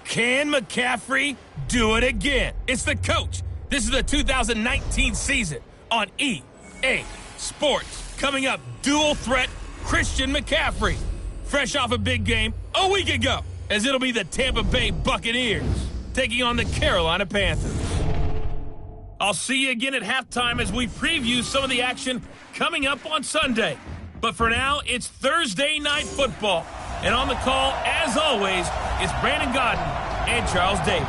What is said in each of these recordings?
Can McCaffrey do it again? It's the coach. This is the 2019 season on EA Sports. Coming up, dual threat Christian McCaffrey. Fresh off a big game a week ago, as it'll be the Tampa Bay Buccaneers taking on the Carolina Panthers. I'll see you again at halftime as we preview some of the action coming up on Sunday. But for now, it's Thursday Night Football. And on the call, as always, is Brandon Godden and Charles Davis.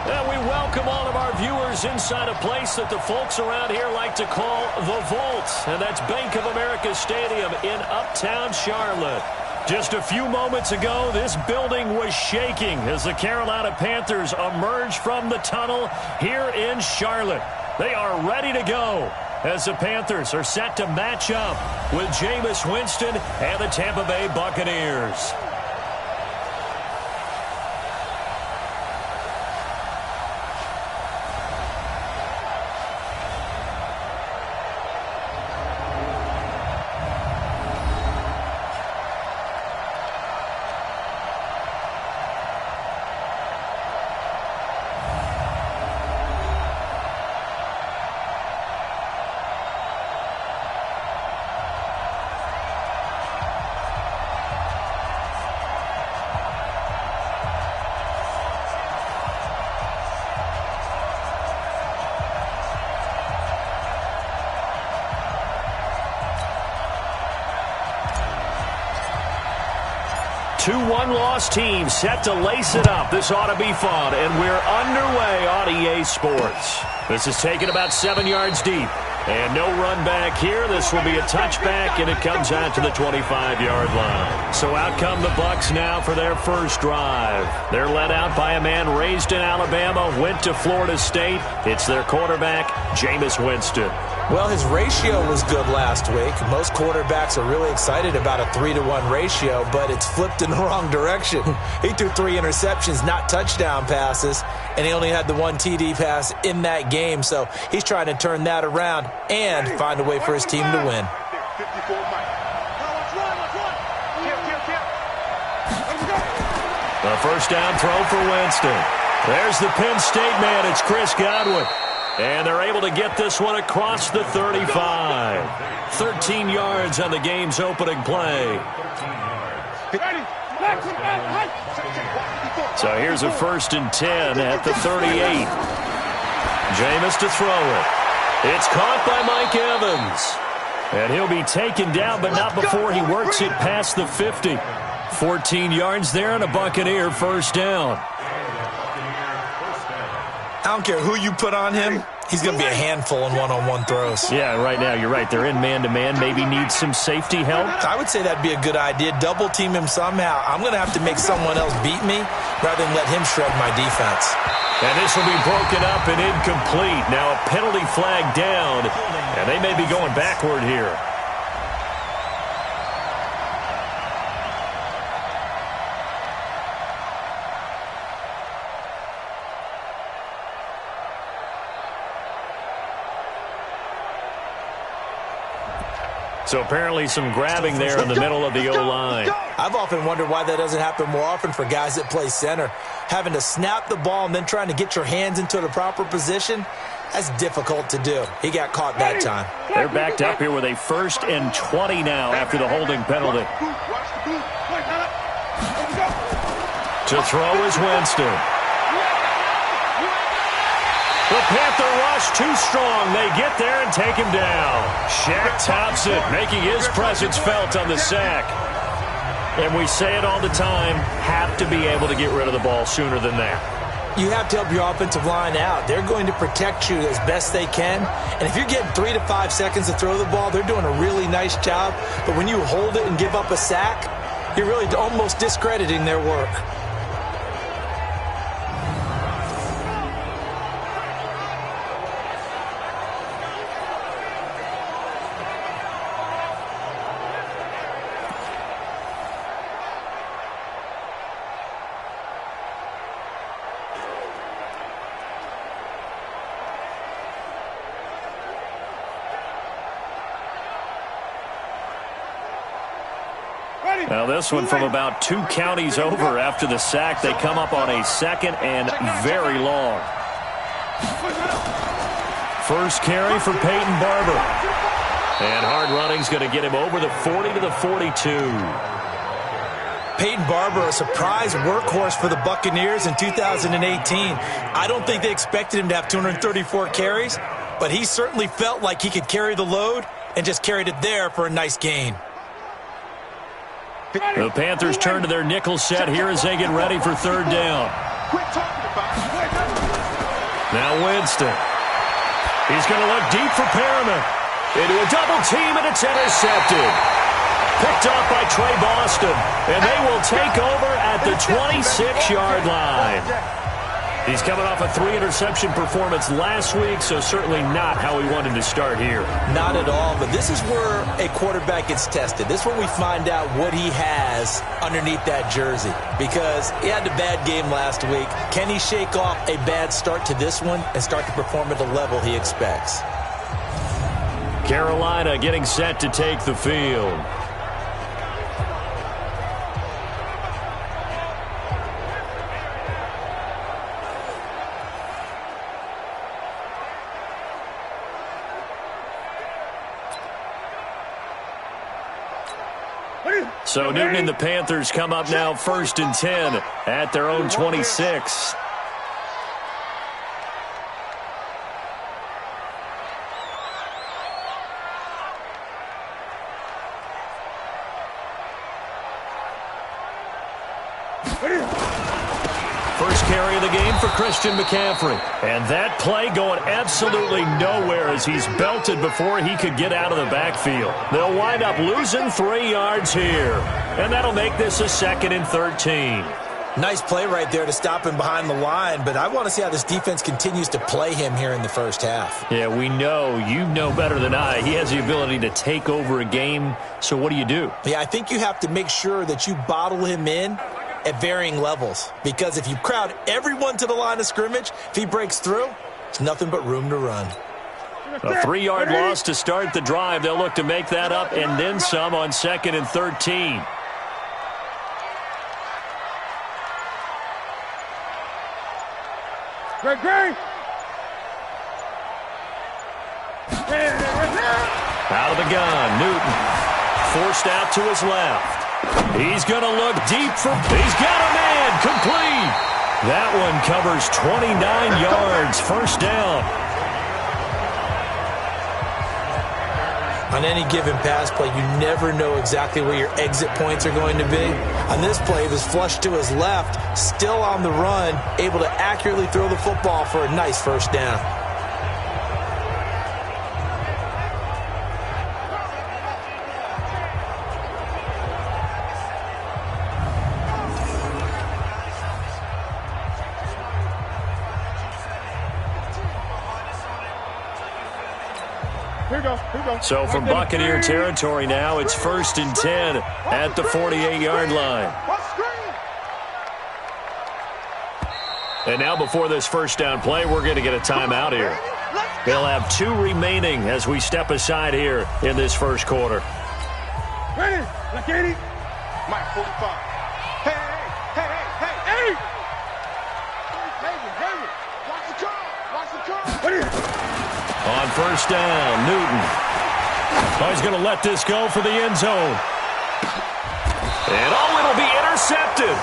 And we welcome all of our viewers inside a place that the folks around here like to call the Vault. And that's Bank of America Stadium in Uptown Charlotte. Just a few moments ago, this building was shaking as the Carolina Panthers emerged from the tunnel here in Charlotte. They are ready to go as the Panthers are set to match up with Jameis Winston and the Tampa Bay Buccaneers. Two one-loss teams set to lace it up. This ought to be fun, and we're underway on EA Sports. This is taken about 7 yards deep, and no run back here. This will be a touchback, and it comes out to the 25-yard line. So out come the Bucs now for their first drive. They're led out by a man raised in Alabama, went to Florida State. It's their quarterback, Jameis Winston. Well, his ratio was good last week. Most quarterbacks are really excited about a 3-to-1 ratio, but it's flipped in the wrong direction. He threw 3 interceptions, not touchdown passes, and he only had the 1 TD pass in that game. So he's trying to turn that around and find a way for his team to win. The first down throw for Winston. There's the Penn State man. It's Chris Godwin. And they're able to get this one across the 35. 13 yards on the game's opening play. So here's a 1st and 10 at the 38. Jameis to throw it. It's caught by Mike Evans. And he'll be taken down, but not before he works it past the 50. 14 yards there and a Buccaneer first down. I don't care who you put on him. He's going to be a handful in one-on-one throws. Yeah, right now, you're right. They're in man-to-man. Maybe need some safety help. I would say that'd be a good idea. Double-team him somehow. I'm going to have to make someone else beat me rather than let him shred my defense. And this will be broken up and incomplete. Now a penalty flag down, and they may be going backward here. So apparently some grabbing there in the middle of the O-line. I've often wondered why that doesn't happen more often for guys that play center. Having to snap the ball and then trying to get your hands into the proper position, that's difficult to do. He got caught that time. They're backed up here with a 1st and 20 now after the holding penalty. To throw is Winston. The Panther rush too strong. They get there and take him down. Shaq Thompson making his presence felt on the sack. And we say it all the time, have to be able to get rid of the ball sooner than that. You have to help your offensive line out. They're going to protect you as best they can. And if you're getting 3 to 5 seconds to throw the ball, they're doing a really nice job. But when you hold it and give up a sack, you're really almost discrediting their work. Now this one from about 2 counties over after the sack. They come up on a 2nd and very long. First carry for Peyton Barber. And hard running's going to get him over the 40 to the 42. Peyton Barber, a surprise workhorse for the Buccaneers in 2018. I don't think they expected him to have 234 carries, but he certainly felt like he could carry the load and just carried it there for a nice gain. The Panthers turn to their nickel set here as they get ready for 3rd down. Now Winston. He's going to look deep for Perriman. Into a double team, and it's intercepted. Picked off by Trey Boston, and they will take over at the 26-yard line. He's coming off a 3-interception performance last week, so certainly not how he wanted to start here. Not at all, but this is where a quarterback gets tested. This is where we find out what he has underneath that jersey, because he had a bad game last week. Can he shake off a bad start to this one and start to perform at the level he expects? Carolina getting set to take the field. So Newton and the Panthers come up now 1st and 10 at their own 26. First carry of the game for Christian McCaffrey. And that play going absolutely nowhere as he's belted before he could get out of the backfield. They'll wind up losing 3 yards here. And that'll make this a 2nd and 13. Nice play right there to stop him behind the line, but I want to see how this defense continues to play him here in the first half. Yeah, we know. You know better than I. He has the ability to take over a game, so what do you do? Yeah, I think you have to make sure that you bottle him in at varying levels, because if you crowd everyone to the line of scrimmage, if he breaks through, it's nothing but room to run. A 3-yard loss to start the drive. They'll look to make that up and then some on 2nd and 13. Great. Out of the gun, Newton. Forced out to his left. He's going to look deep for... He's got a man, complete. That one covers 29 yards, 1st down. On any given pass play, you never know exactly where your exit points are going to be. On this play, it was flushed to his left, still on the run, able to accurately throw the football for a nice 1st down. So from Buccaneer territory now, it's 1st and 10 at the 48-yard line. And now before this 1st down play, we're going to get a timeout here. They'll have 2 remaining as we step aside here in this 1st quarter. Ready? Like 80. Mike 45. Hey. Watch the car. Ready? On 1st down, Newton. Oh, he's going to let this go for the end zone. And it'll be intercepted.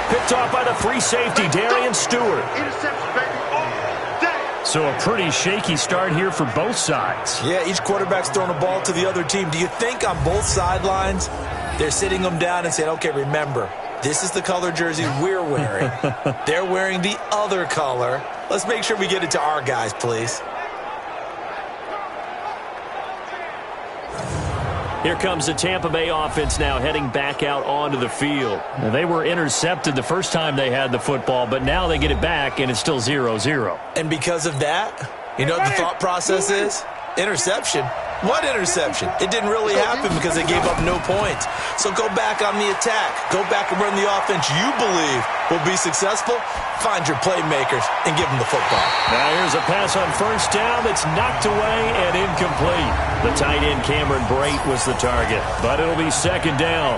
Picked off by the free safety, Darian Stewart. Interception, baby, all day. So a pretty shaky start here for both sides. Yeah, each quarterback's throwing a ball to the other team. Do you think on both sidelines they're sitting them down and saying, okay, remember, this is the color jersey we're wearing. They're wearing the other color. Let's make sure we get it to our guys, please. Here comes the Tampa Bay offense now heading back out onto the field. Now, they were intercepted the first time they had the football, but now they get it back, and it's still 0-0. And because of that, you know what the thought process is? Interception. What interception? It didn't really happen because they gave up no points. So go back on the attack. Go back and run the offense you believe will be successful. Find your playmakers and give them the football. Now here's a pass on first down that's knocked away and incomplete. The tight end Cameron Brate was the target, but it'll be second down.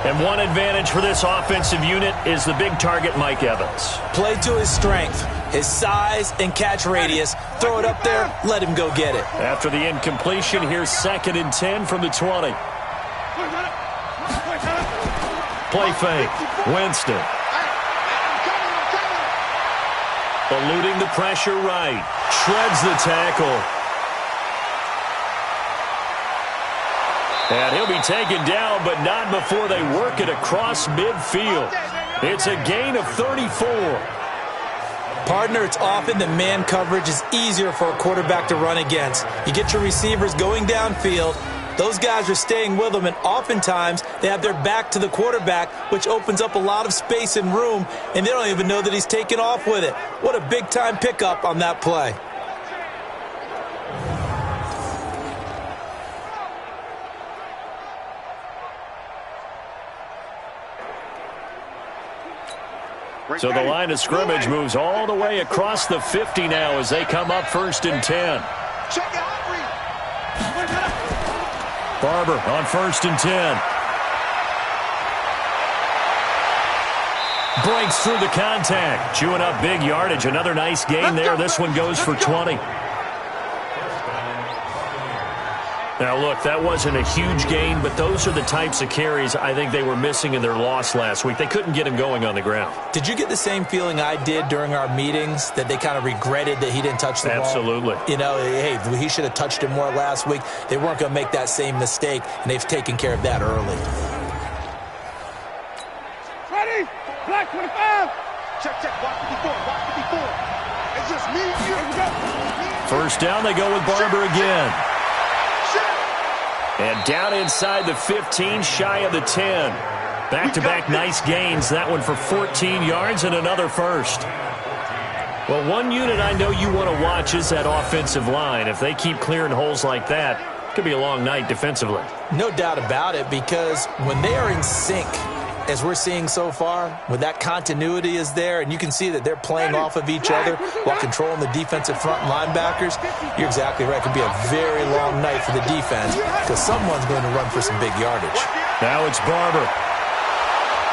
And one advantage for this offensive unit is the big target, Mike Evans. Play to his strength, his size and catch radius. Throw it up there, let him go get it. After the incompletion, here's 2nd and 10 from the 20. Play fake. Winston. Eluding the pressure right. Shreds the tackle. And he'll be taken down, but not before they work it across midfield. It's a gain of 34. Partner, it's often that man coverage is easier for a quarterback to run against. You get your receivers going downfield. Those guys are staying with them, and oftentimes they have their back to the quarterback, which opens up a lot of space and room, and they don't even know that he's taken off with it. What a big-time pickup on that play. So the line of scrimmage moves all the way across the 50 now as they come up 1st and 10. Barber on 1st and 10. Breaks through the contact. Chewing up big yardage. Another nice gain there. This one goes for 20. Now, look, that wasn't a huge gain, but those are the types of carries I think they were missing in their loss last week. They couldn't get him going on the ground. Did you get the same feeling I did during our meetings, that they kind of regretted that he didn't touch the ball? Absolutely. You know, hey, he should have touched it more last week. They weren't going to make that same mistake, and they've taken care of that early. Ready? Black 25. Check, watch 54, watch 54. It's just me and you. First down, they go with Barber again. And down inside the 15, shy of the 10. Back-to-back nice gains. That one for 14 yards and another first. Well, one unit I know you want to watch is that offensive line. If they keep clearing holes like that, it could be a long night defensively. No doubt about it, because when they are in sync, as we're seeing so far, when that continuity is there, and you can see that they're playing off of each other while controlling the defensive front linebackers, you're exactly right. It could be a very long night for the defense because someone's going to run for some big yardage. Now it's Barber.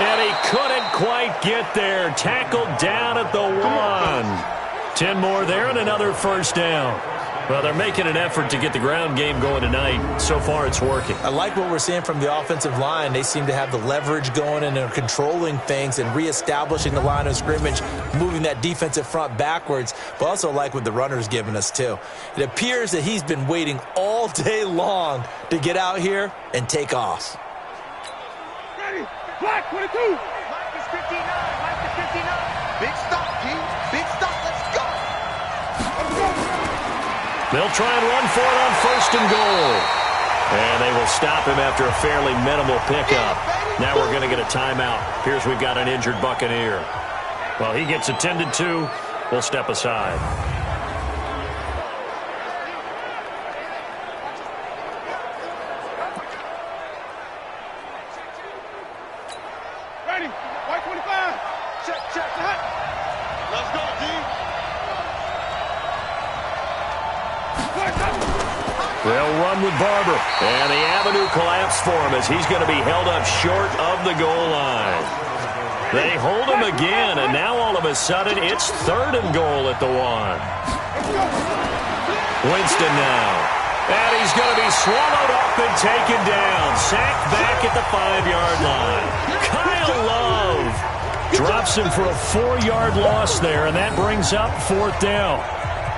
And he couldn't quite get there. Tackled down at the 1. 10 more there and another first down. Well, they're making an effort to get the ground game going tonight. So far, it's working. I like what we're seeing from the offensive line. They seem to have the leverage going and are controlling things and reestablishing the line of scrimmage, moving that defensive front backwards, but also like what the runner's giving us, too. It appears that he's been waiting all day long to get out here and take off. Ready? Black 22. Mike is 59. Mike is 59. Big stop, G. Big stop. Let's go. Let's go. They'll try and run for it on 1st and goal. And they will stop him after a fairly minimal pickup. Now we're going to get a timeout. Here's we've got an injured Buccaneer. Well, he gets attended to. We'll step aside. Ready? White 25. Check. Let's go, D. They'll run with Barber. And the avenue collapsed for him as he's going to be held up short of the goal line. They hold him again, and now all of a sudden it's 3rd and goal at the 1. Winston now. And he's going to be swallowed up and taken down. Sacked back at the 5-yard line. Kyle Love drops him for a 4-yard loss there, and that brings up 4th down.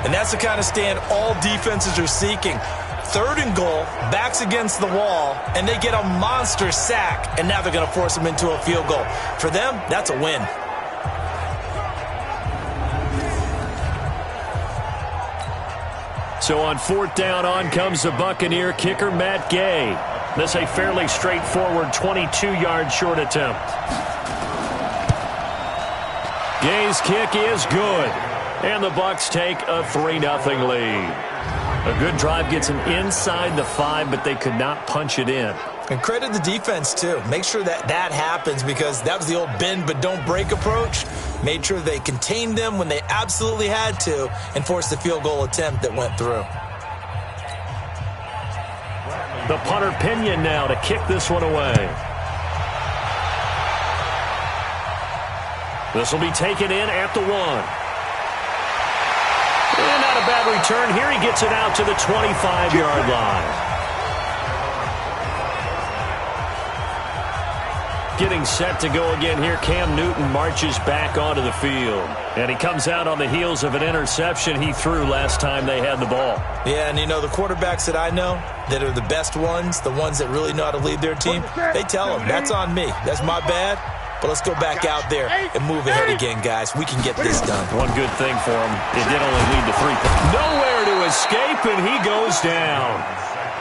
And that's the kind of stand all defenses are seeking. 3rd and goal, backs against the wall, and they get a monster sack, and now they're going to force them into a field goal. For them, that's a win. So on 4th down, on comes the Buccaneer kicker, Matt Gay. This a fairly straightforward 22-yard short attempt. Gay's kick is good, and the Bucs take a 3-0 lead. A good drive gets him inside the 5, but they could not punch it in. And credit the defense, too. Make sure that happens, because that was the old bend but don't break approach. Made sure they contained them when they absolutely had to and forced the field goal attempt that went through. The punter Pinion now to kick this one away. This will be taken in at the 1. And not a bad return here. He gets it out to the 25-yard line. Getting set to go again here. Cam Newton marches back onto the field. And he comes out on the heels of an interception he threw last time they had the ball. Yeah, and you know, the quarterbacks that I know that are the best ones, the ones that really know how to lead their team, they tell them, that's on me. That's my bad. But let's go back out there and move ahead again, guys. We can get this done. One good thing for him, it did only lead to 3 points. Nowhere to escape, and he goes down.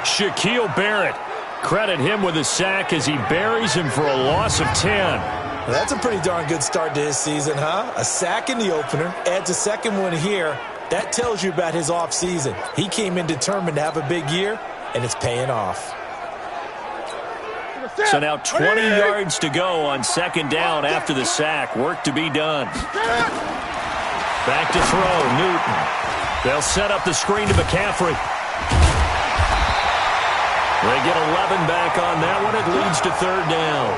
Shaquille Barrett. Credit him with a sack as he buries him for a loss of 10. Well, that's a pretty darn good start to his season, huh? A sack in the opener, adds a second one here. That tells you about his offseason. He came in determined to have a big year, and it's paying off. So now 20 yards to go on second down after the sack. Work to be done. Back to throw, Newton. They'll set up the screen to McCaffrey. They get 11 back on that one. It leads to third down.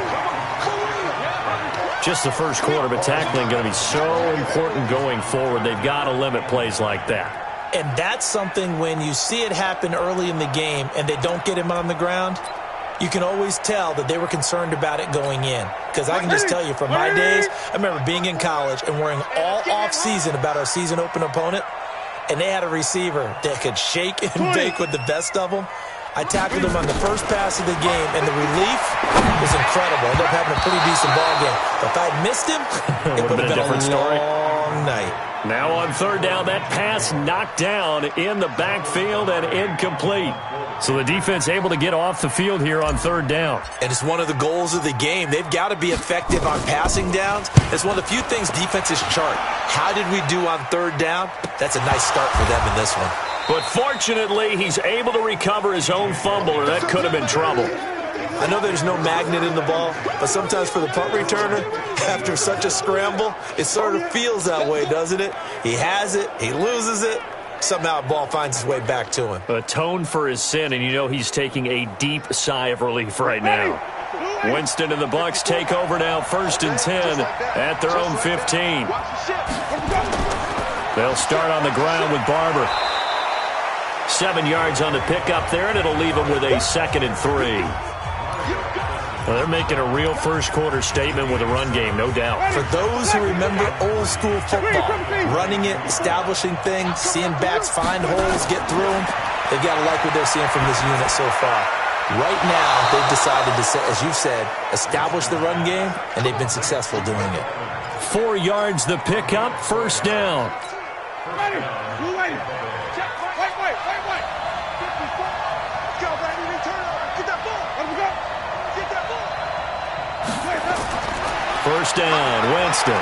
Just the first quarter, but tackling going to be so important going forward. They've got to limit plays like that. And that's something when you see it happen early in the game and they don't get him on the ground, you can always tell that they were concerned about it going in. Because I can just tell you from my days, I remember being in college and worrying all off-season about our season open opponent, and they had a receiver that could shake and bake with the best of them. I tackled him on the first pass of the game, and the relief was incredible. Ended up having a pretty decent ball game. But if I'd missed him, it would have been a different story. Long night. Now on third down, that pass knocked down in the backfield and incomplete. So the defense able to get off the field here on third down. And it's one of the goals of the game. They've got to be effective on passing downs. It's one of the few things defenses chart. How did we do on third down? That's a nice start for them in this one. But fortunately, he's able to recover his own fumble, or that could have been trouble. I know there's no magnet in the ball, but sometimes for the punt returner, after such a scramble, it sort of feels that way, doesn't it? He has it, he loses it, somehow the ball finds its way back to him. Atone for his sin, and you know he's taking a deep sigh of relief right now. Winston and the Bucs take over now, 1st and 10 at their own 15. They'll start on the ground with Barber. 7 yards on the pickup there, and it'll leave them with a 2nd and 3. Well, they're making a real first-quarter statement with a run game, no doubt. For those who remember old-school football, running it, establishing things, seeing backs find holes, get through them, they've got to like what they're seeing from this unit so far. Right now, they've decided to, as you've said, establish the run game, and they've been successful doing it. 4 yards the pickup, 1st down. First down, Winston.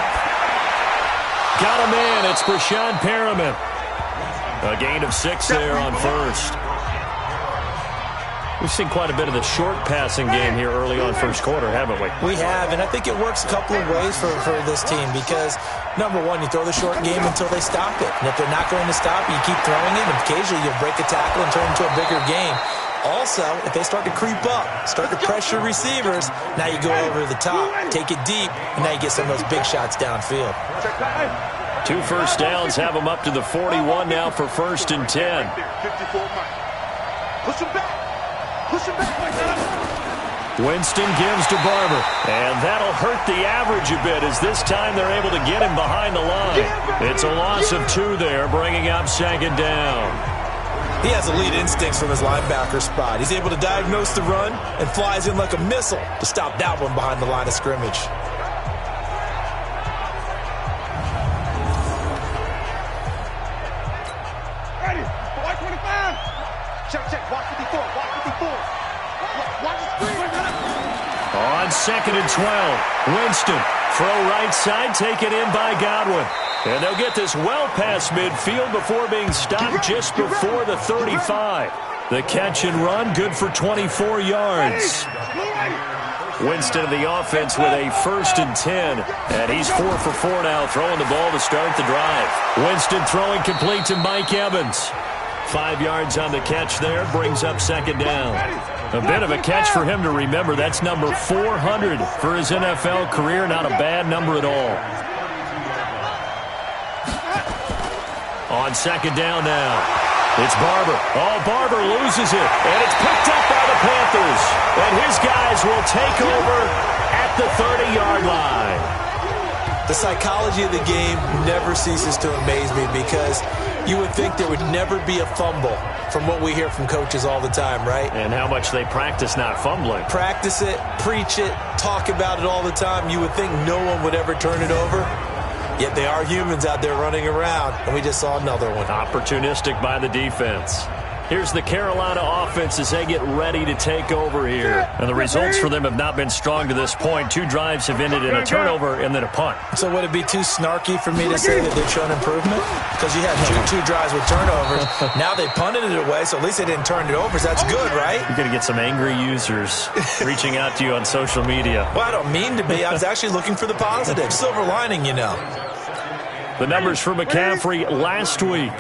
Got a man, it's Brashad Perriman. A gain of 6 there on first. We've seen quite a bit of the short passing game here early on first quarter, haven't we? We have, and I think it works a couple of ways for this team because, number one, you throw the short game until they stop it. And if they're not going to stop it, you keep throwing it, and occasionally you'll break a tackle and turn it into a bigger game. Also, if they start to creep up, start to pressure receivers, now you go over the top, take it deep, and now you get some of those big shots downfield. 2 first downs have them up to the 41 now for 1st and 10. Push him back. Push him back. Winston gives to Barber, and that'll hurt the average a bit as this time they're able to get him behind the line. It's a loss of 2 there, bringing up 2nd down. He has elite instincts from his linebacker spot. He's able to diagnose the run and flies in like a missile to stop that one behind the line of scrimmage. Ready. White 25. Check. Watch 54. Watch 54. Watch the screen. On 2nd and 12, Winston. Throw right side, taken in by Godwin. And they'll get this well past midfield before being stopped just before the 35. The catch and run, good for 24 yards. Winston of the offense with a 1st and 10. And he's 4 for 4 now, throwing the ball to start the drive. Winston throwing complete to Mike Evans. 5 yards on the catch there, brings up 2nd down. A bit of a catch for him to remember. That's number 400 for his NFL career. Not a bad number at all. On 2nd down now, it's Barber. Oh, Barber loses it, and it's picked up by the Panthers. And his guys will take over at the 30-yard line. The psychology of the game never ceases to amaze me because you would think there would never be a fumble from what we hear from coaches all the time, right? And how much they practice not fumbling. Practice it, preach it, talk about it all the time. You would think no one would ever turn it over. Yet they are humans out there running around, and we just saw another one. Opportunistic by the defense. Here's the Carolina offense as they get ready to take over here. And the results for them have not been strong to this point. 2 drives have ended in a turnover and then a punt. So would it be too snarky for me to say that they've shown improvement? Because you had two drives with turnovers. Now they punted it away, so at least they didn't turn it over. So that's good, right? You're going to get some angry users reaching out to you on social media. Well, I don't mean to be. I was actually looking for the positive. Silver lining, you know. The numbers for McCaffrey last week.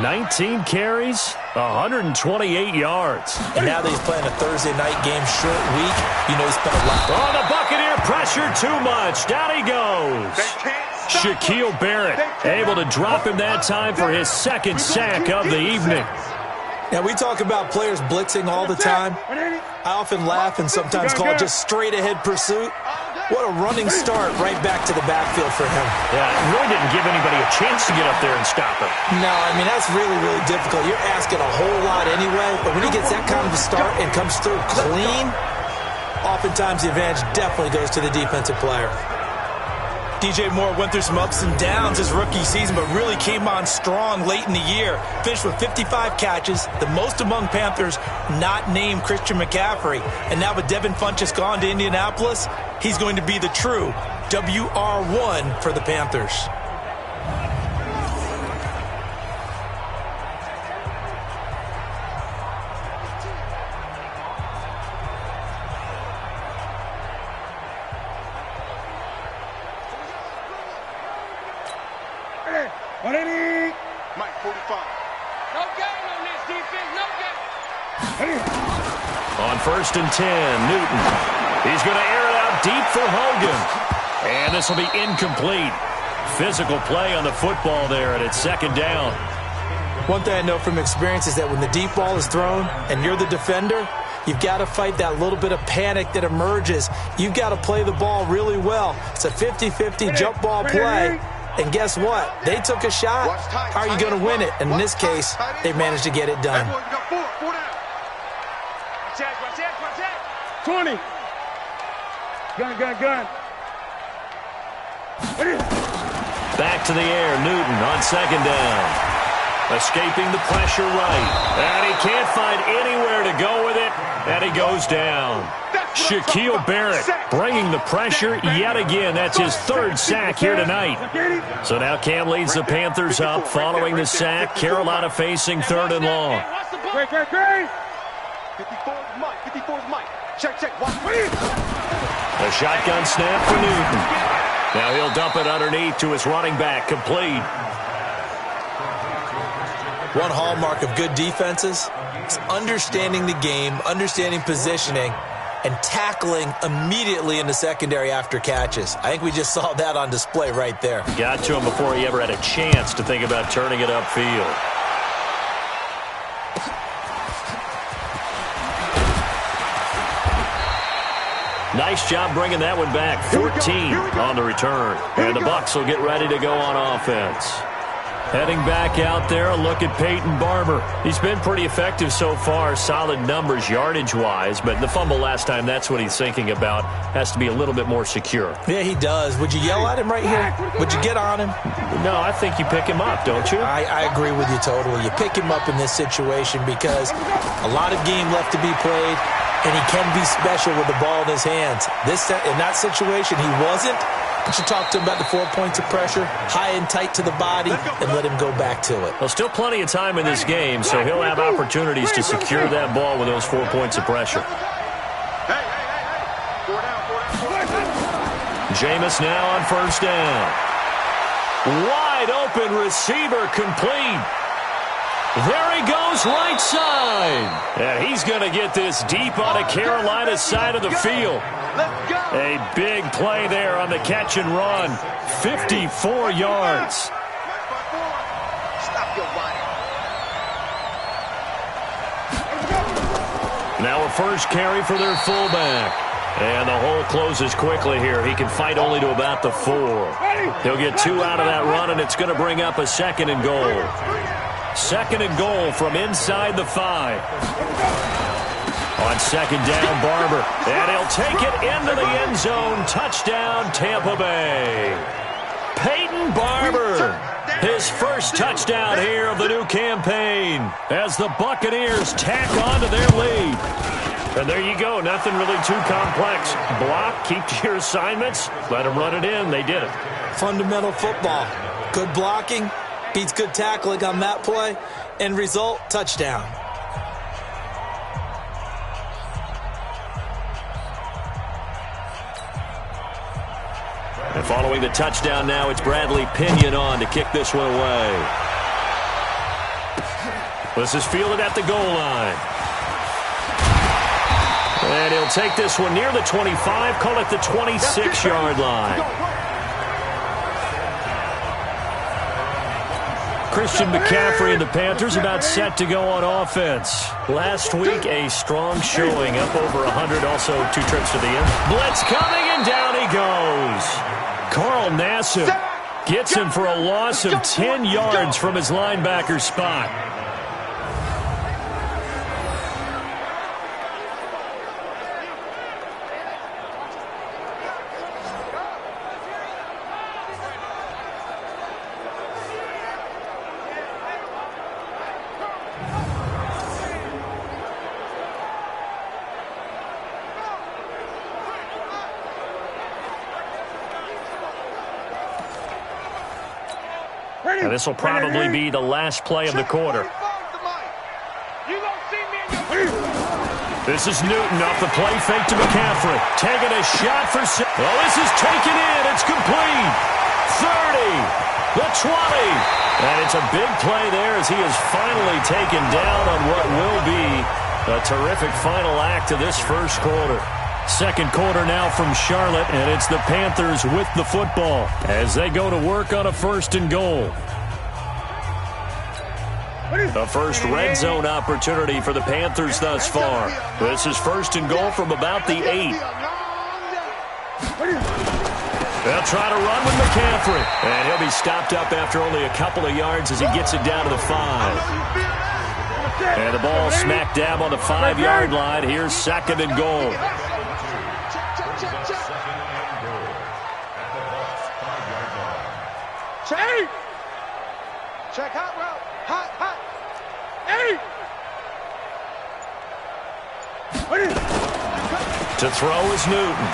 19 carries, 128 yards. And now that he's playing a Thursday night game, short week, you know he's spent a lot. Oh, the Buccaneer pressure too much. Down he goes. Shaquille Barrett able to drop him that time for his 2nd sack of the evening. Now, we talk about players blitzing all the time. I often laugh and sometimes call it just straight-ahead pursuit. What a running start right back to the backfield for him. Yeah, it really didn't give anybody a chance to get up there and stop him. No, I mean, that's really, really difficult. You're asking a whole lot anyway, but when he gets that kind of a start and comes through clean, oftentimes the advantage definitely goes to the defensive player. DJ Moore went through some ups and downs his rookie season, but really came on strong late in the year. Finished with 55 catches, the most among Panthers not named Christian McCaffrey. And now with Devin Funchess gone to Indianapolis, he's going to be the true WR1 for the Panthers. Mike, 45. No gain on this defense, no gain. On 1st and 10, Newton. He's going to air it out deep for Hogan. And this will be incomplete. Physical play on the football there, and it's 2nd down. One thing I know from experience is that when the deep ball is thrown and you're the defender, you've got to fight that little bit of panic that emerges. You've got to play the ball really well. It's a 50-50 jump ball play. And guess what? They took a shot. How are you going to win it? And in this case, they managed to get it done. 20. Gun. Back to the air, Newton on 2nd down. Escaping the pressure right. And he can't find anywhere to go with it. And he goes down. Shaquille Barrett bringing the pressure yet again. That's his 3rd sack here tonight. So now Cam leads the Panthers up following the sack. Carolina facing 3rd and long. 54's Mike. 54's Mike. Check. A shotgun snap for Newton. Now he'll dump it underneath to his running back. Complete. One hallmark of good defenses is understanding the game, understanding positioning, and tackling immediately in the secondary after catches. I think we just saw that on display right there. Got to him before he ever had a chance to think about turning it upfield. Nice job bringing that one back. 14 on the return. And the Bucs will get ready to go on offense. Heading back out there, a look at Peyton Barber. He's been pretty effective so far, solid numbers yardage-wise, but the fumble last time, that's what he's thinking about. Has to be a little bit more secure. Yeah, he does. Would you yell at him right here? Would you get on him? No, I think you pick him up, don't you? I agree with you totally. You pick him up in this situation because a lot of game left to be played. and he can be special with the ball in his hands. In that situation, he wasn't. But you talk to him about the 4 points of pressure, high and tight to the body, and let him go back to it. Well, still plenty of time in this game, so he'll have opportunities to secure that ball with those 4 points of pressure. Jameis now on first down. Wide open receiver complete. There he goes right side. And he's going to get this deep on the Carolina side of the field. A big play there on the catch and run. 54 yards. Now a first carry for their fullback. And the hole closes quickly here. He can fight only to about the 4. He'll get 2 out of that run, and it's going to bring up a second and goal. Second and goal from inside the 5. On second down, Barber. And he'll take it into the end zone. Touchdown, Tampa Bay. Peyton Barber. His first touchdown here of the new campaign as the Buccaneers tack on to their lead. And there you go. Nothing really too complex. Block, keep to your assignments, let them run it in. They did it. Fundamental football. Good blocking beats good tackling on that play. End result, touchdown. And following the touchdown now, it's Bradley Pinion on to kick this one away. This is fielded at the goal line. And he'll take this one near the 25, call it the 26-yard line. Christian McCaffrey and the Panthers about set to go on offense. Last week, a strong showing, up over 100, also 2 trips to the end. Blitz coming, and down he goes. Carl Nassib gets him for a loss of 10 yards from his linebacker spot. Now, this will probably be the last play of the quarter. This is Newton off the play fake to McCaffrey. Taking a shot for... Well, this is taken in. It's complete. 30. The 20. And it's a big play there as he is finally taken down on what will be a terrific final act of this first quarter. Second quarter now from Charlotte, and it's the Panthers with the football as they go to work on a first and goal. The first red zone opportunity for the Panthers thus far. This is first and goal from about the 8. They'll try to run with McCaffrey, and he'll be stopped up after only a couple of yards as he gets it down to the 5. And the ball smack dab on the 5-yard line. Here's second and goal. Check hot route. Hot. Hey! To throw is Newton.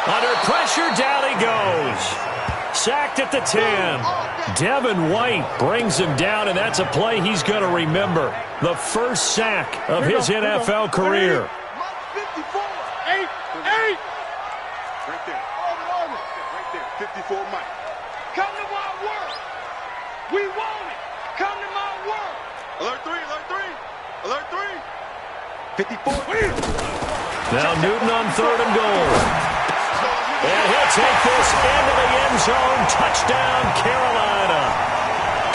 Under pressure, down he goes. Sacked at the 10. Devin White brings him down, and that's a play he's going to remember. The first sack of his NFL career. 8. Right there. Right there. 54 Mike. Come to my work. We want it. Come to my work. Alert 3. 54. Now Newton on third and goal. And he'll take this into the end zone. Touchdown, Carolina.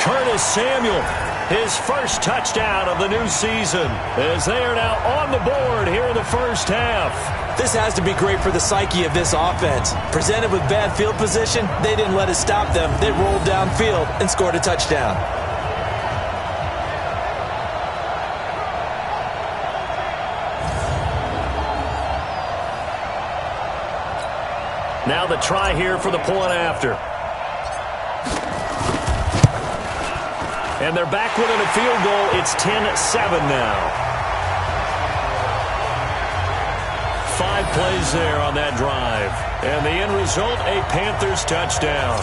Curtis Samuel, his first touchdown of the new season, as they are now on the board here in the first half. This has to be great for the psyche of this offense. Presented with bad field position, they didn't let it stop them. They rolled downfield and scored a touchdown. Now the try here for the point after. And they're back within a field goal. It's 10-7 now. 5 plays there on that drive. And the end result, a Panthers touchdown.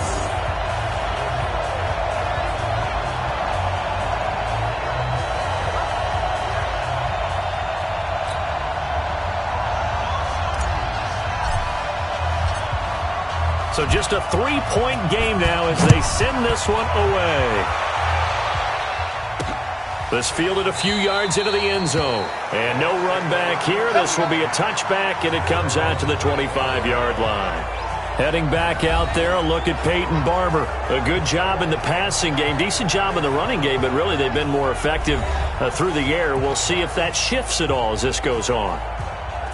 So just a 3-point game now as they send this one away. This fielded a few yards into the end zone. And no run back here. This will be a touchback, and it comes out to the 25-yard line. Heading back out there, a look at Peyton Barber. A good job in the passing game. Decent job in the running game, but really they've been more effective through the air. We'll see if that shifts at all as this goes on.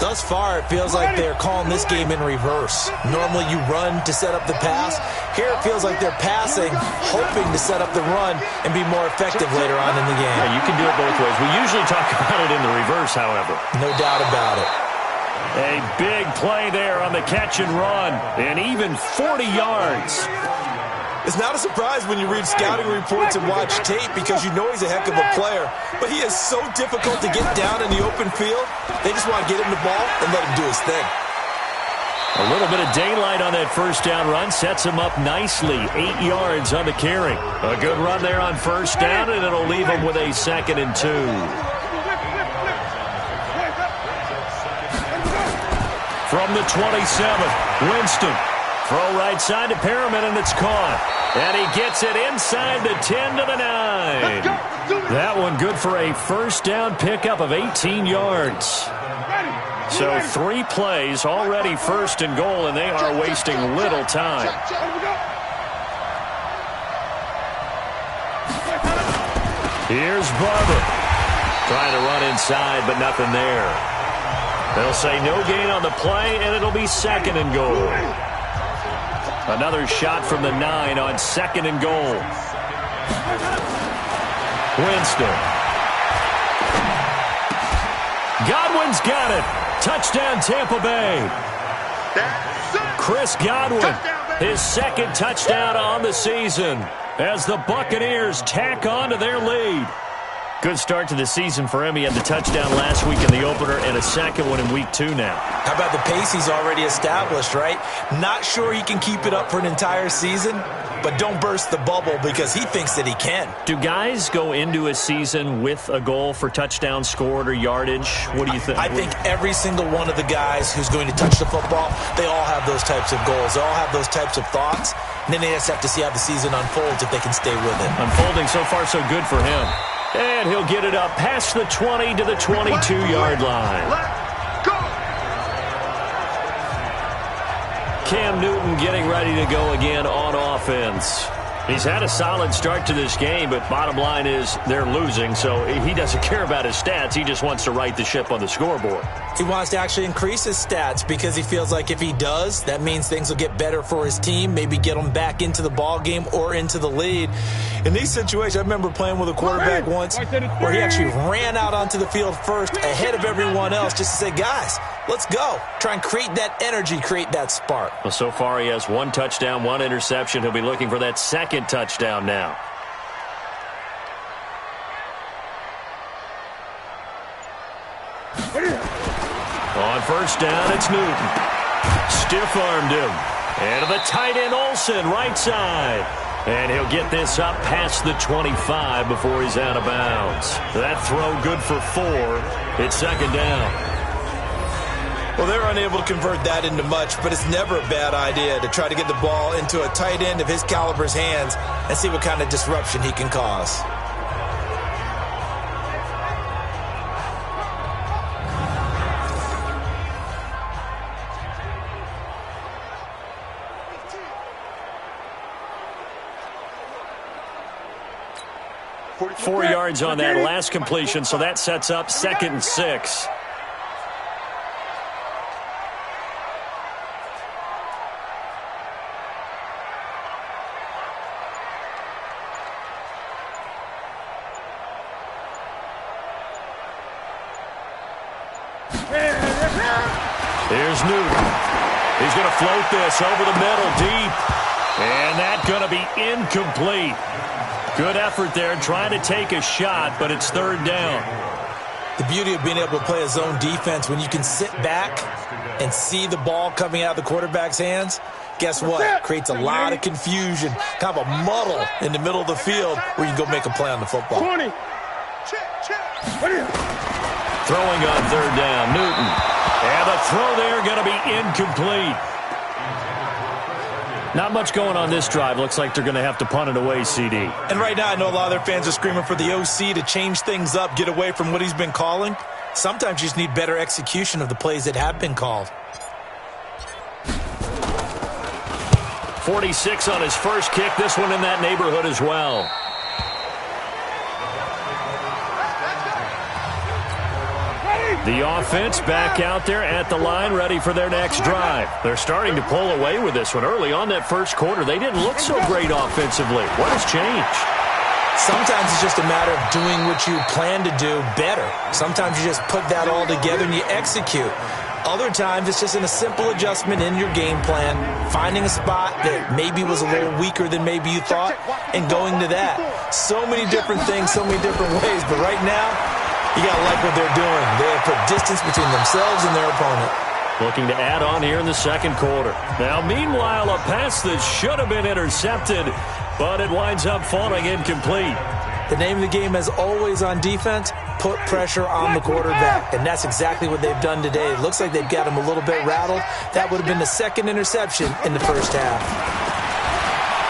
Thus far, it feels like they're calling this game in reverse. Normally you run to set up the pass. Here it feels like they're passing, hoping to set up the run and be more effective later on in the game. Yeah, you can do it both ways. We usually talk about it in the reverse, however. No doubt about it. A big play there on the catch and run, and even 40 yards. It's not a surprise when you read scouting reports and watch tape because you know he's a heck of a player. But he is so difficult to get down in the open field. They just want to get him the ball and let him do his thing. A little bit of daylight on that first down run sets him up nicely. 8 yards on the carry. A good run there on first down, and it'll leave him with a 2nd and 2. From the 27, Winston. Throw right side to Perriman, and it's caught. And he gets it inside the 10 to the 9. That one good for a first down pickup of 18 yards. So 3 plays, already 1st and goal, and they are wasting little time. Here's Barber. Trying to run inside, but nothing there. They'll say no gain on the play, and it'll be 2nd and goal. Another shot from the 9 on 2nd and goal. Winston. Godwin's got it. Touchdown, Tampa Bay. Chris Godwin, his 2nd touchdown on the season as the Buccaneers tack on to their lead. Good start to the season for him. He had the touchdown last week in the opener and a 2nd one in week 2 now. How about the pace he's already established, right? Not sure he can keep it up for an entire season, but don't burst the bubble because he thinks that he can. Do guys go into a season with a goal for touchdown scored or yardage? What do you think? I think every single one of the guys who's going to touch the football, they all have those types of goals. They all have those types of thoughts. And then they just have to see how the season unfolds if they can stay with it. Unfolding so far so good for him. And he'll get it up past the 20 to the 22-yard line. Cam Newton getting ready to go again on offense. He's had a solid start to this game, but bottom line is they're losing, so he doesn't care about his stats. He just wants to right the ship on the scoreboard. He wants to actually increase his stats because he feels like if he does, that means things will get better for his team, maybe get him back into the ball game or into the lead. In these situations, I remember playing with a quarterback once where he actually ran out onto the field first ahead of everyone else just to say, guys, let's go. Try and create that energy, create that spark. Well, so far he has 1 touchdown, 1 interception. He'll be looking for that 2nd touchdown now. On first down, it's Newton. Stiff-armed him. And to the tight end, Olsen, right side. And he'll get this up past the 25 before he's out of bounds. That throw good for 4. It's 2nd down. Well, they're unable to convert that into much, but it's never a bad idea to try to get the ball into a tight end of his caliber's hands and see what kind of disruption he can cause. Four yards on that last completion, so that sets up 2nd and 6. Here's Newton. He's going to float this over the middle deep. And that's going to be incomplete. Good effort there trying to take a shot, but it's 3rd down. The beauty of being able to play a zone defense, when you can sit back and see the ball coming out of the quarterback's hands, guess what? Creates a lot of confusion, kind of a muddle in the middle of the field where you can go make a play on the football. 20. Throwing on third down, Newton. And the throw there going to be incomplete. Not much going on this drive. Looks like they're going to have to punt it away, CD. And right now I know a lot of their fans are screaming for the OC to change things up, get away from what he's been calling. Sometimes you just need better execution of the plays that have been called. 46 on his first kick. This one in that neighborhood as well. The offense back out there at the line, ready for their next drive. They're starting to pull away with this one. Early on that first quarter, they didn't look so great offensively. What has changed? Sometimes it's just a matter of doing what you plan to do better. Sometimes you just put that all together and you execute. Other times it's just in a simple adjustment in your game plan, finding a spot that maybe was a little weaker than maybe you thought, and going to that. So many different things, so many different ways, but right now, you got to like what they're doing. They have put distance between themselves and their opponent. Looking to add on here in the second quarter. Now, meanwhile, a pass that should have been intercepted, but it winds up falling incomplete. The name of the game, as always on defense, put pressure on the quarterback, and that's exactly what they've done today. It looks like they've got him a little bit rattled. That would have been the second interception in the first half.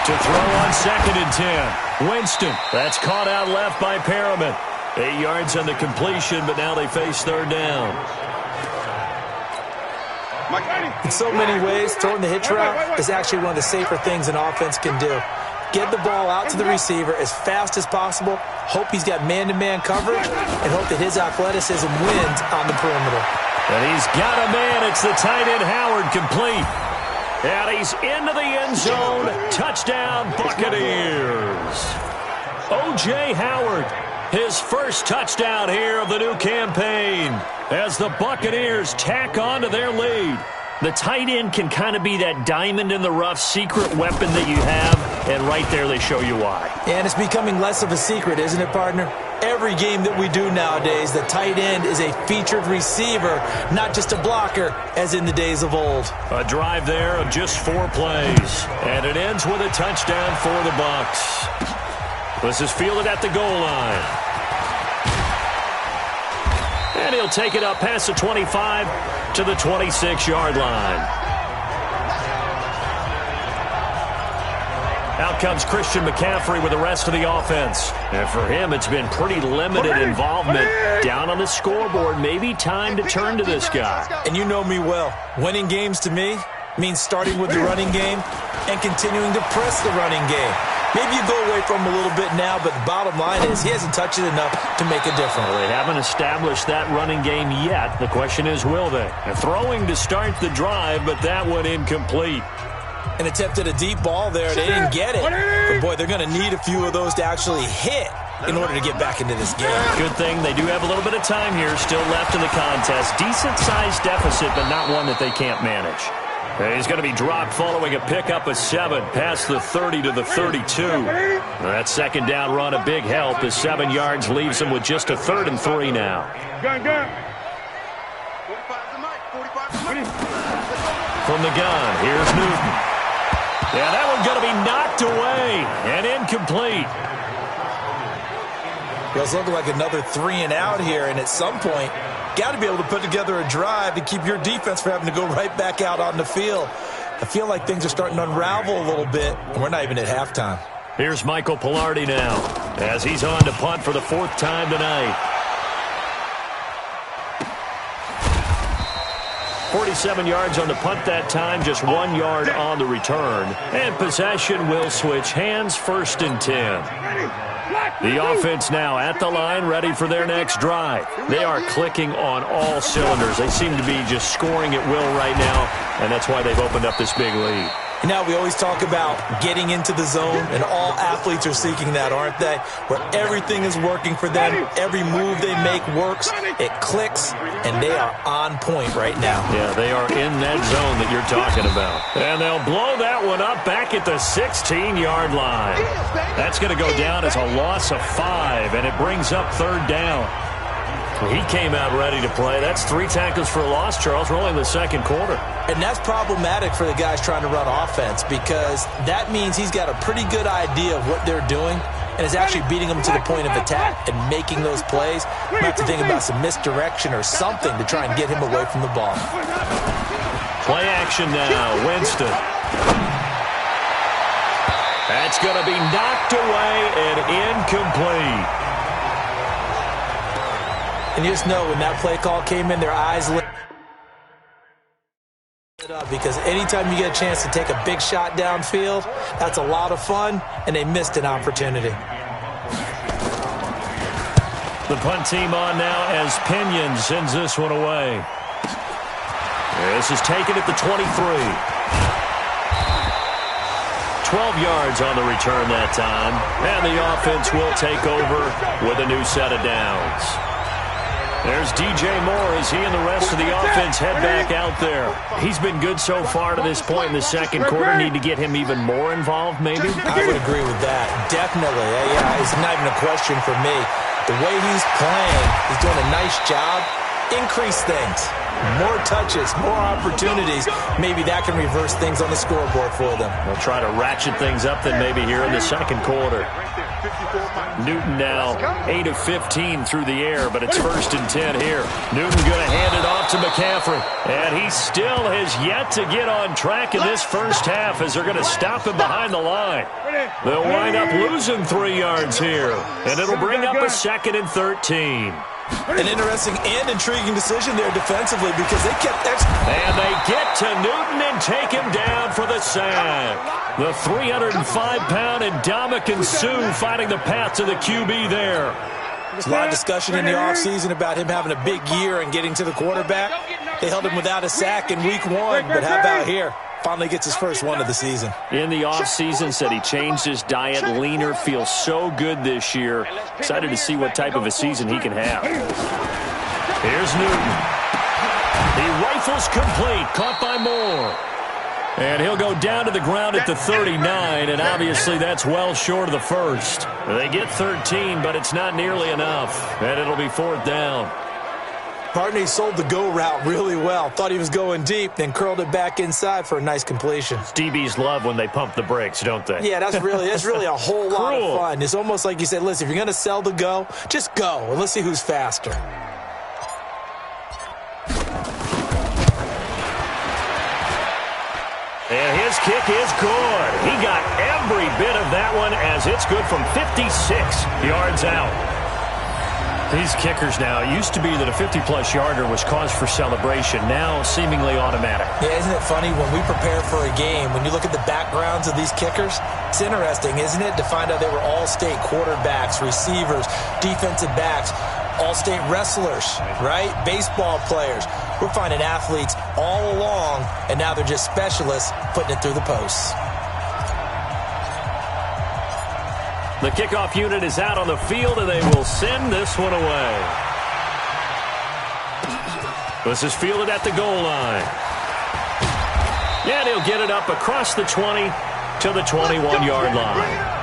To throw on 2nd and 10. Winston. That's caught out left by Perriman. 8 yards on the completion, but now they face third down. In so many ways, throwing the hitch route is actually one of the safer things an offense can do. Get the ball out to the receiver as fast as possible, hope he's got man-to-man coverage, and hope that his athleticism wins on the perimeter. And he's got a man. It's the tight end, Howard, complete. And he's into the end zone. Touchdown, Buccaneers. O.J. Howard, his first touchdown here of the new campaign as the Buccaneers tack on to their lead. The tight end can kind of be that diamond in the rough secret weapon that you have, and right there they show you why. And it's becoming less of a secret, isn't it, partner? Every game that we do nowadays, the tight end is a featured receiver, not just a blocker, as in the days of old. A drive there of just 4 plays, and it ends with a touchdown for the Bucs. This is fielded at the goal line. And he'll take it up past the 25 to the 26-yard line. Out comes Christian McCaffrey with the rest of the offense. And for him, it's been pretty limited involvement. Down on the scoreboard, maybe time to turn to this guy. And you know me well. Winning games to me means starting with the running game and continuing to press the running game. Maybe you go away from him a little bit now, but the bottom line is he hasn't touched it enough to make a difference. Well, they haven't established that running game yet. The question is, will they? They're throwing to start the drive, but that one incomplete. And attempted a deep ball there. They didn't get it. But, boy, they're going to need a few of those to actually hit in order to get back into this game. Good thing they do have a little bit of time here still left in the contest. Decent-sized deficit, but not one that they can't manage. He's going to be dropped following a pickup of 7 past the 30 to the 32. That second down run a big help as 7 yards leaves him with just a 3rd and 3 now. From the gun, here's Newton. Yeah, that one's going to be knocked away and incomplete. Well, it's looking like another 3 and out here, and at some point, got to be able to put together a drive to keep your defense from having to go right back out on the field. I feel like things are starting to unravel a little bit, and we're not even at halftime. Here's Michael Pilardi now as he's on to punt for the 4th time tonight. 47 yards on the punt that time, just 1 yard on the return. And possession will switch hands, 1st and 10. The offense now at the line, ready for their next drive. They are clicking on all cylinders. They seem to be just scoring at will right now, and that's why they've opened up this big lead. Now, we always talk about getting into the zone, and all athletes are seeking that, aren't they? Where everything is working for them. Every move they make works. It clicks, and they are on point right now. Yeah, they are in that zone that you're talking about. And they'll blow that one up back at the 16-yard line. That's going to go down as a loss of 5, and it brings up 3rd down. He came out ready to play. That's 3 tackles for a loss, Charles. We're only in the second quarter. And that's problematic for the guys trying to run offense because that means he's got a pretty good idea of what they're doing and is actually beating them to the point of attack and making those plays. We have to think about some misdirection or something to try and get him away from the ball. Play action now. Winston. That's going to be knocked away and incomplete. And you just know when that play call came in, their eyes lit up because anytime you get a chance to take a big shot downfield, that's a lot of fun, and they missed an opportunity. The punt team on now as Pinion sends this one away. This is taken at the 23. 12 yards on the return that time, and the offense will take over with a new set of downs. There's DJ Moore as he and the rest of the offense head back out there. He's been good so far to this point in the second quarter. Need to get him even more involved, maybe? I would agree with that. Definitely. Yeah, it's not even a question for me. The way he's playing, he's doing a nice job. Increase things. More touches, more opportunities. Maybe that can reverse things on the scoreboard for them. They'll try to ratchet things up then maybe here in the second quarter. Newton now 8 of 15 through the air, but it's 1st and 10 here. Newton going to hand it off to McCaffrey. And he still has yet to get on track in this first half as they're going to stop him behind the line. They'll wind up losing 3 yards here, and it'll bring up a 2nd and 13. An interesting and intriguing decision there defensively because they kept and they get to Newton and take him down for the sack. The 305-pound Ndamukong Suh finding the path to the QB there. There's a lot of discussion in the offseason about him having a big year and getting to the quarterback. They held him without a sack in week 1, but how about here? Finally gets his first one of the season. In the offseason, said he changed his diet, leaner, feels so good this year. Excited to see what type of a season he can have. Here's Newton. He rifles complete, caught by Moore. And he'll go down to the ground at the 39, and obviously that's well short of the first. They get 13, but it's not nearly enough, and it'll be 4th down. Partney sold the go route really well. Thought he was going deep, then curled it back inside for a nice completion. DBs love when they pump the brakes, don't they? Yeah, that's really a whole lot of fun. It's almost like you said, listen, if you're going to sell the go, just go, and let's see who's faster. And his kick is good. He got every bit of that one as it's good from 56 yards out. These kickers now, it used to be that a 50-plus yarder was cause for celebration. Now, seemingly automatic. Yeah, isn't it funny when we prepare for a game, when you look at the backgrounds of these kickers, it's interesting, isn't it, to find out they were all-state quarterbacks, receivers, defensive backs, all-state wrestlers, right? Baseball players. We're finding athletes all along, and now they're just specialists putting it through the posts. The kickoff unit is out on the field, and they will send this one away. This is fielded at the goal line. And he'll get it up across the 20 to the 21-yard line.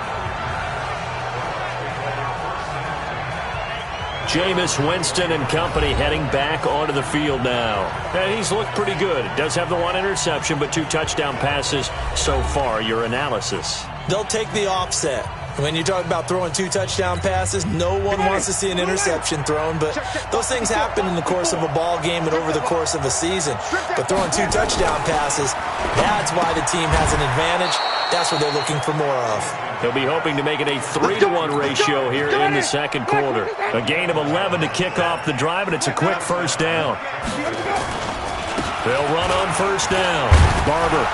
Jameis Winston and company heading back onto the field now. And he's looked pretty good. Does have the 1 interception, but 2 touchdown passes so far. Your analysis? They'll take the offset. When you talk about throwing 2 touchdown passes, no one wants to see an interception thrown, but those things happen in the course of a ball game and over the course of a season. But throwing 2 touchdown passes, that's why the team has an advantage. That's what they're looking for more of. They'll be hoping to make it a 3-to-1 ratio here in the second quarter. A gain of 11 to kick off the drive, and it's a quick first down. They'll run on first down. Barber.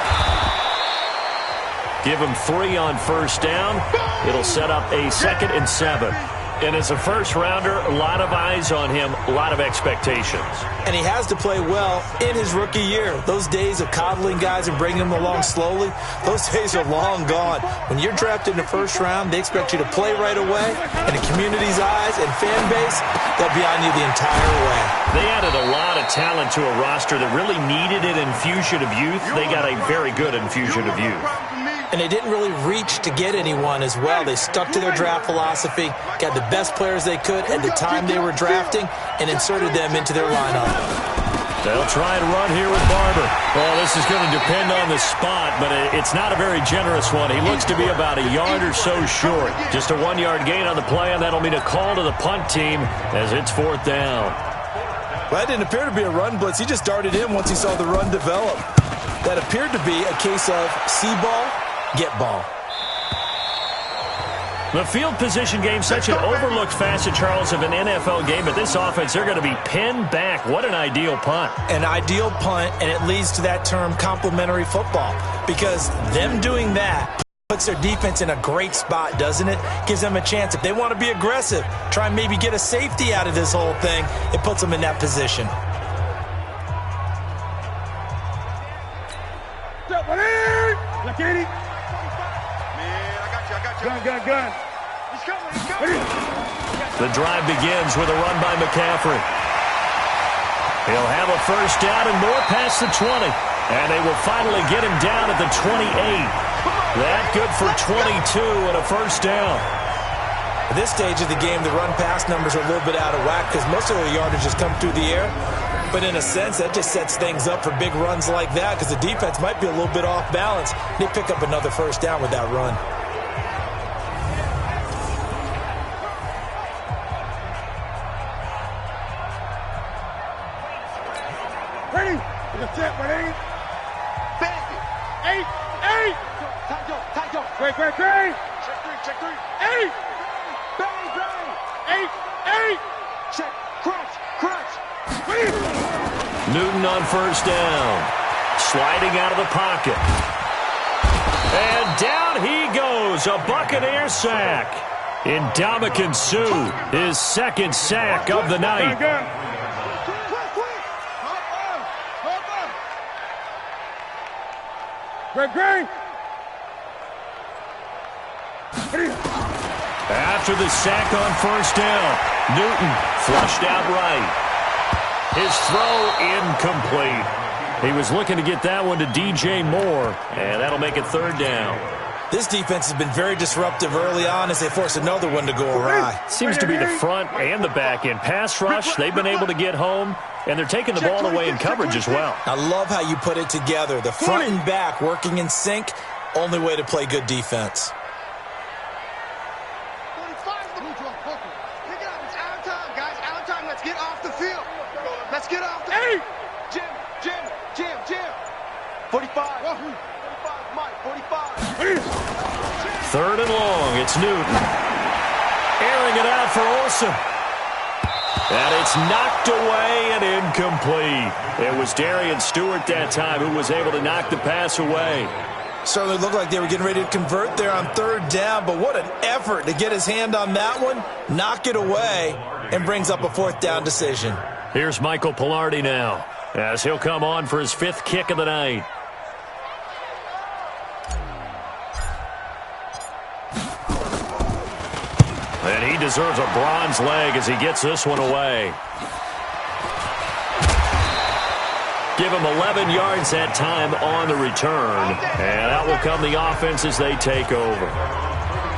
Give him 3 on first down. It'll set up a 2nd and 7. And as a first-rounder, a lot of eyes on him, a lot of expectations. And he has to play well in his rookie year. Those days of coddling guys and bringing them along slowly, those days are long gone. When you're drafted in the first round, they expect you to play right away. And the community's eyes and fan base, they'll be on you the entire way. They added a lot of talent to a roster that really needed an infusion of youth. They got a very good infusion of youth. And they didn't really reach to get anyone as well. They stuck to their draft philosophy, got the best players they could at the time they were drafting, and inserted them into their lineup. They'll try and run here with Barber. Well, this is going to depend on the spot, but it's not a very generous one. He looks to be about a yard or so short. Just a 1-yard gain on the play, and that'll mean a call to the punt team as it's 4th down. Well, that didn't appear to be a run blitz. He just darted in once he saw the run develop. That appeared to be a case of see ball, get ball. The field position game, such an overlooked facet, Charles, of an NFL game, but this offense, they're going to be pinned back. What an ideal punt. An ideal punt, and it leads to that term complementary football, because them doing that puts their defense in a great spot, doesn't it? Gives them a chance. If they want to be aggressive, try and maybe get a safety out of this whole thing, it puts them in that position. Gun. He's coming. The drive begins with a run by McCaffrey. He'll have a first down and more past the 20. And they will finally get him down at the 28. That good for 22 and a first down. At this stage of the game, the run-pass numbers are a little bit out of whack because most of the yardage has come through the air. But in a sense, that just sets things up for big runs like that because the defense might be a little bit off balance. They pick up another first down with that run. Ready? Ready? Bang it. 8. Tight go. Great. Check 3. 8. Bang. 8. Check. Crunch. Newton on first down. Sliding out of the pocket. And down he goes. A Buccaneer sack. Ndamukong Suh, his second sack of the night. Great. After the sack on first down, Newton flushed out right. His throw incomplete. He was looking to get that one to DJ Moore, and that'll make it 3rd down. This defense has been very disruptive early on as they force another one to go awry. Seems to be the front and the back end. Pass rush, they've been able to get home, and they're taking the ball away in coverage as well. I love how you put it together. The front and back working in sync, only way to play good defense. Let's get off the field. Let's get off the field. Jim. 45. 45, Mike. 45. 3rd and long. It's Newton. Airing it out for Olsen. And it's knocked away and incomplete. It was Darian Stewart that time who was able to knock the pass away. Certainly looked like they were getting ready to convert there on 3rd down, but what an effort to get his hand on that one, knock it away, and brings up a 4th down decision. Here's Michael Pilardi now, as he'll come on for his 5th kick of the night. And he deserves a bronze leg as he gets this one away. Give him 11 yards that time on the return. And out will come the offense as they take over.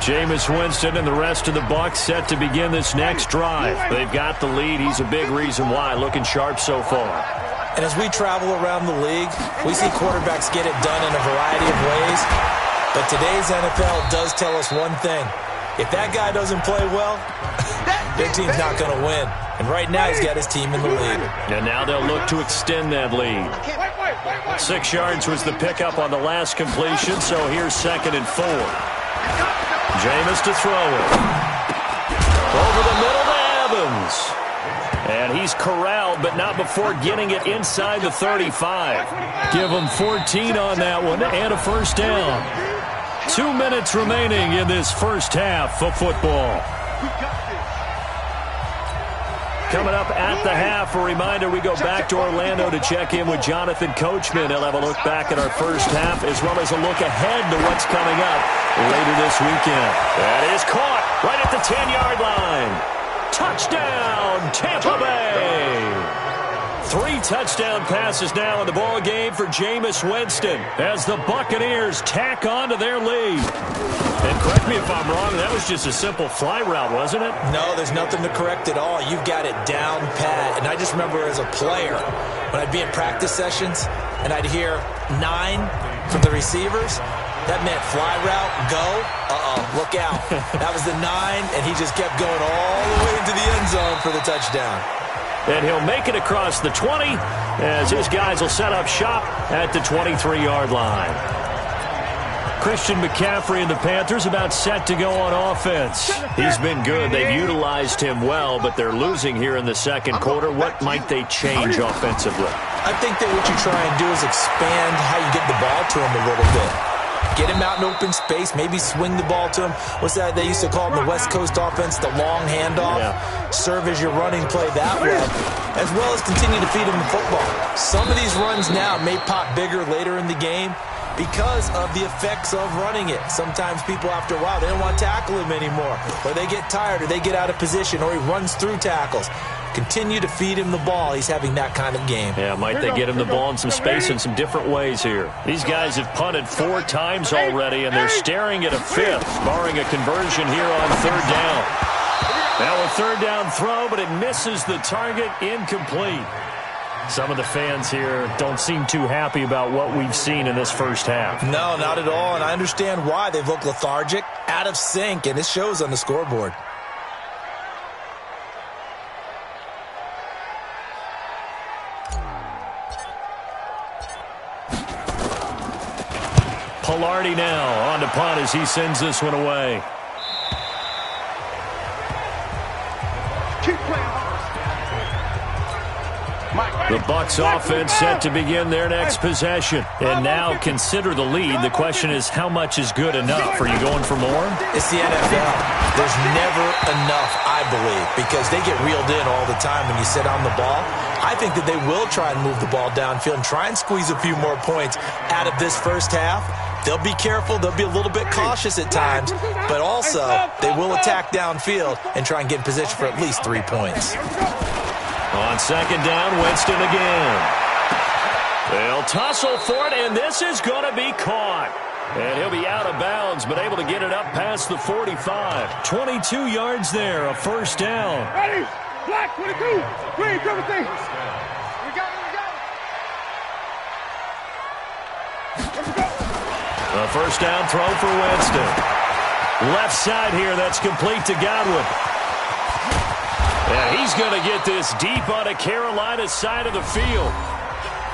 Jameis Winston and the rest of the Bucs set to begin this next drive. They've got the lead. He's a big reason why. Looking sharp so far. And as we travel around the league, we see quarterbacks get it done in a variety of ways. But today's NFL does tell us one thing. If that guy doesn't play well, their team's not going to win. And right now he's got his team in the lead. And now they'll look to extend that lead. 6 yards was the pickup on the last completion, so here's 2nd and 4. Jameis to throw it. Over the middle to Evans. And he's corralled, but not before getting it inside the 35. Give him 14 on that one and a first down. 2 minutes remaining in this first half of football. Coming up at the half, a reminder, we go back to Orlando to check in with Jonathan Coachman. He'll have a look back at our first half as well as a look ahead to what's coming up later this weekend. That is caught right at the 10-yard line. Touchdown, Tampa Bay. 3 touchdown passes now in the ball game for Jameis Winston as the Buccaneers tack on to their lead. And correct me if I'm wrong, that was just a simple fly route, wasn't it? No, there's nothing to correct at all. You've got it down pat. And I just remember as a player, when I'd be in practice sessions and I'd hear 9 from the receivers, that meant fly route, go, look out. That was the 9, and he just kept going all the way into the end zone for the touchdown. And he'll make it across the 20 as his guys will set up shop at the 23-yard line. Christian McCaffrey and the Panthers about set to go on offense. He's been good. They've utilized him well, but they're losing here in the second quarter. What might they change offensively? I think that what you try and do is expand how you get the ball to him a little bit. Get him out in open space, maybe swing the ball to him. What's that they used to call it in the West Coast offense, the long handoff? Yeah. Serve as your running play that way, as well as continue to feed him the football. Some of these runs now may pop bigger later in the game because of the effects of running it. Sometimes people, after a while, they don't want to tackle him anymore, or they get tired, or they get out of position, or he runs through tackles. Continue to feed him the ball. He's having that kind of game. Yeah, might they get him the ball in some space in some different ways here. These guys have punted 4 times already, and they're staring at a 5th, barring a conversion here on 3rd down. Now a 3rd down throw, but it misses the target, incomplete. Some of the fans here don't seem too happy about what we've seen in this first half. No, not at all, and I understand why. They've looked lethargic, out of sync, and it shows on the scoreboard. Pilardi now on to punt as he sends this one away. The Bucs offense set to begin their next possession. And now consider the lead. The question is, how much is good enough? Are you going for more? It's the NFL. There's never enough, I believe, because they get reeled in all the time when you sit on the ball. I think that they will try and move the ball downfield and try and squeeze a few more points out of this first half. They'll be careful. They'll be a little bit cautious at times, but also they will attack downfield and try and get in position for at least 3 points. On 2nd down, Winston again. They'll tussle for it, and this is going to be caught. And he'll be out of bounds, but able to get it up past the 45. 22 yards there, a 1st down. Ready? Black, 22. Green, double thing. We got it. Let's go. A 1st down throw for Winston. Left side here, that's complete to Godwin. And he's going to get this deep on a Carolina side of the field.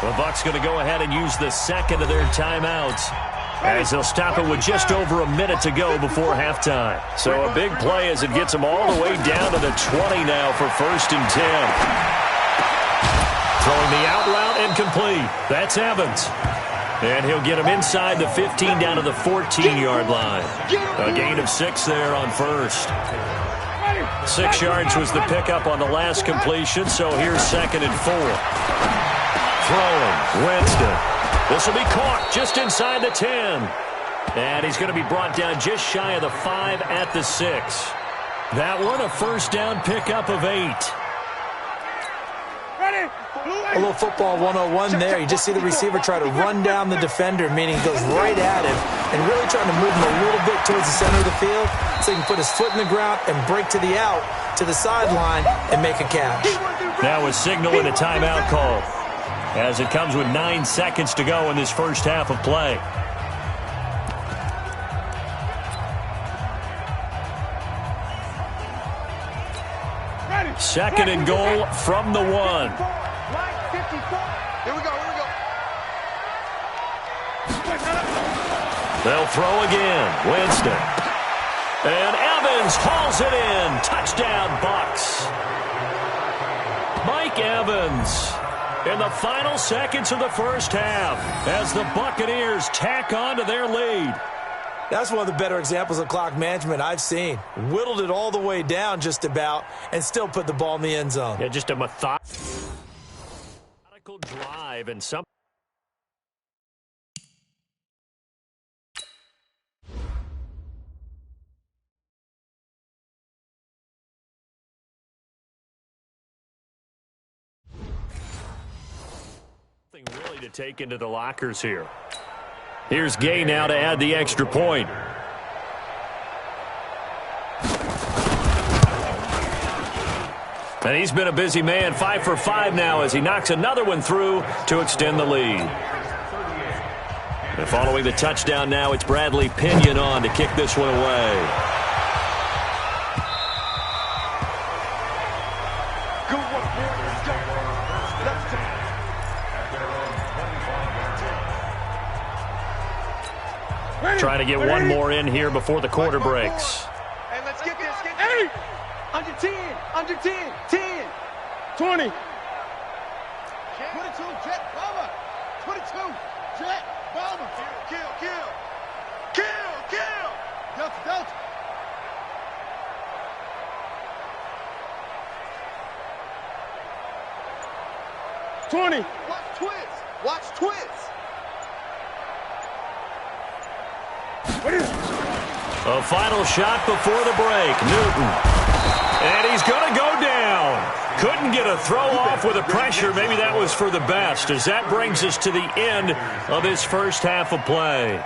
The Bucs going to go ahead and use the 2nd of their timeouts, as they'll stop it with just over a minute to go before halftime. So a big play as it gets them all the way down to the 20 now for 1st and 10. Throwing the out route incomplete. That's Evans. And he'll get him inside the 15 down to the 14-yard line. A gain of 6 there on 1st. 6 yards was the pickup on the last completion, so here's 2nd and 4. Throwing, Winston. This will be caught just inside the 10. And he's going to be brought down just shy of the 5 at the 6. That one a 1st down pickup of 8. A little football 101 there. You just see the receiver try to run down the defender, meaning he goes right at him and really trying to move him a little bit towards the center of the field so he can put his foot in the ground and break to the out, to the sideline, and make a catch. Now with signaling a timeout call as it comes with 9 seconds to go in this first half of play. Second and goal from the 1. Here we go. They'll throw again. Winston. And Evans hauls it in. Touchdown, Bucs. Mike Evans in the final seconds of the first half as the Buccaneers tack on to their lead. That's one of the better examples of clock management I've seen. Whittled it all the way down just about and still put the ball in the end zone. Yeah, just a methodical drive and some. To take into the lockers here. Here's Gay now to add the extra point. And he's been a busy man, 5 for 5 now as he knocks another one through to extend the lead. And following the touchdown now, it's Bradley Pinion on to kick this one away. Trying to get one more in here before the quarter breaks. Hey, let's get this. Hey! Under 10. Under 10. 10. 20. 22, Jet Bomber. 22, Jet Bomber. Kill, kill. Kill, kill. Delta, Delta. 20. Watch twist. Watch twist. A final shot before the break. Newton. And he's going to go down. Couldn't get a throw off with the pressure. Maybe that was for the best, as that brings us to the end of his first half of play.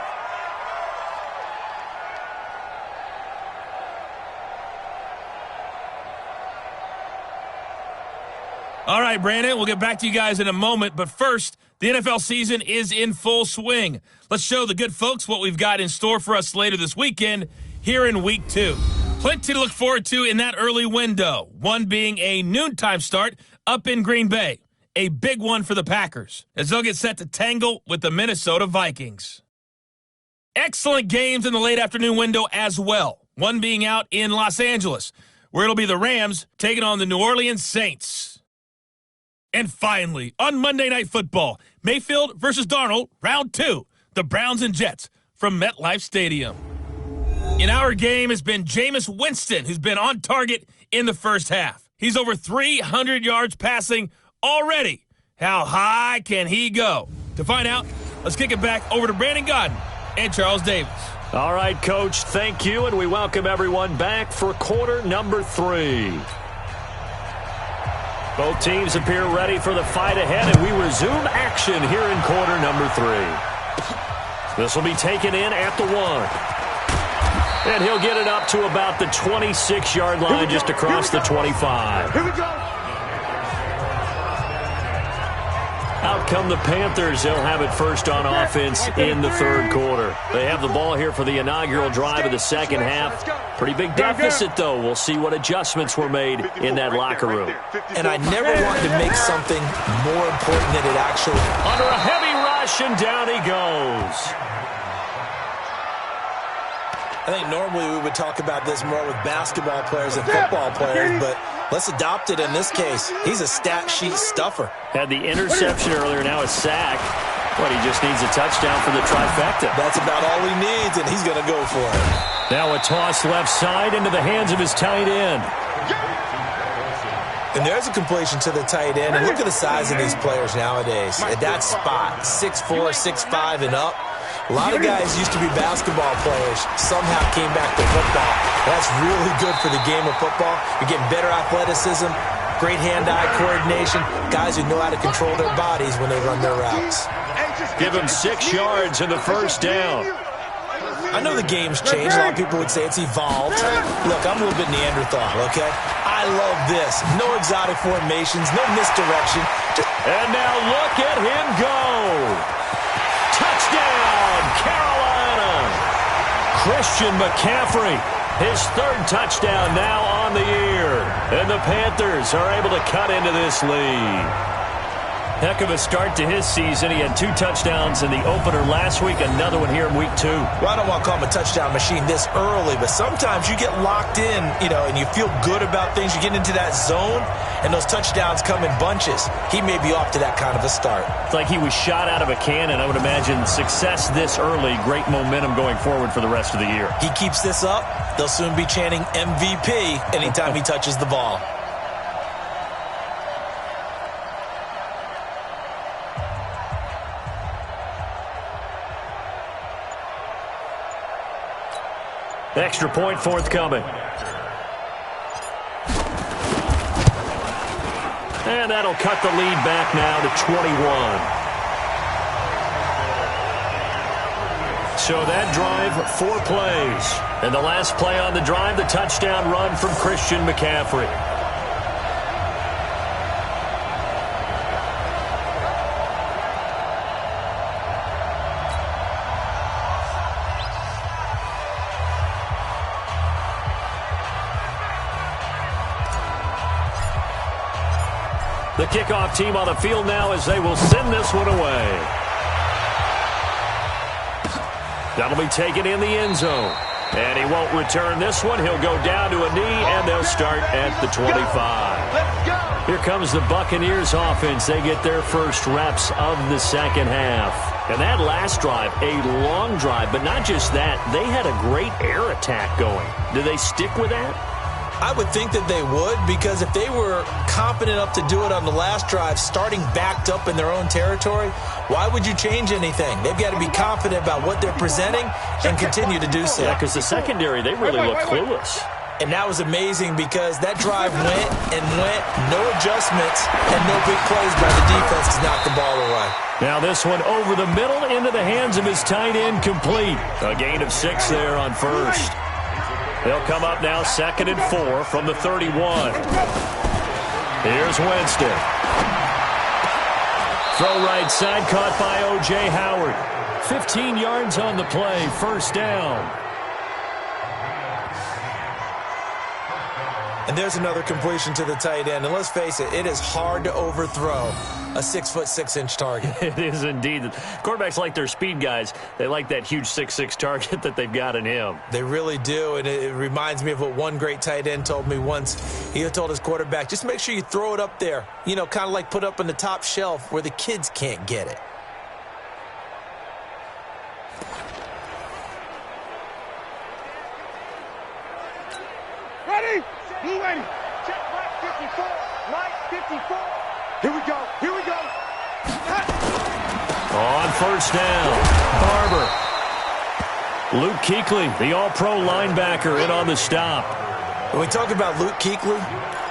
All right, Brandon, we'll get back to you guys in a moment, but first, the NFL season is in full swing. Let's show the good folks what we've got in store for us later this weekend here in Week 2. Plenty to look forward to in that early window, one being a noontime start up in Green Bay, a big one for the Packers, as they'll get set to tangle with the Minnesota Vikings. Excellent games in the late afternoon window as well, one being out in Los Angeles, where it'll be the Rams taking on the New Orleans Saints. And finally, on Monday Night Football, Mayfield versus Darnold, round 2, the Browns and Jets from MetLife Stadium. In our game has been Jameis Winston, who's been on target in the first half. He's over 300 yards passing already. How high can he go? To find out, let's kick it back over to Brandon Godden and Charles Davis. All right, Coach, thank you, and we welcome everyone back for quarter number 3. Both teams appear ready for the fight ahead, and we resume action here in quarter number 3. This will be taken in at the 1. And he'll get it up to about the 26-yard line, just across the 25. Here we go. Out come the Panthers. They'll have it first on offense in the third quarter. They have the ball here for the inaugural drive of the second half. Pretty big deficit, though. We'll see what adjustments were made in that locker room. And I never wanted to make something more important than it actually is. Under a heavy rush, and down he goes. I think normally we would talk about this more with basketball players and football players, but let's adopt it in this case. He's a stat sheet stuffer. Had the interception earlier, now a sack. But he just needs a touchdown for the trifecta. That's about all he needs, and he's going to go for it. Now a toss left side into the hands of his tight end. And there's a completion to the tight end. And look at the size of these players nowadays. At that spot, 6'4", 6'5", and up. A lot of guys used to be basketball players, somehow came back to football. That's really good for the game of football. You're getting better athleticism, great hand-eye coordination, guys who know how to control their bodies when they run their routes. Give him 6 yards in the first down. I know the game's changed. A lot of people would say it's evolved. Look, I'm a little bit Neanderthal, okay? I love this. No exotic formations, no misdirection. And now look at him go. Touchdown, Carolina! Christian McCaffrey, his 3rd touchdown now on the year. And the Panthers are able to cut into this lead. Heck of a start to his season. He had 2 touchdowns in the opener last week, another one here in week 2. Well, I don't want to call him a touchdown machine this early, but sometimes you get locked in, and you feel good about things. You get into that zone, and those touchdowns come in bunches. He may be off to that kind of a start. It's like he was shot out of a cannon. I would imagine success this early, great momentum going forward for the rest of the year. He keeps this up, they'll soon be chanting MVP anytime he touches the ball. Extra point forthcoming. And that'll cut the lead back now to 21. So that drive, 4 plays. And the last play on the drive, the touchdown run from Christian McCaffrey. The kickoff team on the field now as they will send this one away. That'll be taken in the end zone. And he won't return this one. He'll go down to a knee, and they'll start at the 25. Here comes the Buccaneers offense. They get their first reps of the second half. And that last drive, a long drive, but not just that. They had a great air attack going. Do they stick with that? I would think that they would, because if they were competent enough to do it on the last drive, starting backed up in their own territory, why would you change anything? They've got to be confident about what they're presenting and continue to do so. Yeah, because the secondary, they really look clueless. And that was amazing because that drive went and went, no adjustments, and no big plays by the defense to knock the ball away. Now this one over the middle into the hands of his tight end, complete. A gain of 6 there on first. They'll come up now 2nd and 4 from the 31. Here's Winston. Throw right side, caught by O.J. Howard. 15 yards on the play, first down. And there's another completion to the tight end. And let's face it, it is hard to overthrow a 6'6" target. It is indeed. Quarterbacks like their speed guys. They like that huge 6'6" target that they've got in him. They really do, and it reminds me of what one great tight end told me once. He told his quarterback, just make sure you throw it up there. You know, kind of like put up on the top shelf where the kids can't get it. Ready? Blue 80. Check right 54. Right 54. Here we go. Here we go. On first down, Barber. Luke Kuechly, the all-pro linebacker, in on the stop. When we talk about Luke Kuechly,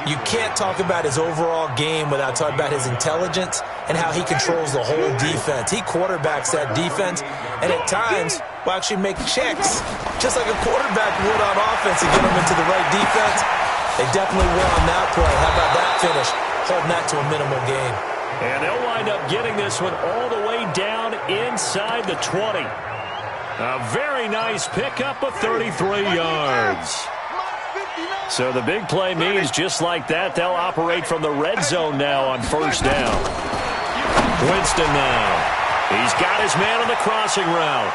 you can't talk about his overall game without talking about his intelligence and how he controls the whole defense. He quarterbacks that defense, and at times will actually make checks, just like a quarterback would on offense, to get them into the right defense. They definitely were on that play. How about that finish? Holding that to a minimal gain. And they'll wind up getting this one all the way down inside the 20. A very nice pickup of 33 yards. So the big play means just like that, they'll operate from the red zone now on first down. Winston now. He's got his man on the crossing route.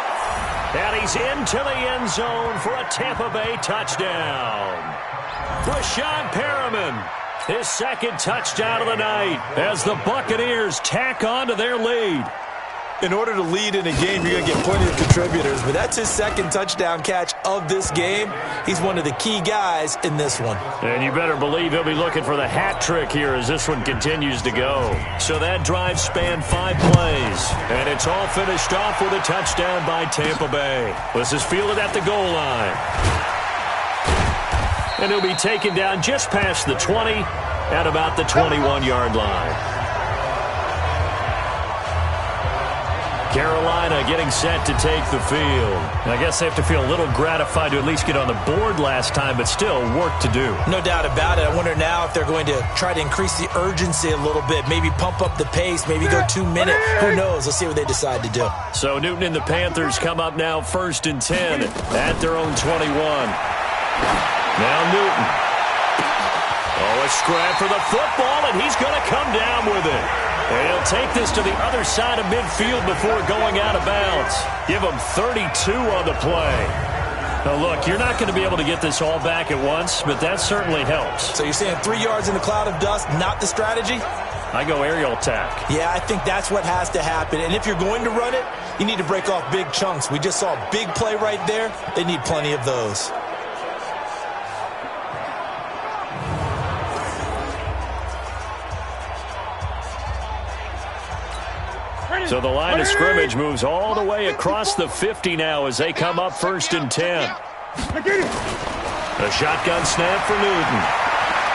And he's into the end zone for a Tampa Bay touchdown. Brashad Perriman, his second touchdown of the night as the Buccaneers tack on to their lead. In order to lead in a game, you're going to get plenty of contributors, but that's his second touchdown catch of this game. He's one of the key guys in this one. And you better believe he'll be looking for the hat trick here as this one continues to go. So that drive spanned 5 plays, and it's all finished off with a touchdown by Tampa Bay. This is fielded at the goal line. And he'll be taken down just past the 20 at about the 21-yard line. Carolina getting set to take the field. I guess they have to feel a little gratified to at least get on the board last time, but still work to do. No doubt about it. I wonder now if they're going to try to increase the urgency a little bit, maybe pump up the pace, maybe go 2 minutes. Who knows? Let's see what they decide to do. So Newton and the Panthers come up now 1st and 10 at their own 21. Now Newton. Oh, a scrap for the football, and he's going to come down with it. And he'll take this to the other side of midfield before going out of bounds. Give him 32 on the play. Now, look, you're not going to be able to get this all back at once, but that certainly helps. So you're saying 3 yards in the cloud of dust, not the strategy? I go aerial attack. Yeah, I think that's what has to happen. And if you're going to run it, you need to break off big chunks. We just saw a big play right there. They need plenty of those. So the line of scrimmage moves all the way across the 50 now as they come up 1st and 10. A shotgun snap for Newton.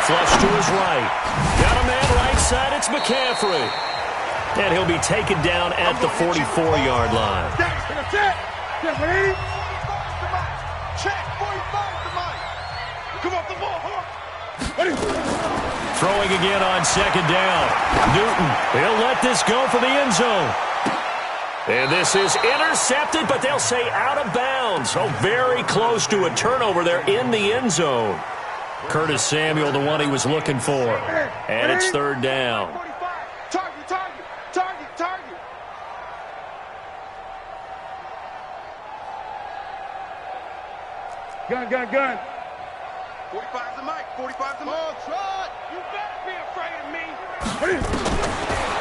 Flush to his right. Got a man right side. It's McCaffrey. And he'll be taken down at the 44-yard line. Check, 45 to Mike. Check, 45 to Mike. Come off the ball, huh? Throwing again on second down. Newton, he'll let this go for the end zone. And this is intercepted, but they'll say out of bounds. Oh, very close to a turnover there in the end zone. Curtis Samuel, the one he was looking for. And it's third down. 45. Target, target, target, target. Gun. 45's the mic. 45's the mic. Oh, Trot. You better be afraid of me.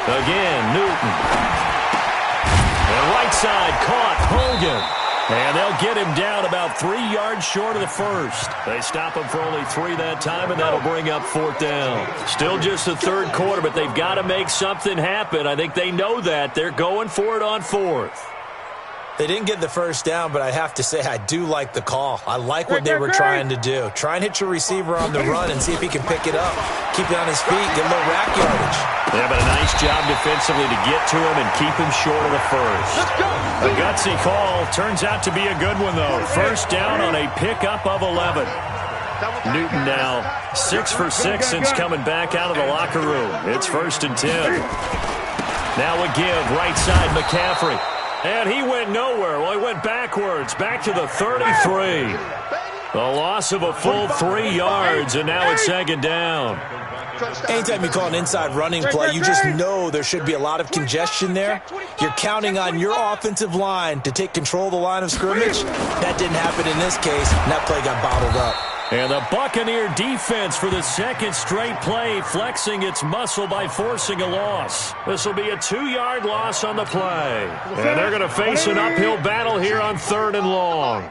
Again, Newton. And right side caught Hogan. And they'll get him down about 3 yards short of the first. They stop him for only 3 that time, and that'll bring up fourth down. Still just the third quarter, but they've got to make something happen. I think they know that. They're going for it on fourth. They didn't get the first down, but I have to say I do like the call. I like what they were trying to do. Try and hit your receiver on the run and see if he can pick it up. Keep it on his feet, get a little rack yardage. Yeah, but a nice job defensively to get to him and keep him short of the first. A gutsy call. Turns out to be a good one, though. First down on a pickup of 11. Newton now 6 for 6 since coming back out of the locker room. It's 1st and 10. Now a give, right side McCaffrey. And he went nowhere. Well, he went backwards, back to the 33. A loss of a full 3 yards, and now it's second down. Anytime you call an inside running play, you just know there should be a lot of congestion there. You're counting on your offensive line to take control of the line of scrimmage. That didn't happen in this case, and that play got bottled up. And the Buccaneer defense for the second straight play, flexing its muscle by forcing a loss. This will be a 2-yard loss on the play. And they're going to face an uphill battle here on 3rd and long.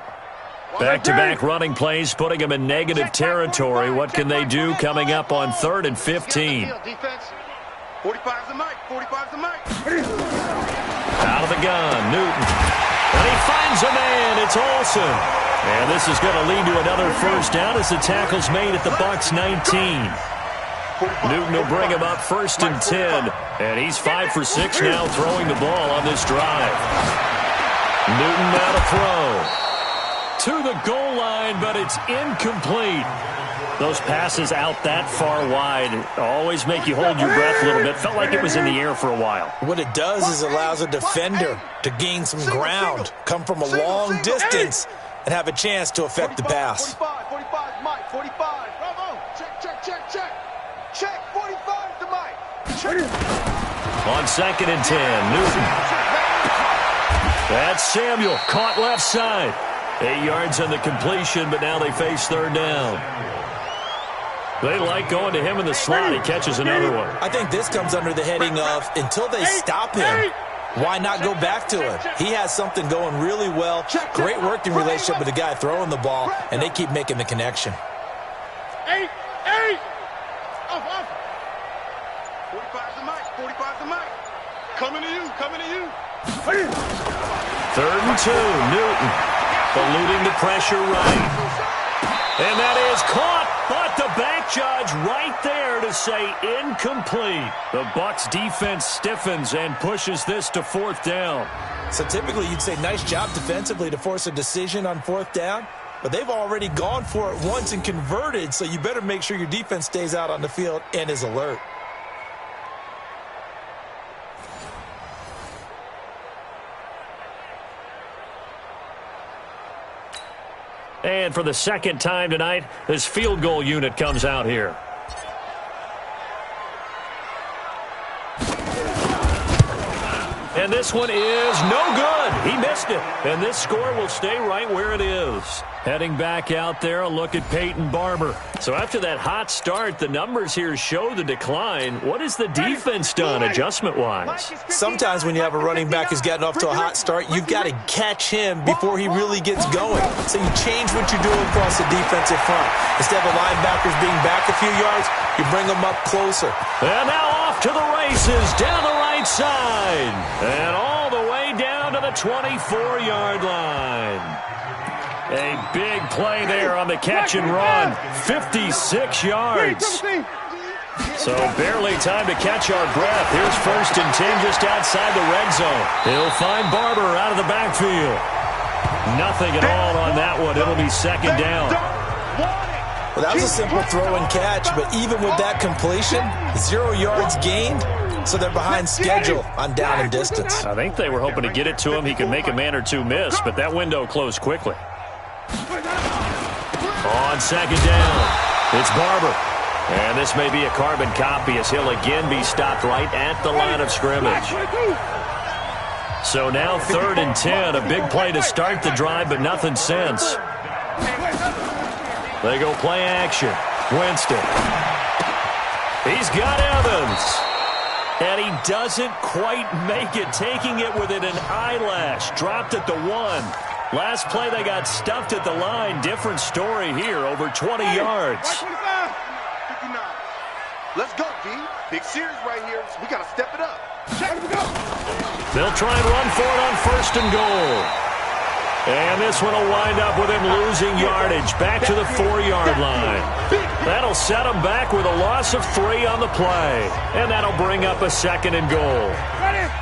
Back-to-back running plays, putting them in negative territory. What can they do coming up on 3rd and 15? 45's the mic. 45's the mic. Out of the gun, Newton. And he finds a man. It's Olsen. And this is going to lead to another first down as the tackle's made at the Bucs 19. Newton will bring him up 1st and 10. And he's 5 for 6 now throwing the ball on this drive. Newton now to throw. To the goal line, but it's incomplete. Those passes out that far wide always make you hold your breath a little bit. Felt like it was in the air for a while. What it does is allows a defender to gain some ground, come from a long distance, and have a chance to affect the pass. 45 Mike. 45. Bravo. Check. Check. 45 to Mike. Check. On 2nd and 10, Newton. That's Samuel, caught left side. 8 yards on the completion, but now they face 3rd down. They like going to him in the slot. He catches another one. I think this comes under the heading of until they stop him, why not go back to it? He has something going really well. Great working relationship with the guy throwing the ball, and they keep making the connection. 8. Off. 45's the mic. 45's the mic. Coming to you. 3rd and 2, Newton. Eluding the pressure right. And that is caught, but the back judge right there to say incomplete. The Bucs defense stiffens and pushes this to 4th down. So typically you'd say nice job defensively to force a decision on 4th down, but they've already gone for it once and converted, so you better make sure your defense stays out on the field and is alert. And for the second time tonight, this field goal unit comes out here. And this one is no good. He missed it. And this score will stay right where it is. Heading back out there, a look at Peyton Barber. So after that hot start, the numbers here show the decline. What has the defense done adjustment-wise? Sometimes when you have a running back who's gotten off to a hot start, you've got to catch him before he really gets going. So you change what you're doing across the defensive front. Instead of the linebackers being back a few yards, you bring them up closer. And now off to the races down the right side. And all the way down to the 24-yard line. A big play there on the catch and run. 56 yards. So barely time to catch our breath. Here's 1st and 10 just outside the red zone. He'll find Barber out of the backfield. Nothing at all on that one. It'll be second down. Well, that was a simple throw and catch, but even with that completion, 0 yards gained, so they're behind schedule on down and distance. I think they were hoping to get it to him. He could make a man or two miss, but that window closed quickly. On second down, it's Barber. And this may be a carbon copy as he'll again be stopped right at the line of scrimmage. So now 3rd and 10, a big play to start the drive, but nothing since. They go play action. Winston. He's got Evans. And he doesn't quite make it, taking it within an eyelash. Dropped at the 1. Last play, they got stuffed at the line. Different story here, over 20 yards. 59. Let's go, D. Big series right here. We got to step it up. They'll try and run for it on 1st and goal. And this one will wind up with him losing yardage back to the 4-yard line. That'll set him back with a loss of 3 on the play. And that'll bring up a 2nd and goal.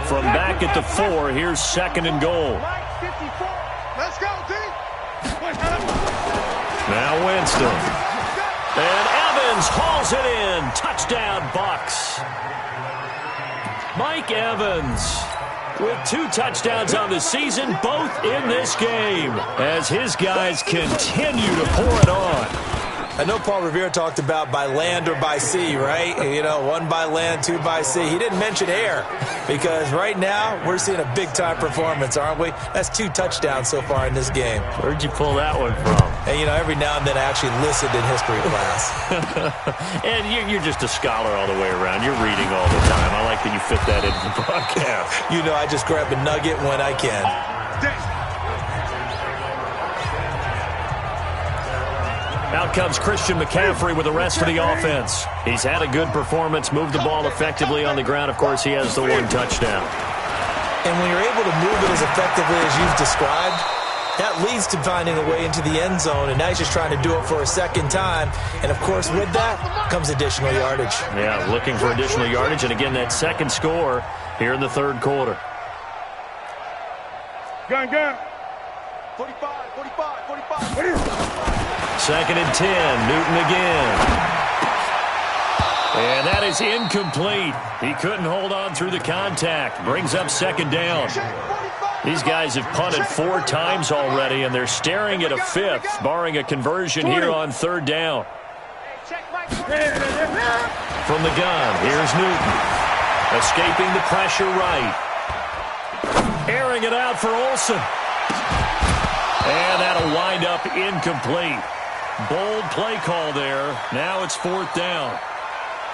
From back at the 4, here's 2nd and goal. Let's go, D. Now Winston. And Evans hauls it in. Touchdown, Bucs. Mike Evans with 2 touchdowns on the season, both in this game, as his guys continue to pour it on. I know Paul Revere talked about by land or by sea, right? You know, 1 by land, 2 by sea. He didn't mention air because right now we're seeing a big-time performance, aren't we? That's 2 touchdowns so far in this game. Where'd you pull that one from? And, you know, every now and then I actually listened in history class. And you're just a scholar all the way around. You're reading all the time. I like that you fit that into the broadcast. You know, I just grab a nugget when I can. Out comes Christian McCaffrey with the rest of the offense. He's had a good performance, moved the ball effectively on the ground. Of course, he has the 1 touchdown. And when you're able to move it as effectively as you've described, that leads to finding a way into the end zone, and now he's just trying to do it for a 2nd time. And, of course, with that comes additional yardage. Yeah, looking for additional yardage, and again, that 2nd score here in the 3rd quarter. Gun. 45. 2nd and 10, Newton again. And that is incomplete. He couldn't hold on through the contact. Brings up 2nd down. These guys have punted 4 times already, and they're staring at a 5th, barring a conversion here on 3rd down. From the gun, here's Newton. Escaping the pressure right. Airing it out for Olsen. And that'll wind up incomplete. Bold play call there. Now it's 4th down.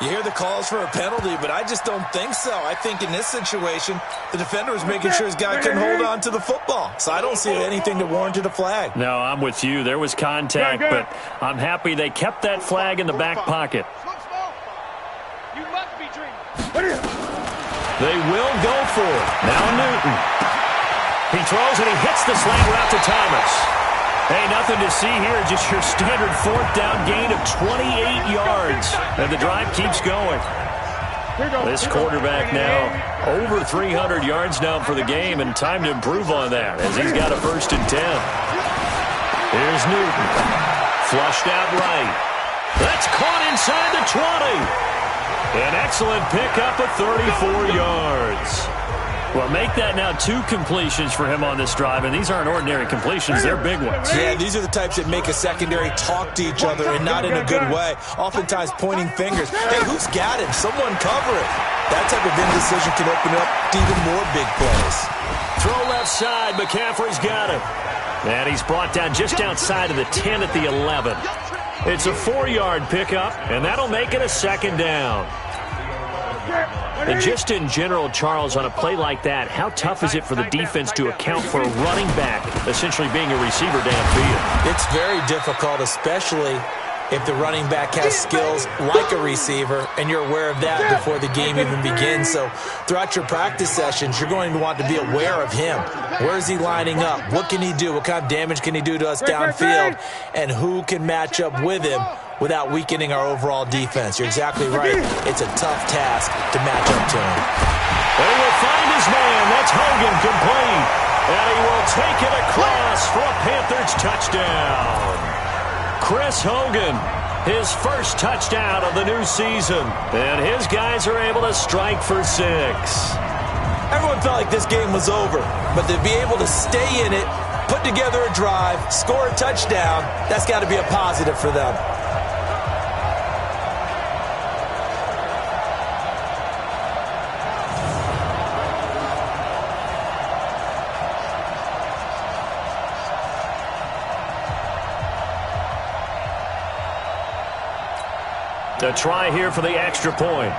You hear the calls for a penalty, but I just don't think so. I think in this situation, the defender was making sure his guy couldn't hold on to the football. So I don't see anything to warrant a flag. No, I'm with you. There was contact, but I'm happy they kept that flag in the back pocket. You must be dreaming. They will go for it. Now Newton. He throws and he hits the slant route to Thomas. Hey, nothing to see here. Just your standard 4th down gain of 28 yards. And the drive keeps going. This quarterback now over 300 yards now for the game, and time to improve on that as he's got a 1st and 10. Here's Newton. Flushed out right. That's caught inside the 20. An excellent pickup of 34 yards. Well, make that now 2 completions for him on this drive, and these aren't ordinary completions. They're big ones. Yeah, these are the types that make a secondary talk to each other and not in a good way, oftentimes pointing fingers. Hey, who's got him? Someone cover it. That type of indecision can open up to even more big plays. Throw left side. McCaffrey's got it. And he's brought down just outside of the 10 at the 11. It's a 4-yard pickup, and that'll make it a 2nd down. And just in general, Charles, on a play like that, how tough is it for the defense to account for a running back essentially being a receiver downfield? It's very difficult, especially if the running back has skills like a receiver, and you're aware of that before the game even begins. So throughout your practice sessions, you're going to want to be aware of him. Where is he lining up? What can he do? What kind of damage can he do to us downfield? And who can match up with him without weakening our overall defense? You're exactly right. It's a tough task to match up to him. They will find his man. That's Hogan complete. And he will take it across Panthers touchdown. Chris Hogan, his first touchdown of the new season. And his guys are able to strike for 6. Everyone felt like this game was over, but to be able to stay in it, put together a drive, score a touchdown, that's got to be a positive for them. A try here for the extra point.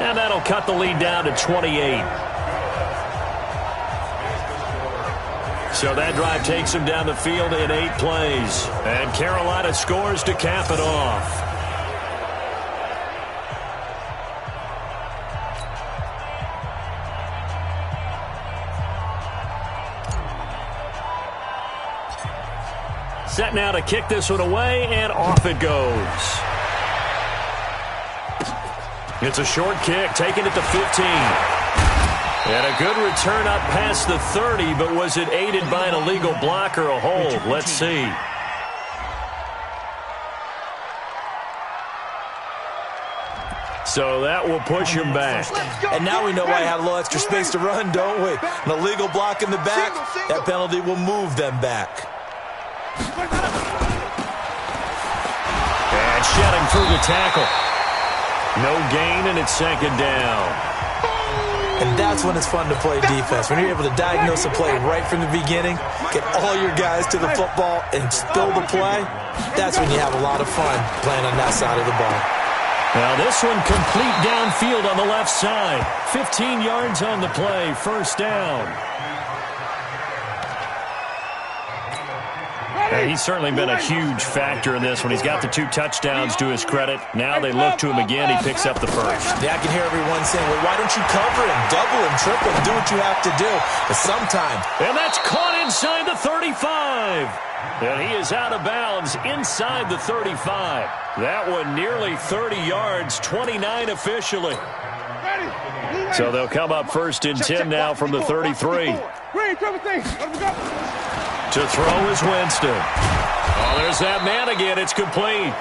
And that'll cut the lead down to 28. So that drive takes him down the field in 8 plays. And Carolina scores to cap it off. Set now to kick this one away, and off it goes. It's a short kick, taking it to 15. And a good return up past the 30, but was it aided by an illegal block or a hold? Let's see. So that will push him back. And now we know why I had a little extra space to run, don't we? An illegal block in the back, that penalty will move them back. And shedding through the tackle. No gain, and it's second down. And that's when it's fun to play defense. When you're able to diagnose a play right from the beginning, get all your guys to the football, and spill the play, that's when you have a lot of fun playing on that side of the ball. Now this one complete downfield on the left side. 15 yards on the play, first down. He's certainly been a huge factor in this one. He's got the 2 touchdowns to his credit. Now they look to him again. He picks up the first. Yeah, I can hear everyone saying, well, why don't you cover him, double him, triple him, do what you have to do. But sometimes. And that's caught inside the 35. And he is out of bounds inside the 35. That one nearly 30 yards, 29 officially. So they'll come up first and 10 now from the 33. To throw is Winston. Oh, there's that man again. It's complete.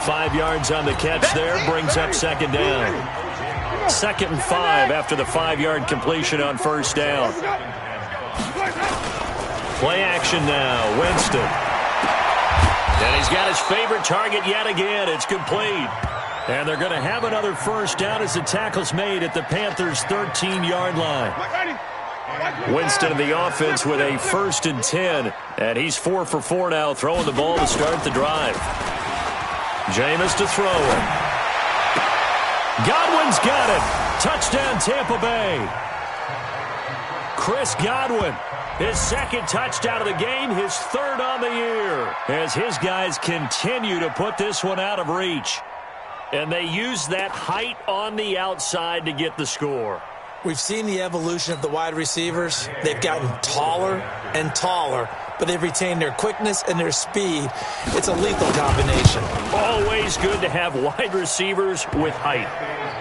5 yards on the catch there. Brings up second down. 2nd and 5 after the 5-yard completion on first down. Play action now. Winston. And he's got his favorite target yet again. It's complete. And they're going to have another first down as the tackle's made at the Panthers' 13-yard line. Winston in the offense with a 1st and 10. And he's 4 for 4 now, throwing the ball to start the drive. Jameis to throw it. Godwin's got it. Touchdown, Tampa Bay. Chris Godwin, his 2nd touchdown of the game, his 3rd on the year, as his guys continue to put this one out of reach. And they use that height on the outside to get the score. We've seen the evolution of the wide receivers. They've gotten taller and taller, but they've retained their quickness and their speed. It's a lethal combination. Always good to have wide receivers with height.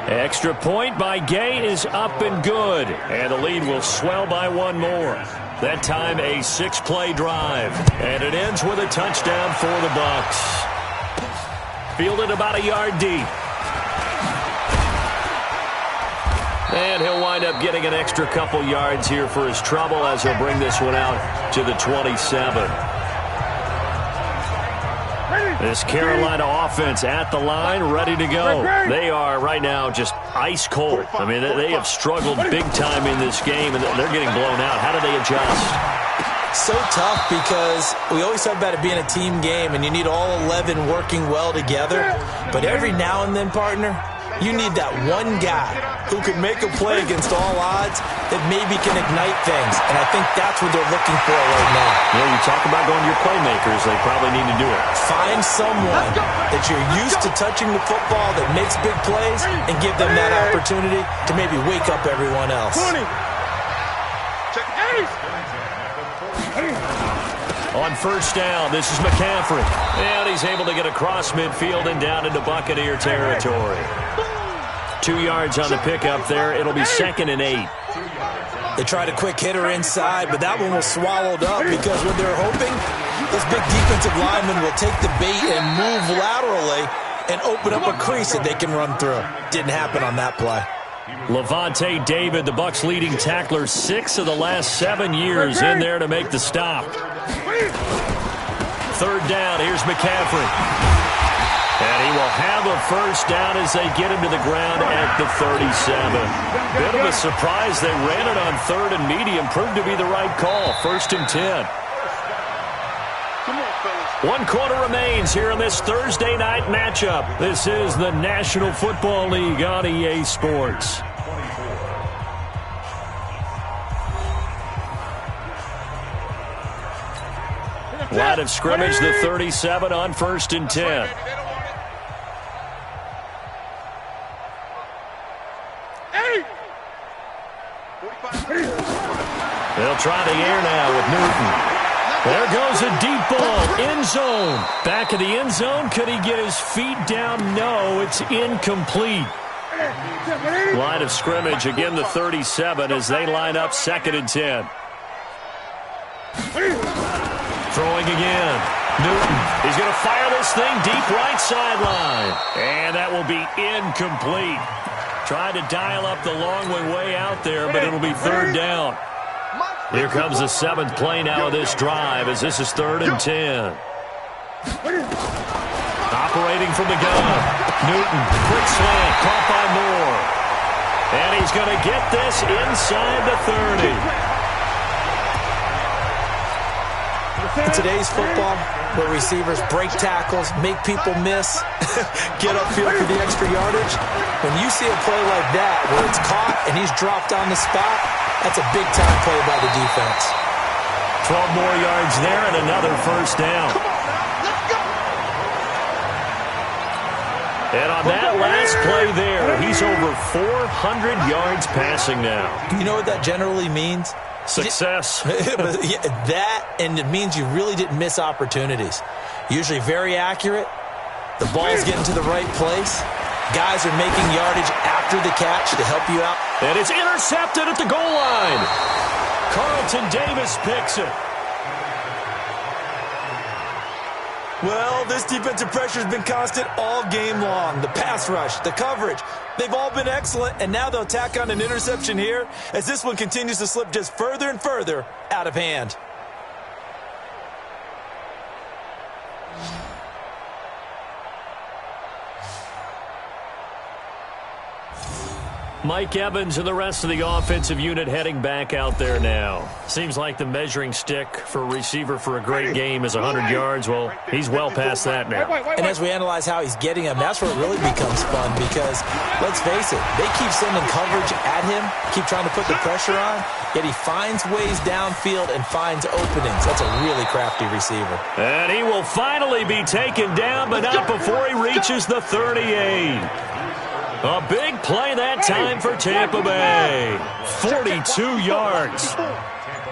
Extra point by Gay is up and good, and the lead will swell by 1 more. That time a 6-play drive, and it ends with a touchdown for the Bucs. Fielded about a yard deep. And he'll wind up getting an extra couple yards here for his trouble as he'll bring this one out to the 27. This Carolina offense at the line, ready to go. They are right now just ice cold. I mean, they have struggled big time in this game, and they're getting blown out. How do they adjust? So tough because we always talk about it being a team game, and you need all 11 working well together. But every now and then, partner, you need that one guy who can make a play against all odds that maybe can ignite things. And I think that's what they're looking for right now. Yeah, you talk about going to your playmakers. They probably need to do it. Find someone that you're used to touching the football that makes big plays and give them that opportunity to maybe wake up everyone else. On first down, this is McCaffrey. And he's able to get across midfield and down into Buccaneer territory. 2 yards on the pickup there. It'll be 2nd and 8. They tried a quick hitter inside, but that one was swallowed up because what they're hoping, this big defensive lineman will take the bait and move laterally and open up a crease that they can run through. Didn't happen on that play. Levante David, the Bucs' leading tackler, 6 of the last 7 years in there to make the stop. 3rd down, here's McCaffrey. And he will have a first down as they get him to the ground at the 37. Bit of a surprise. They ran it on 3rd and medium. Proved to be the right call. 1st and 10. 1 quarter remains here in this Thursday night matchup. This is the National Football League on EA Sports. Line of scrimmage, the 37 on 1st and 10. They'll try the air now with Newton. There goes a deep ball, end zone. Back of the end zone, could he get his feet down? No, it's incomplete. Line of scrimmage, again the 37 as they line up 2nd and 10. Throwing again. Newton, he's going to fire this thing deep right sideline. And that will be incomplete. Tried to dial up the long way out there, but it'll be 3rd down. Here comes the 7th play now of this drive as this is 3rd and 10. Operating from the gun. Newton, quick slant, caught by Moore. And he's going to get this inside the 30. In today's football, where receivers break tackles, make people miss, get upfield for the extra yardage, when you see a play like that where it's caught and he's dropped on the spot, that's a big-time play by the defense. 12 more yards there and another first down. And on that last play there, he's over 400 yards passing now. You know what that generally means? Success. That, and it means you really didn't miss opportunities. Usually very accurate. The ball's getting to the right place. Guys are making yardage after the catch to help you out. And it's intercepted at the goal line. Carlton Davis picks it. Well, this defensive pressure has been constant all game long. The pass rush, the coverage, they've all been excellent, and now they'll tack on an interception here as this one continues to slip just further and further out of hand. Mike Evans and the rest of the offensive unit heading back out there now. Seems like the measuring stick for a receiver for a great game is 100 yards. Well, he's well past that now. And as we analyze how he's getting them, that's where it really becomes fun because, let's face it, they keep sending coverage at him, keep trying to put the pressure on, yet he finds ways downfield and finds openings. That's a really crafty receiver. And he will finally be taken down, but not before he reaches the 38. A big play that time for Tampa Bay. 42 yards.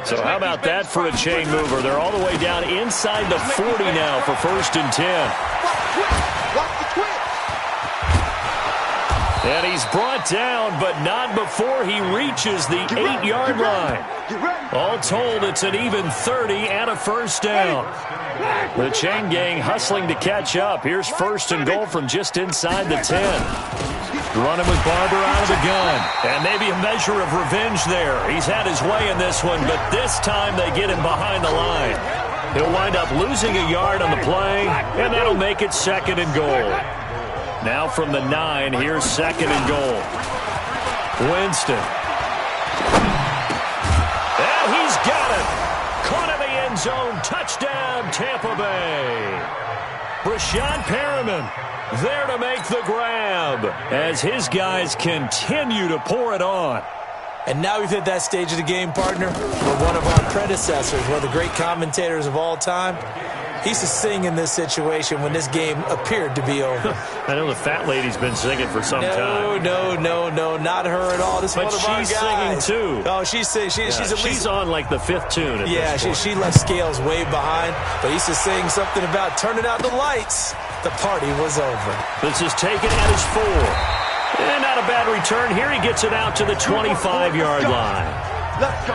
So how about that for a chain mover? They're all the way down inside the 40 now for 1st and 10. And he's brought down, but not before he reaches the 8-yard line. All told, it's an even 30 and a first down. The chain gang hustling to catch up. Here's 1st and goal from just inside the 10. Running with Barber out of the gun. And maybe a measure of revenge there. He's had his way in this one, but this time they get him behind the line. He'll wind up losing a yard on the play, and that'll make it 2nd and goal. Now from the 9, here's 2nd and goal. Winston. And he's got it. Caught in the end zone. Touchdown, Tampa Bay. Brashad Perriman there to make the grab as his guys continue to pour it on. And now we've hit that stage of the game, partner, where one of our predecessors, one of the great commentators of all time, He used to sing in this situation when this game appeared to be over. I know the fat lady's been singing for some time. No, not her at all. This but one of our guys. She's singing too. Oh, she's singing. She's at least, she's on like the 5th tune at this point. she left Scales way behind, but he used to sing something about turning out the lights. The party was over. This is taken at his 4. And not a bad return. Here he gets it out to the 25-yard line. Let's go.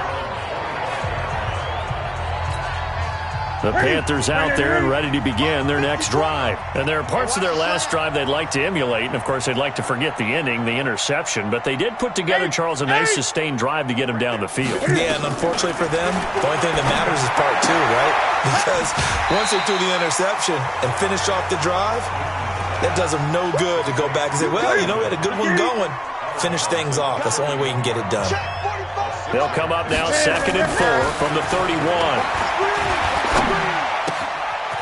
The Panthers out there and ready to begin their next drive. And there are parts of their last drive they'd like to emulate. And, of course, they'd like to forget the ending, the interception. But they did put together, Charles, a nice sustained drive to get him down the field. Yeah, and unfortunately for them, the only thing that matters is part 2, right? Because once they threw the interception and finished off the drive, that does them no good to go back and say, well, we had a good one going. Finish things off. That's the only way you can get it done. They'll come up now 2nd and 4 from the 31.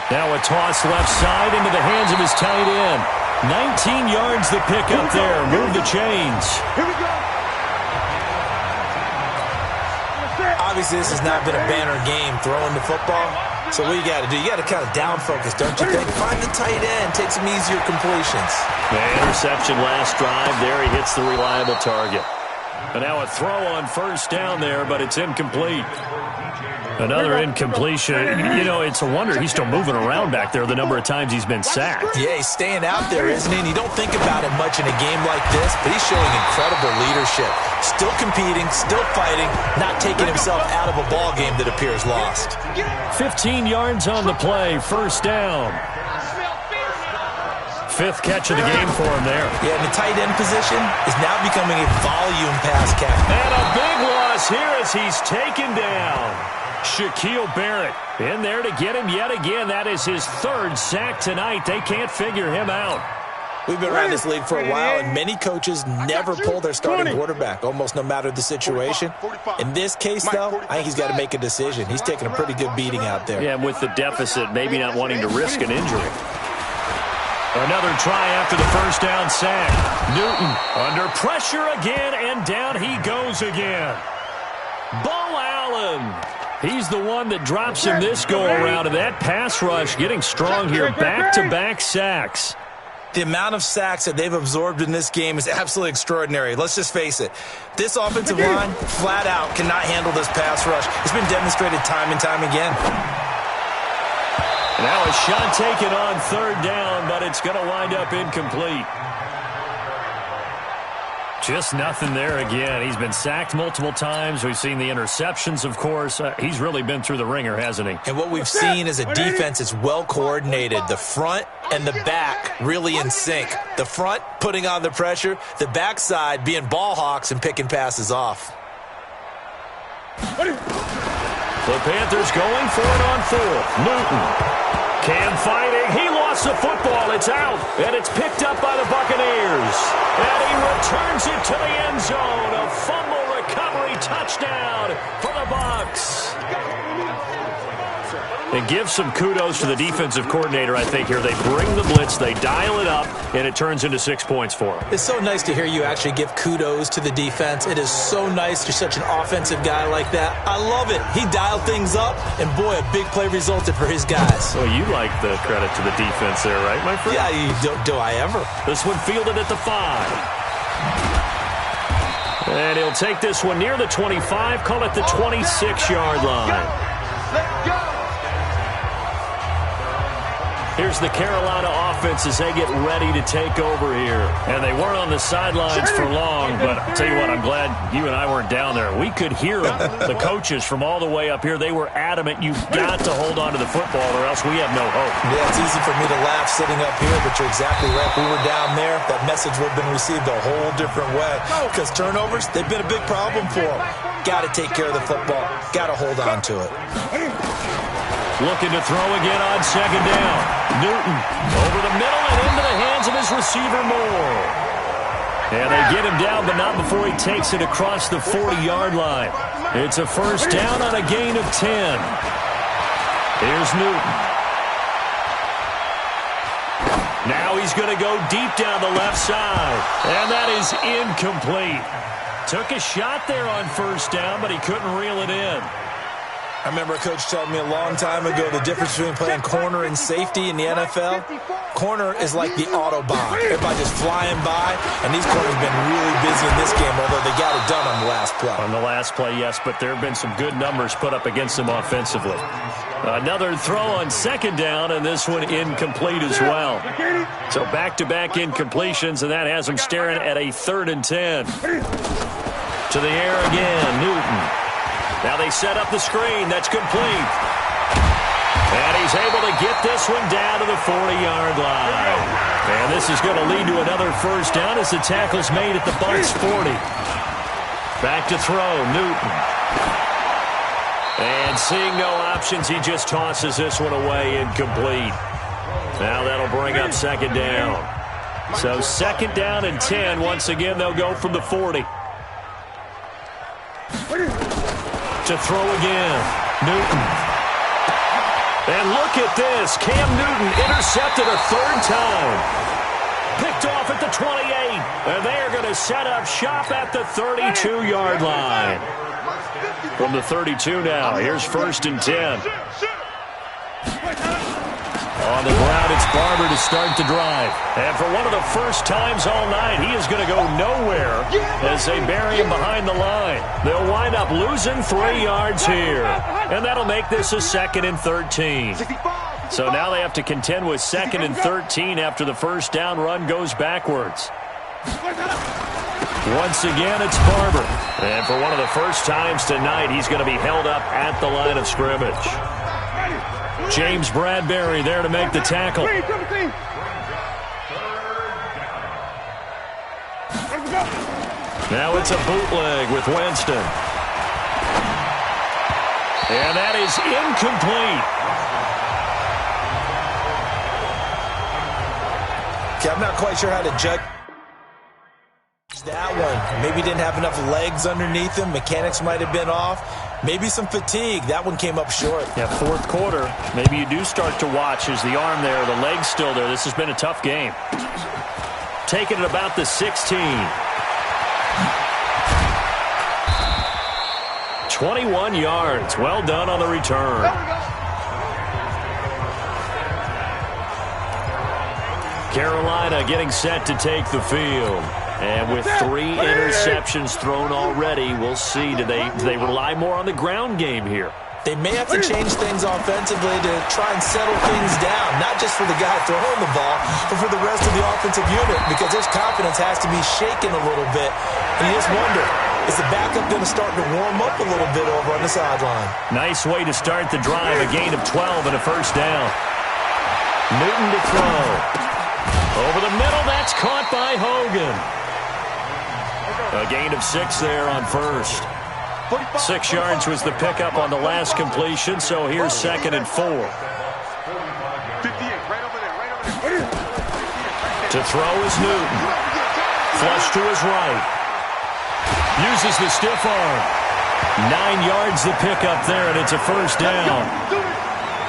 Now a toss left side into the hands of his tight end. 19 yards the pick up there. Move the chains. Here we go. Obviously, this has not been a banner game throwing the football. So what you got to do, you got to kind of down focus, don't you think? Find the tight end. Take some easier completions. The interception last drive. There he hits the reliable target. And now a throw on 1st down there, but it's incomplete. Another incompletion. It's a wonder he's still moving around back there the number of times he's been sacked. Yeah, he's staying out there, isn't he? And you don't think about it much in a game like this, but he's showing incredible leadership. Still competing, still fighting, not taking himself out of a ball game that appears lost. 15 yards on the play, 1st down. 5th catch of the game for him there. Yeah, and the tight end position is now becoming a volume pass catch. And a big loss here as he's taken down. Shaquille Barrett in there to get him yet again. That is his 3rd sack tonight. They can't figure him out. We've been around this league for a while, and many coaches never pull their starting quarterback, almost no matter the situation. In this case, though, I think he's got to make a decision. He's taking a pretty good beating out there. Yeah, with the deficit, maybe not wanting to risk an injury. Another try after the 1st down sack. Newton under pressure again, and down he goes again. Bo Allen. He's the one that drops him this go-around, and that pass rush getting strong here. Back-to-back sacks. The amount of sacks that they've absorbed in this game is absolutely extraordinary. Let's just face it. This offensive line, flat out, cannot handle this pass rush. It's been demonstrated time and time again. Now a shot taken on 3rd down, but it's going to wind up incomplete. Just nothing there again. He's been sacked multiple times. We've seen the interceptions, of course. He's really been through the ringer, hasn't he? And what we've seen is a defense that's well coordinated. The front and the back really in sync. The front putting on the pressure. The backside being ball hawks and picking passes off. The Panthers going for it on 4th. Newton. Cam fighting. He lost the football. It's out. And it's picked up by the Buccaneers. And he returns it to the end zone. A fumble recovery touchdown for the Bucs. And give some kudos to the defensive coordinator, I think, here. They bring the blitz, they dial it up, and it turns into 6 points for them. It's so nice to hear you actually give kudos to the defense. It is so nice. You're such an offensive guy like that. I love it. He dialed things up, and boy, a big play resulted for his guys. Well, you like the credit to the defense there, right, my friend? Yeah, do I ever? This one fielded at the 5. And he'll take this one near the 25, call it the 26-yard line. Let's go. Here's the Carolina offense as they get ready to take over here. And they weren't on the sidelines for long, but I'll tell you what, I'm glad you and I weren't down there. We could hear them, the coaches from all the way up here. They were adamant, you've got to hold on to the football or else we have no hope. Yeah, it's easy for me to laugh sitting up here, but you're exactly right. If we were down there, that message would have been received a whole different way. Because turnovers, they've been a big problem for them. Got to take care of the football. Got to hold on to it. Looking to throw again on 2nd down. Newton over the middle and into the hands of his receiver Moore. And they get him down, but not before he takes it across the 40-yard line. It's a 1st down on a gain of 10. Here's Newton. Now he's going to go deep down the left side. And that is incomplete. Took a shot there on 1st down, but he couldn't reel it in. I remember a coach telling me a long time ago the difference between playing corner and safety in the NFL. Corner is like the Autobahn. Everybody just flying by, and these corners have been really busy in this game, although they got it done on the last play. On the last play, yes, but there have been some good numbers put up against them offensively. Another throw on second down, and this one incomplete as well. So back-to-back incompletions, and that has them staring at a 3rd and 10. To the air again, Newton. Now they set up the screen. That's complete. And he's able to get this one down to the 40-yard line. And this is going to lead to another first down as the tackle's made at the Bucs 40. Back to throw, Newton. And seeing no options, he just tosses this one away, incomplete. Now that'll bring up second down. So second down and 10. Once again, they'll go from the 40. To throw again, Newton. And look at this. Cam Newton intercepted a 3rd time. Picked off at the 28. And they are going to set up shop at the 32-yard line. From the 32 now, here's 1st and 10. On the ground, it's Barber to start the drive. And for one of the first times all night, he is going to go nowhere as they bury him behind the line. They'll wind up losing 3 yards here. And that'll make this a 2nd and 13. So now they have to contend with 2nd and 13 after the first down run goes backwards. Once again, it's Barber. And for one of the first times tonight, he's going to be held up at the line of scrimmage. James Bradbury there to make the tackle. Now it's a bootleg with Winston. And that is incomplete. Okay, I'm not quite sure how to judge that one. Maybe didn't have enough legs underneath him. Mechanics might have been off. Maybe some fatigue. That one came up short. Yeah, 4th quarter. Maybe you do start to watch as the arm there, the leg's still there. This has been a tough game. Taking it about the 16. 21 yards. Well done on the return. Carolina getting set to take the field. And with 3 interceptions thrown already, we'll see. Do they rely more on the ground game here? They may have to change things offensively to try and settle things down, not just for the guy throwing the ball, but for the rest of the offensive unit, because their confidence has to be shaken a little bit. And you just wonder, is the backup going to start to warm up a little bit over on the sideline? Nice way to start the drive, a gain of 12 and a first down. Newton to throw. Over the middle, that's caught by Hogan. A gain of 6 there on first. 6 yards was the pickup on the last completion, so here's 2nd and 4. To throw is Newton. Flush to his right. Uses the stiff arm. 9 yards the pickup there, and it's a first down.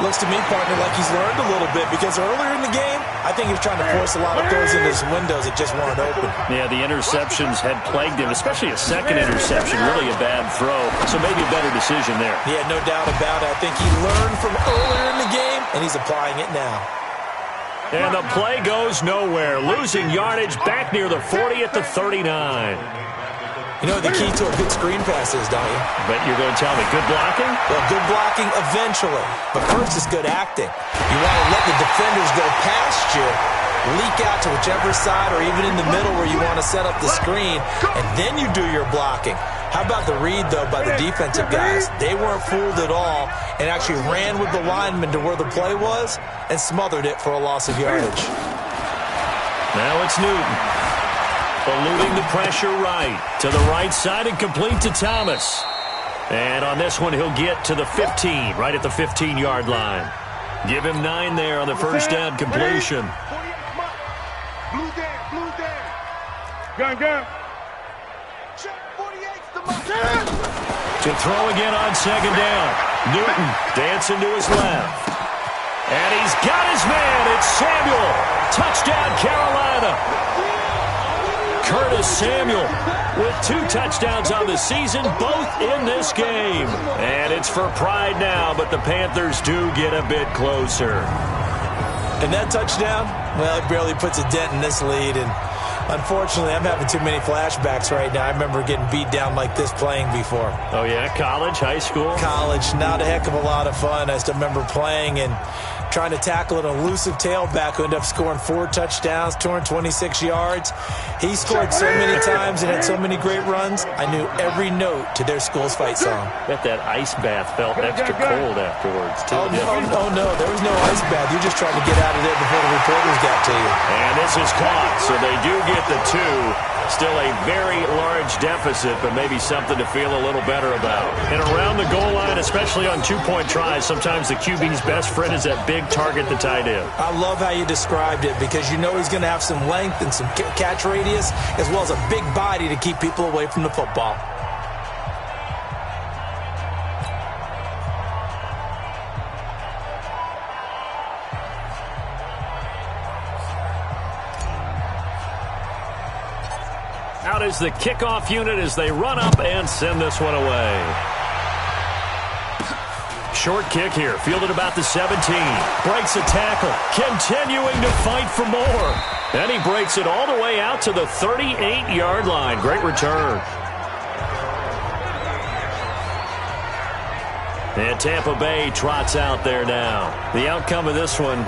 Looks to me, partner, like he's learned a little bit, because earlier in the game, I think he was trying to force a lot of throws into his windows that just weren't open. Yeah, the interceptions had plagued him, especially a second interception, really a bad throw. So maybe a better decision there. Yeah, no doubt about it. I think he learned from earlier in the game, and he's applying it now. And the play goes nowhere. Losing yardage back near the 40 at the 39. You know what the key to a good screen pass is, don't you? But you're going to tell me good blocking? Well, good blocking eventually. But first is good acting. You want to let the defenders go past you, leak out to whichever side or even in the middle where you want to set up the screen, and then you do your blocking. How about the read, though, by the defensive guys? They weren't fooled at all and actually ran with the lineman to where the play was and smothered it for a loss of yardage. Now it's Newton. Eluding the pressure right. To the right side and complete to Thomas. And on this one, he'll get to the 15, right at the 15-yard line. Give him 9 there on the first down completion. Gun. To throw again on second down. Newton dancing to his left. And he's got his man. It's Samuel. Touchdown, Carolina. Curtis Samuel with 2 touchdowns on the season, both in this game. And it's for pride now, but the Panthers do get a bit closer. And that touchdown, well, it barely puts a dent in this lead. And unfortunately, I'm having too many flashbacks right now. I remember getting beat down like this playing before. Oh, yeah? College, high school? College. Not a heck of a lot of fun. I still remember playing and trying to tackle an elusive tailback who ended up scoring 4 touchdowns, 226 yards. He scored so many times and had so many great runs, I knew every note to their school's fight song. Bet that ice bath felt extra cold afterwards, too. Oh, no. There was no ice bath. You're just trying to get out of there before the reporters got to you. And this is caught, so they do get the 2. Still a very large deficit, but maybe something to feel a little better about. And around the goal line, especially on 2-point tries, sometimes the QB's best friend is that big target, the tight end. I love how you described it because you know he's going to have some length and some catch radius as well as a big body to keep people away from the football. Out is the kickoff unit as they run up and send this one away. Short kick here, fielded about the 17. Breaks a tackle, continuing to fight for more. And he breaks it all the way out to the 38-yard line. Great return. And Tampa Bay trots out there now. The outcome of this one,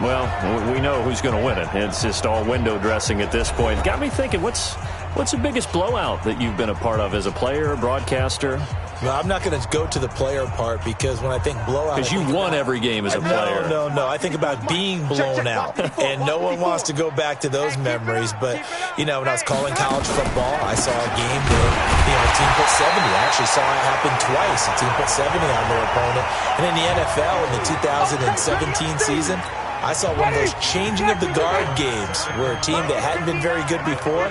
well, we know who's going to win it. It's just all window dressing at this point. Got me thinking, what's the biggest blowout that you've been a part of as a player, brotcaster? Well, I'm not going to go to the player part because when I think blowout... Because you won every game as a player. No. I think about being blown out. And no one wants to go back to those memories. But, you know, when I was calling college football, I saw a game where, a team put 70. I actually saw it happen twice. A team put 70 on their opponent. And in the NFL, in the 2017 season, I saw one of those changing of the guard games where a team that hadn't been very good before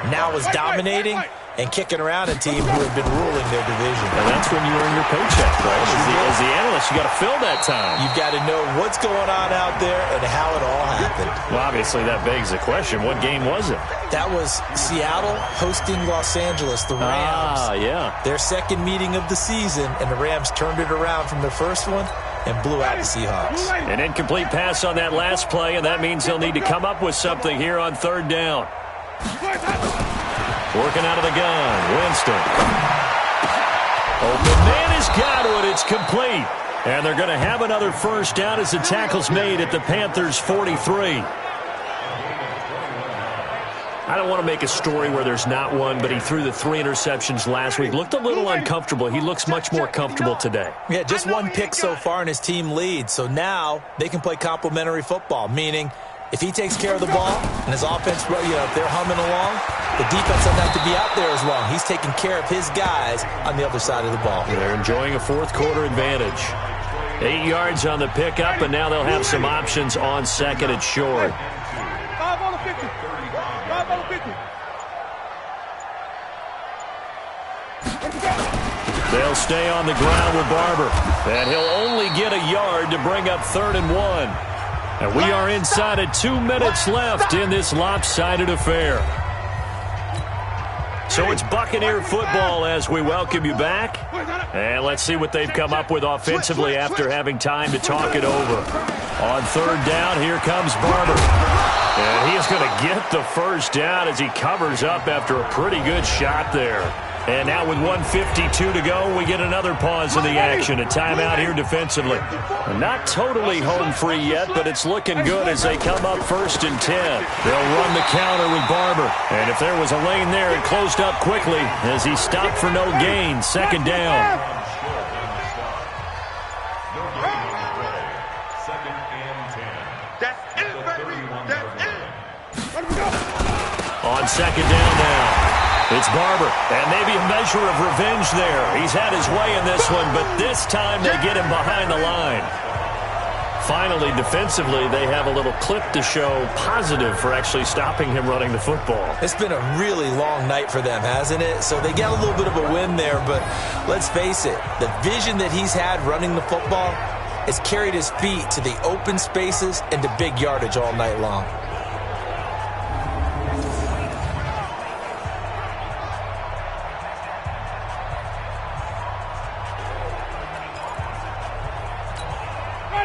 now was dominating and kicking around a team who had been ruling their division. And that's when you earn your paycheck, right? As the analyst, you got to fill that time. You've got to know what's going on out there and how it all happened. Well, obviously, that begs the question, what game was it? That was Seattle hosting Los Angeles, the Rams. Yeah. Their second meeting of the season, and the Rams turned it around from their first one and blew out the Seahawks. An incomplete pass on that last play, and that means they'll need to come up with something here on 3rd down. Working out of the gun, Winston. Open man has got it. It's complete. And they're going to have another first down as the tackle's made at the Panthers' 43. I don't want to make a story where there's not one, but he threw the 3 interceptions last week. Looked a little uncomfortable. He looks much more comfortable today. Yeah, just 1 pick so far and his team leads. So now they can play complementary football, meaning if he takes care of the ball and his offense, if they're humming along, the defense doesn't have to be out there as long. He's taking care of his guys on the other side of the ball. They're enjoying a 4th quarter advantage. 8 yards on the pickup, and now they'll have some options on 2nd and short. 5 on the 50. 5 on the 50. They'll stay on the ground with Barber. And he'll only get a yard to bring up 3rd and 1. And we are inside of 2 minutes left in this lopsided affair. So it's Buccaneer football as we welcome you back. And let's see what they've come up with offensively after having time to talk it over. On 3rd down, here comes Barber. And he is going to get the first down as he covers up after a pretty good shot there. And now with 1:52 to go, we get another pause in the action. A timeout here defensively. Not totally home free yet, but it's looking good as they come up 1st and 10. They'll run the counter with Barber. And if there was a lane there, it closed up quickly as he stopped for no gain. 2nd down. On 2nd down now. It's Barber, and maybe a measure of revenge there. He's had his way in this one, but this time they get him behind the line. Finally, defensively, they have a little clip to show positive for actually stopping him running the football. It's been a really long night for them, hasn't it? So they got a little bit of a win there, but let's face it, the vision that he's had running the football has carried his feet to the open spaces and to big yardage all night long.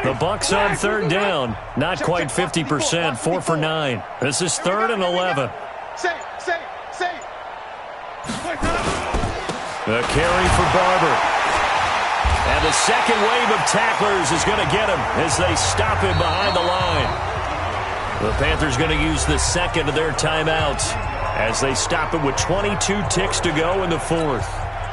The Bucs on third down. Not quite 50%, 4 for 9. This is 3rd and 11. Say. The carry for Barber. And the second wave of tacklers is going to get him as they stop him behind the line. The Panthers going to use the second of their timeouts as they stop it with 22 ticks to go in the 4th.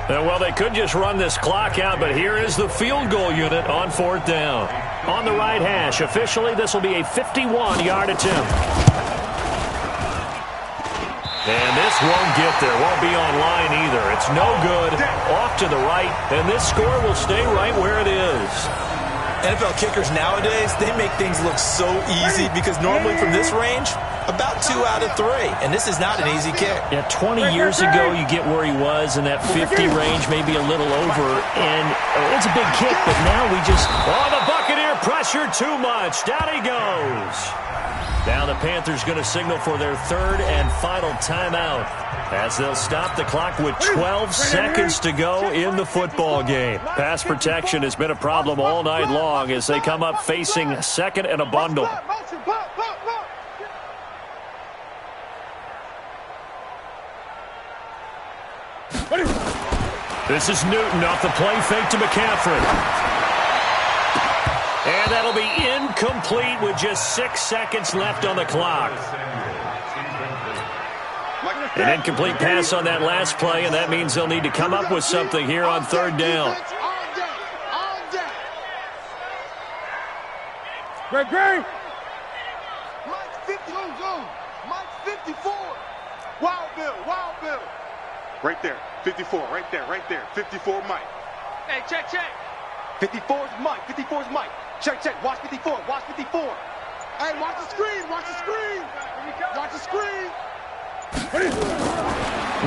Well, they could just run this clock out, but here is the field goal unit on 4th down. On the right hash, officially, this will be a 51-yard attempt. And this won't get there, won't be online either. It's no good, off to the right, and this score will stay right where it is. NFL kickers nowadays, they make things look so easy because normally from this range, about 2 out of 3. And this is not an easy kick. Yeah, 20 years ago, you get where he was in that 50 range, maybe a little over. And it's a big kick, but now we just... Oh, the Buccaneer pressure too much. Down he goes. Now the Panthers going to signal for their 3rd and final timeout as they'll stop the clock with 12 seconds to go in the football game. Pass protection has been a problem all night long as they come up facing 2nd and a bundle. This is Newton off the play fake to McCaffrey. And that'll be incomplete with just 6 seconds left on the clock. An incomplete pass on that last play, and that means they'll need to come up with something here on 3rd down. Great. Mike 54. Wild Bill. Right there. 54, right there. 54, Mike. Hey, check. 54 is Mike. Check. Watch 54. Hey, watch the screen. Watch the screen.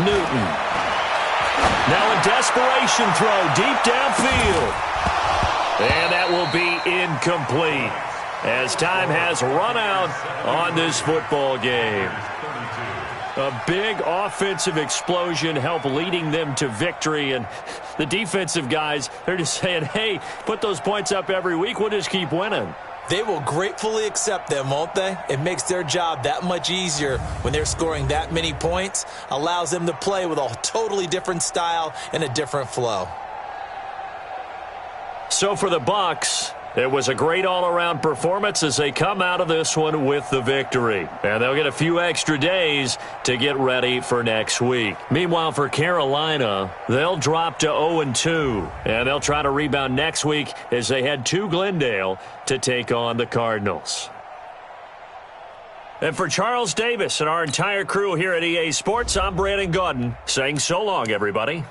Newton. Now a desperation throw deep downfield. And that will be incomplete as time has run out on this football game. A big offensive explosion helped leading them to victory. And the defensive guys, they're just saying, hey, put those points up every week. We'll just keep winning. They will gratefully accept them, won't they? It makes their job that much easier when they're scoring that many points. Allows them to play with a totally different style and a different flow. So for the Bucs, it was a great all-around performance as they come out of this one with the victory. And they'll get a few extra days to get ready for next week. Meanwhile, for Carolina, they'll drop to 0-2. And they'll try to rebound next week as they head to Glendale to take on the Cardinals. And for Charles Davis and our entire crew here at EA Sports, I'm Brandon Gaudin saying so long, everybody.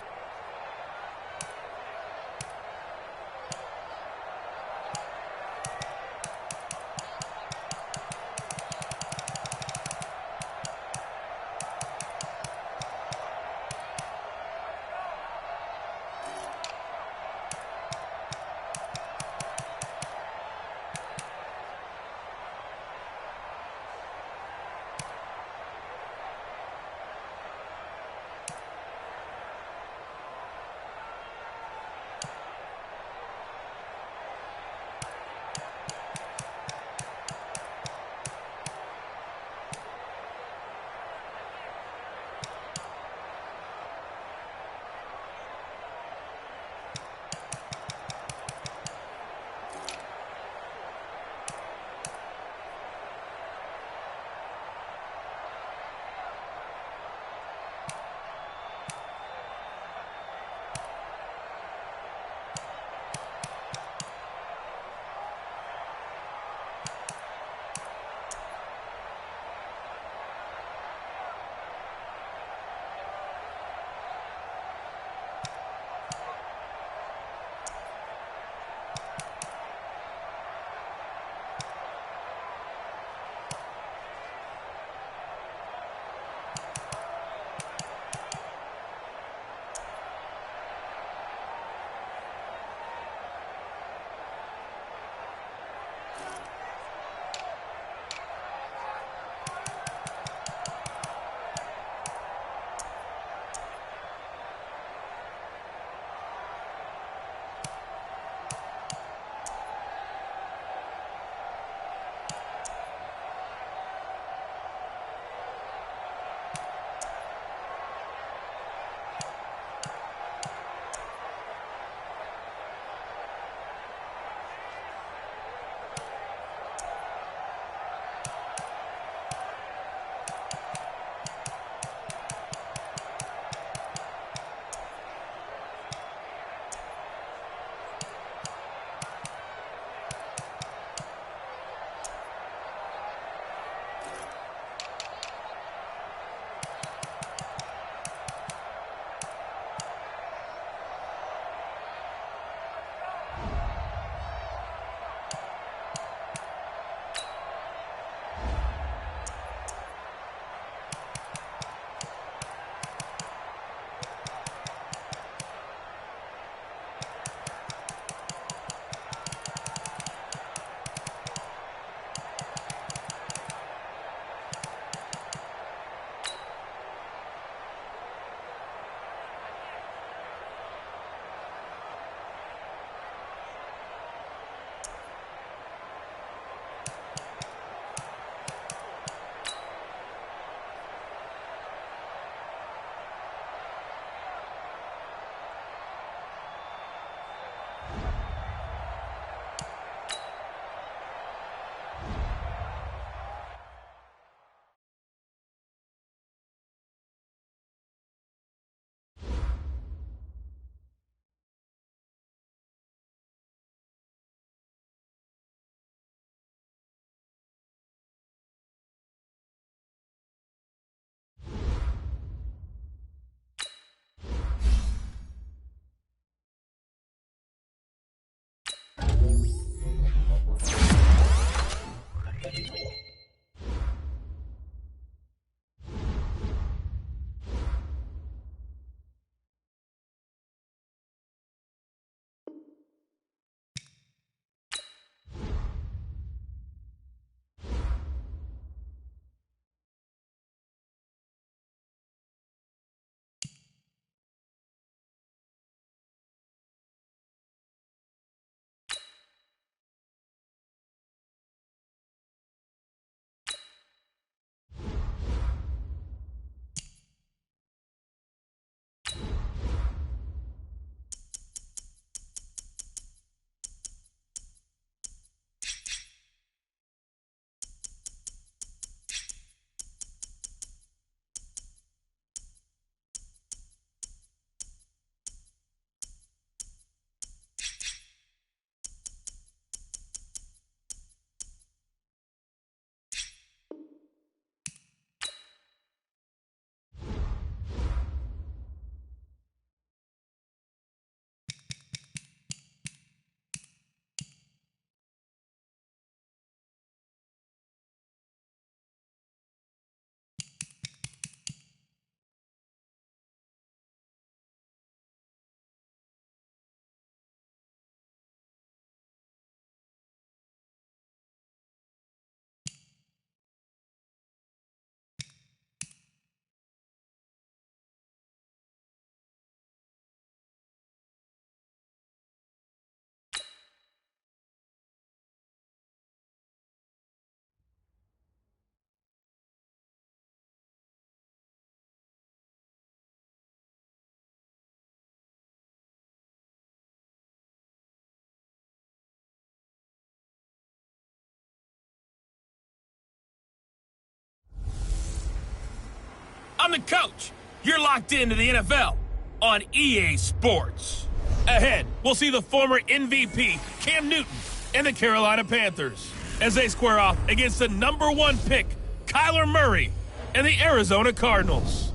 I'm the coach. You're locked into the NFL on EA Sports. Ahead, we'll see the former MVP, Cam Newton, and the Carolina Panthers as they square off against the #1 pick, Kyler Murray, and the Arizona Cardinals.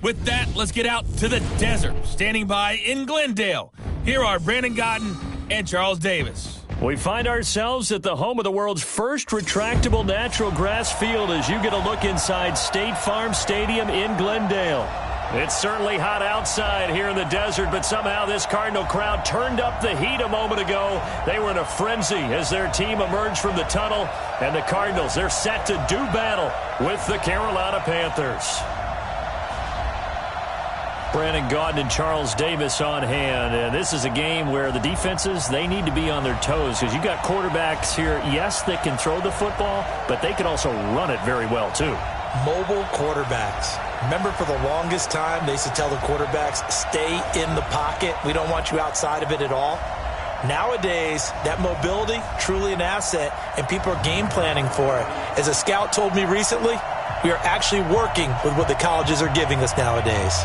With that, let's get out to the desert. Standing by in Glendale, here are Brandon Godden and Charles Davis. We find ourselves at the home of the world's first retractable natural grass field as you get a look inside State Farm Stadium in Glendale. It's certainly hot outside here in the desert, but somehow this Cardinal crowd turned up the heat a moment ago. They were in a frenzy as their team emerged from the tunnel, and the Cardinals, they're set to do battle with the Carolina Panthers. Brandon Gaudin and Charles Davis on hand, and this is a game where the defenses, they need to be on their toes because you got quarterbacks here, yes, that can throw the football, but they can also run it very well too. Mobile quarterbacks. Remember, for the longest time, they used to tell the quarterbacks, stay in the pocket. We don't want you outside of it at all. Nowadays, that mobility, truly an asset, and people are game planning for it. As a scout told me recently, we are actually working with what the colleges are giving us nowadays.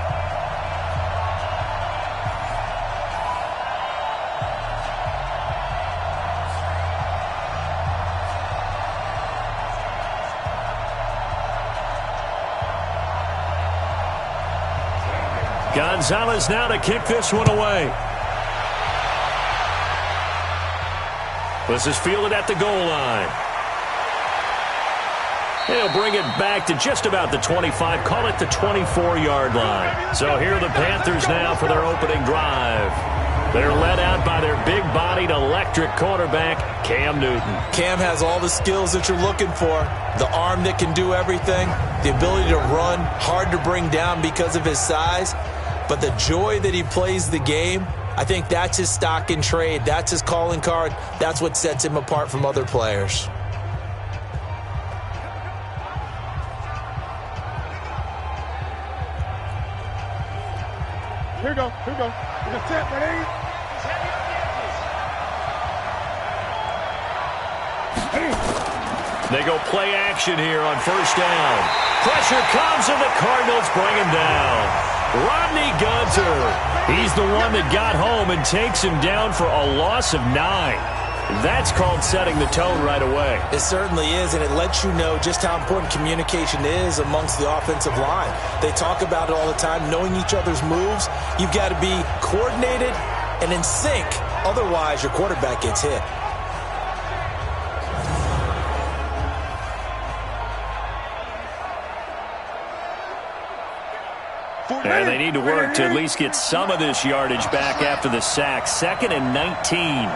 Gonzalez now to kick this one away. This is fielded at the goal line. He'll bring it back to just about the 25, call it the 24-yard line. So here are the Panthers now for their opening drive. They're led out by their big-bodied electric quarterback, Cam Newton. Cam has all the skills that you're looking for. The arm that can do everything, the ability to run, hard to bring down because of his size. But the joy that he plays the game, I think that's his stock in trade. That's his calling card. That's what sets him apart from other players. Here we go. Here we go. We're going to set. Ready? They go play action here on first down. Pressure comes and the Cardinals bring him down. Rodney Gunter, he's the one that got home and takes him down for a loss of 9. That's called setting the tone right away. It certainly is, and it lets you know just how important communication is amongst the offensive line. They talk about it all the time, knowing each other's moves. You've got to be coordinated and in sync. Otherwise, your quarterback gets hit. And they need to work to at least get some of this yardage back after the sack. 2nd and 19.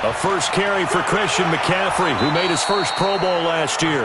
A first carry for Christian McCaffrey, who made his first Pro Bowl last year.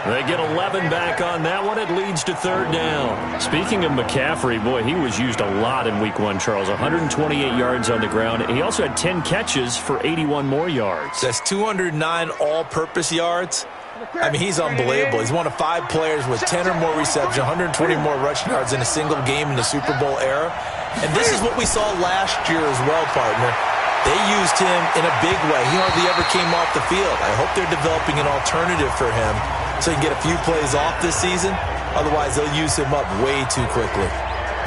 They get 11 back on that one. It leads to 3rd down. Speaking of McCaffrey, boy, he was used a lot in Week 1, Charles. 128 yards on the ground. He also had 10 catches for 81 more yards. That's 209 all-purpose yards. I mean, he's unbelievable. He's one of 5 players with 10 or more receptions, 120 more rushing yards in a single game in the Super Bowl era. And this is what we saw last year as well, partner. They used him in a big way. He hardly ever came off the field. I hope they're developing an alternative for him so he can get a few plays off this season. Otherwise, they'll use him up way too quickly.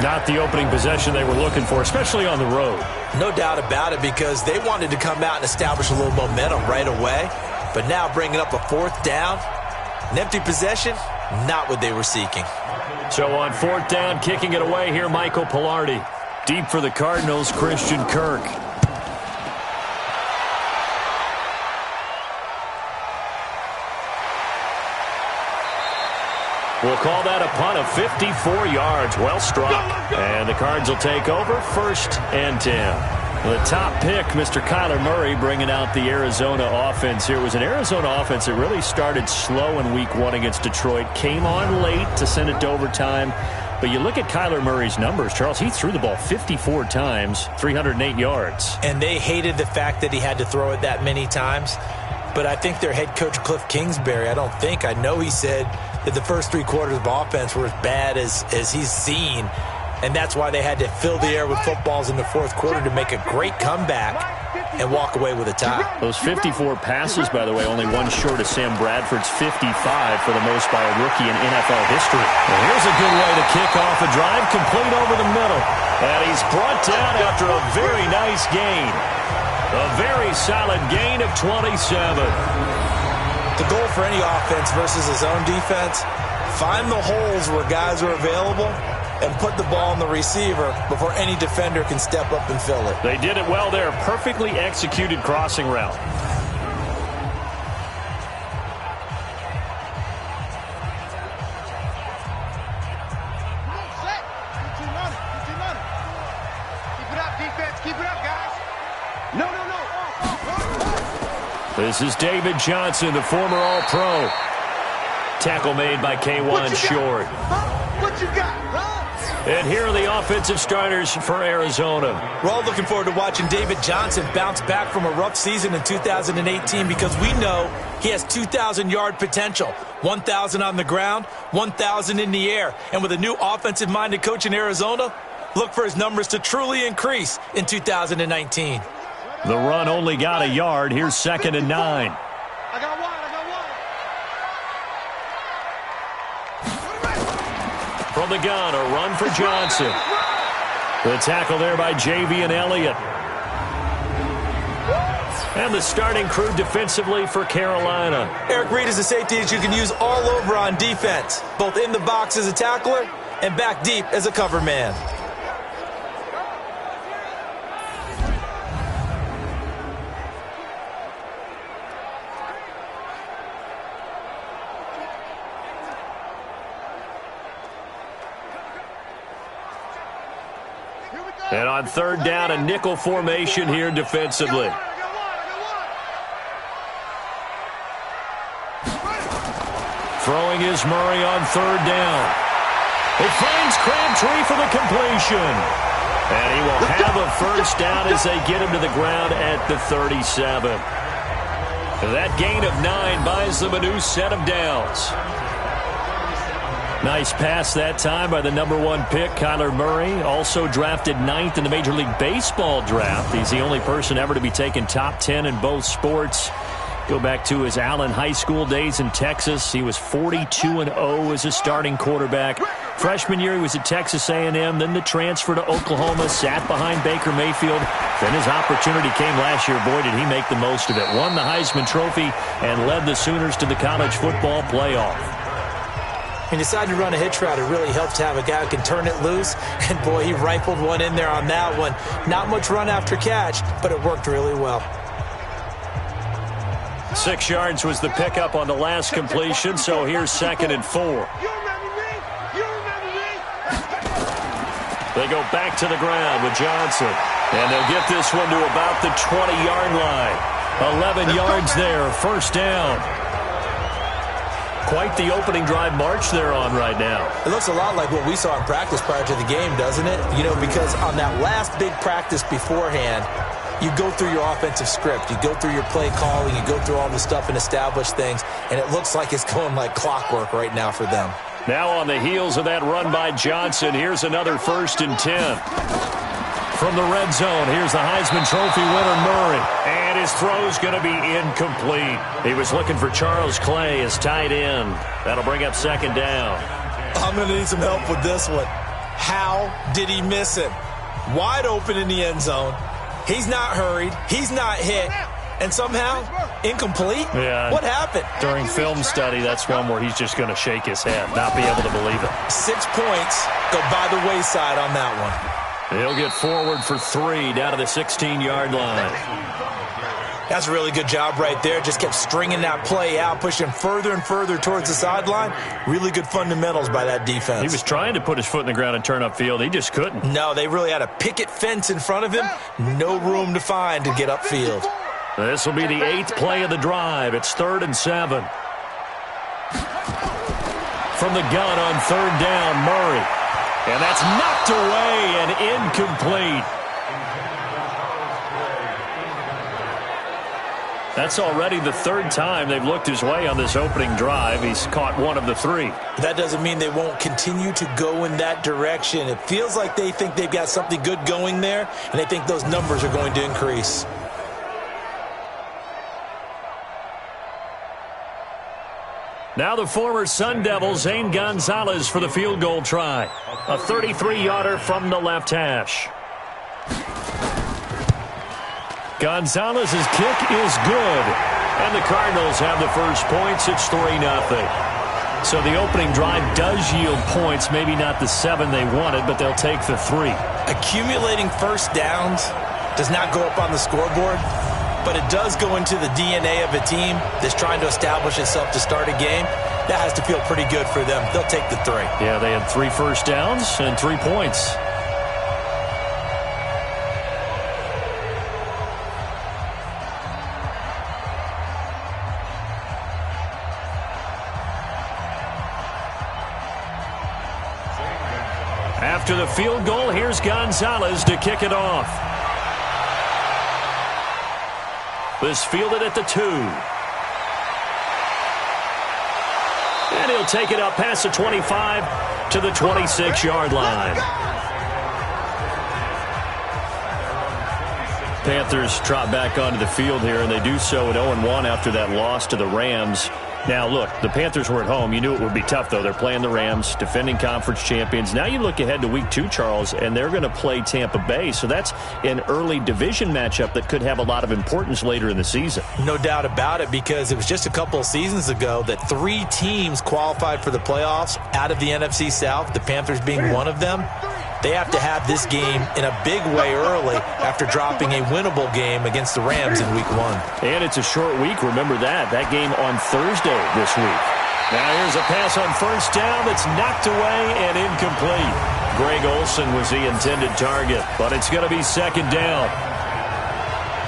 Not the opening possession they were looking for, especially on the road. No doubt about it, because they wanted to come out and establish a little momentum right away. But now bringing up a 4th down, an empty possession, not what they were seeking. So on 4th down, kicking it away here, Michael Pilardi. Deep for the Cardinals, Christian Kirk. We'll call that a punt of 54 yards. Well struck. And the Cards will take over 1st and 10. The top pick, Mr. Kyler Murray, bringing out the Arizona offense here. It was an Arizona offense that really started slow in Week 1 against Detroit. Came on late to send it to overtime. But you look at Kyler Murray's numbers, Charles, he threw the ball 54 times, 308 yards. And they hated the fact that he had to throw it that many times. But I think their head coach, Cliff Kingsbury, I know he said that the first 3 quarters of offense were as bad as he's seen. And that's why they had to fill the air with footballs in the 4th quarter to make a great comeback. and walk away with a tie. Those 54 passes, by the way, only one short of Sam Bradford's 55 for the most by a rookie in NFL history. And here's a good way to kick off a drive, complete over the middle. And he's brought down after a very nice gain. A very solid gain of 27. The goal for any offense versus his own defense, find the holes where guys are available and put the ball on the receiver before any defender can step up and fill it. They did it well there. Perfectly executed crossing route. Keep it up, defense. Keep it up, guys. No. This is David Johnson, the former All-Pro. Tackle made by K1 Short. What you got? And here are the offensive starters for Arizona. We're all looking forward to watching David Johnson bounce back from a rough season in 2018 because we know he has 2,000-yard potential. 1,000 on the ground, 1,000 in the air. And with a new offensive-minded coach in Arizona, look for his numbers to truly increase in 2019. The run only got a yard. Here's 2nd and 9. I got one. From the gun, a run for Johnson. The tackle there by Javian Elliott. And the starting crew defensively for Carolina. Eric Reed is a safety that you can use all over on defense, both in the box as a tackler and back deep as a cover man. And on 3rd down, a nickel formation here defensively. Throwing is Murray on 3rd down. It finds Crabtree for the completion. And he will have a first down as they get him to the ground at the 37. That gain of 9 buys them a new set of downs. Nice pass that time by the #1 pick, Kyler Murray. Also drafted 9th in the Major League Baseball draft. He's the only person ever to be taken top 10 in both sports. Go back to his Allen High School days in Texas. He was 42-0 as a starting quarterback. Freshman year, he was at Texas A&M. Then the transfer to Oklahoma, sat behind Baker Mayfield. Then his opportunity came last year. Boy, did he make the most of it. Won the Heisman Trophy and led the Sooners to the college football playoff. He decided to run a hitch route. It really helps to have a guy who can turn it loose. And, boy, he rifled one in there on that one. Not much run after catch, but it worked really well. 6 yards was the pickup on the last completion, so here's 2nd and 4. They go back to the ground with Johnson. And they'll get this one to about the 20-yard line. 11 yards there, first down. Quite the opening drive march they're on right now. It looks a lot like what we saw in practice prior to the game, doesn't it? You know, because on that last big practice beforehand, you go through your offensive script. You go through your play calling. You go through all the stuff and establish things. And it looks like it's going like clockwork right now for them. Now on the heels of that run by Johnson, here's another 1st and 10. From the red zone, here's the Heisman Trophy winner, Murray. And his throw's going to be incomplete. He was looking for Charles Clay as tight end. That'll bring up 2nd down. I'm going to need some help with this one. How did he miss him? Wide open in the end zone. He's not hurried. He's not hit. And somehow, incomplete? Yeah. What happened? During film study, that's one where he's just going to shake his head, not be able to believe it. 6 points go by the wayside on that one. He'll get forward for 3 down to the 16-yard line. That's a really good job right there. Just kept stringing that play out, pushing further and further towards the sideline. Really good fundamentals by that defense. He was trying to put his foot in the ground and turn upfield. He just couldn't. No, they really had a picket fence in front of him. No room to find to get upfield. This will be the 8th play of the drive. It's 3rd and 7. From the gun on 3rd down, Murray. And that's knocked away and incomplete. That's already the 3rd time they've looked his way on this opening drive. He's caught 1 of the 3. That doesn't mean they won't continue to go in that direction. It feels like they think they've got something good going there, and they think those numbers are going to increase. Now the former Sun Devil, Zane Gonzalez, for the field goal try. A 33-yarder from the left hash. Gonzalez's kick is good. And the Cardinals have the first points. It's 3-0. So the opening drive does yield points. Maybe not the 7 they wanted, but they'll take the 3. Accumulating first downs does not go up on the scoreboard, but it does go into the DNA of a team that's trying to establish itself to start a game. That has to feel pretty good for them. They'll take the 3. Yeah, they had 3 first downs and 3 points. After the field goal, here's Gonzalez to kick it off. This fielded at the 2. And he'll take it up past the 25 to the 26-yard line. Panthers trot back onto the field here, and they do so at 0-1 after that loss to the Rams. Now, look, the Panthers were at home. You knew it would be tough, though. They're playing the Rams, defending conference champions. Now you look ahead to Week 2, Charles, and they're going to play Tampa Bay. So that's an early division matchup that could have a lot of importance later in the season. No doubt about it, because it was just a couple of seasons ago that 3 teams qualified for the playoffs out of the NFC South, the Panthers being one of them. They have to have this game in a big way early after dropping a winnable game against the Rams in Week 1. And it's a short week. Remember that. That game on Thursday this week. Now here's a pass on first down that's knocked away and incomplete. Greg Olsen was the intended target, but it's going to be second down.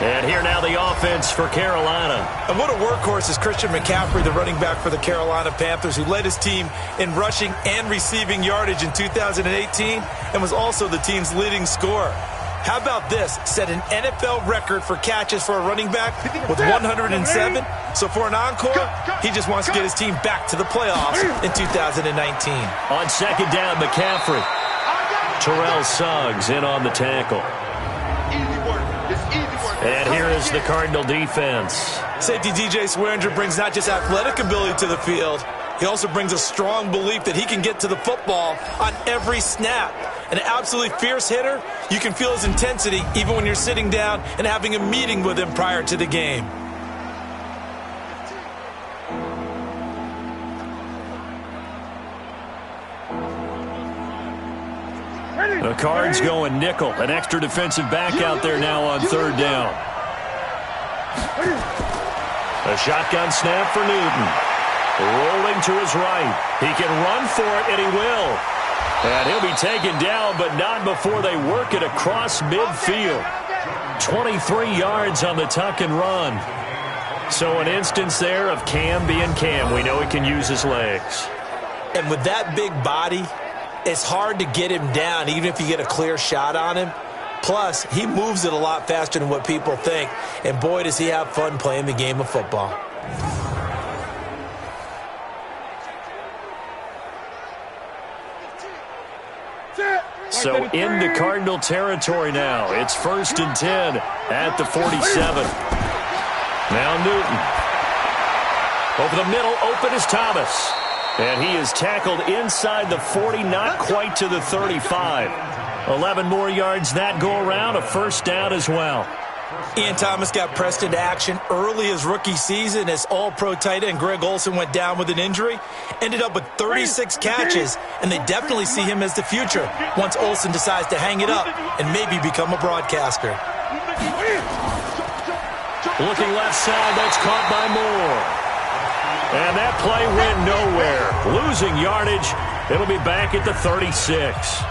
And here now the offense for Carolina. And what a workhorse is Christian McCaffrey, the running back for the Carolina Panthers, who led his team in rushing and receiving yardage in 2018 and was also the team's leading scorer. How about this? Set an NFL record for catches for a running back with 107. So for an encore, he just wants to get his team back to the playoffs in 2019. On second down, McCaffrey. Terrell Suggs in on the tackle. And here is the Cardinal defense. Safety DJ Swearinger brings not just athletic ability to the field, he also brings a strong belief that he can get to the football on every snap. An absolutely fierce hitter, you can feel his intensity even when you're sitting down and having a meeting with him prior to the game. The Cards going nickel. An extra defensive back out there now on third down. A shotgun snap for Newton. Rolling to his right. He can run for it, and he will. And he'll be taken down, but not before they work it across midfield. 23 yards on the tuck and run. So an instance there of Cam being Cam. We know he can use his legs. And with that big body, it's hard to get him down, even if you get a clear shot on him. Plus, he moves it a lot faster than what people think. And boy, does he have fun playing the game of football. So into Cardinal territory now. It's 1st and 10 at the 47. Now Newton. Over the middle, open is Thomas. And he is tackled inside the 40, not quite to the 35. 11 more yards that go around, a first down as well. Ian Thomas got pressed into action early his rookie season as all-pro tight end Greg Olsen went down with an injury. Ended up with 36 catches, and they definitely see him as the future once Olsen decides to hang it up and maybe become a broadcaster. Looking left side, that's caught by Moore. And that play went nowhere. Losing yardage. It'll be back at the 36.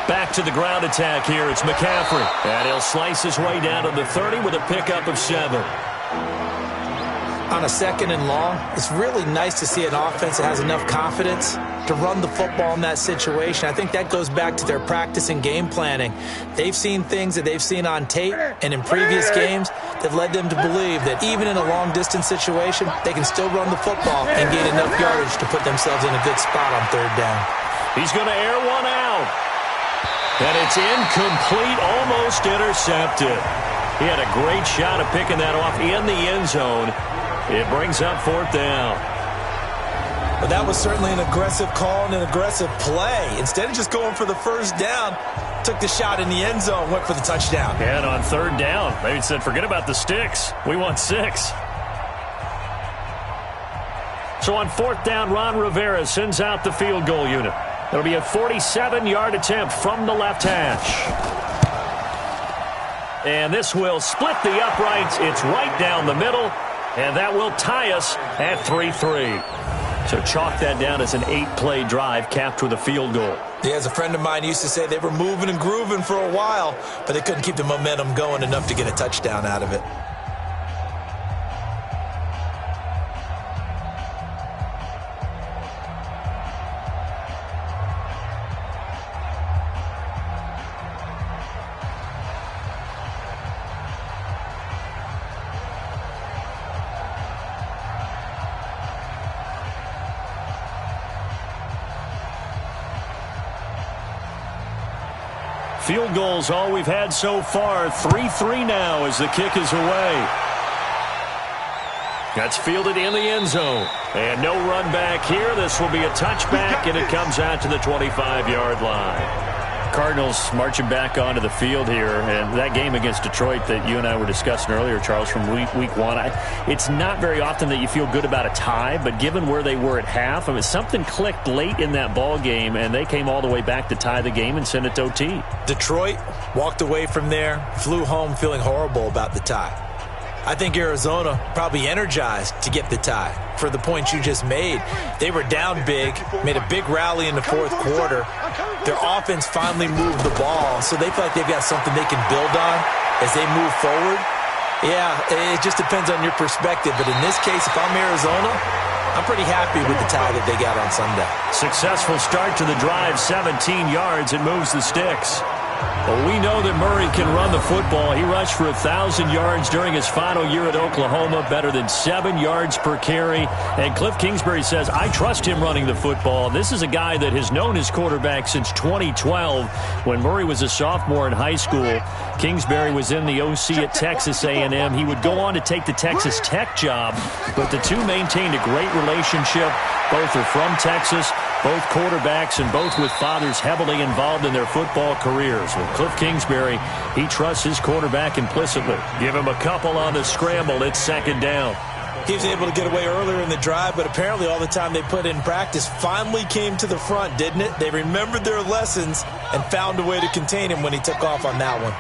Back to the ground attack here. It's McCaffrey. And he'll slice his way down to the 30 with a pickup of 7. on a 2nd and long, it's really nice to see an offense that has enough confidence to run the football in that situation. I think that goes back to their practice and game planning. They've seen things that they've seen on tape and in previous games that led them to believe that even in a long-distance situation, they can still run the football and gain enough yardage to put themselves in a good spot on 3rd down. He's going to air one out. And it's incomplete, almost intercepted. He had a great shot of picking that off in the end zone. It brings up 4th down. Well, that was certainly an aggressive call and an aggressive play. Instead of just going for the 1st down, took the shot in the end zone, went for the touchdown. And on 3rd down, they said, forget about the sticks. We want 6. So on 4th down, Ron Rivera sends out the field goal unit. It'll be a 47-yard attempt from the left hash. And this will split the uprights. It's right down the middle. And that will tie us at 3-3. So chalk that down as an 8-play drive capped with a field goal. Yeah, as a friend of mine used to say, they were moving and grooving for a while, but they couldn't keep the momentum going enough to get a touchdown out of it. Field goals all we've had so far. 3-3 now as the kick is away. That's fielded in the end zone. And no run back here. This will be a touchback, and it comes out to the 25-yard line. Cardinals marching back onto the field here. And that game against Detroit that you and I were discussing earlier, Charles, from week 1, it's not very often that you feel good about a tie, but given where they were at half, I mean, something clicked late in that ball game, and they came all the way back to tie the game and send it to OT. Detroit walked away from there, flew home feeling horrible about the tie. I think Arizona probably energized to get the tie for the points you just made. They were down big, made a big rally in the 4th quarter. Their offense finally moved the ball, so they feel like they've got something they can build on as they move forward. Yeah, it just depends on your perspective, but in this case, if I'm Arizona, I'm pretty happy with the tie that they got on Sunday. Successful start to the drive, 17 yards. It moves the sticks. Well, we know that Murray can run the football. He rushed for 1,000 yards during his final year at Oklahoma, better than 7 yards per carry. And Cliff Kingsbury says, I trust him running the football. This is a guy that has known his quarterback since 2012 when Murray was a sophomore in high school. Kingsbury was in the OC at Texas A&M. He would go on to take the Texas Tech job, but the two maintained a great relationship. Both are from Texas, both quarterbacks, and both with fathers heavily involved in their football careers. With Cliff Kingsbury, he trusts his quarterback implicitly. Give him a couple on the scramble. It's 2nd down. He was able to get away earlier in the drive, but apparently all the time they put in practice finally came to the front, didn't it? They remembered their lessons and found a way to contain him when he took off on that one.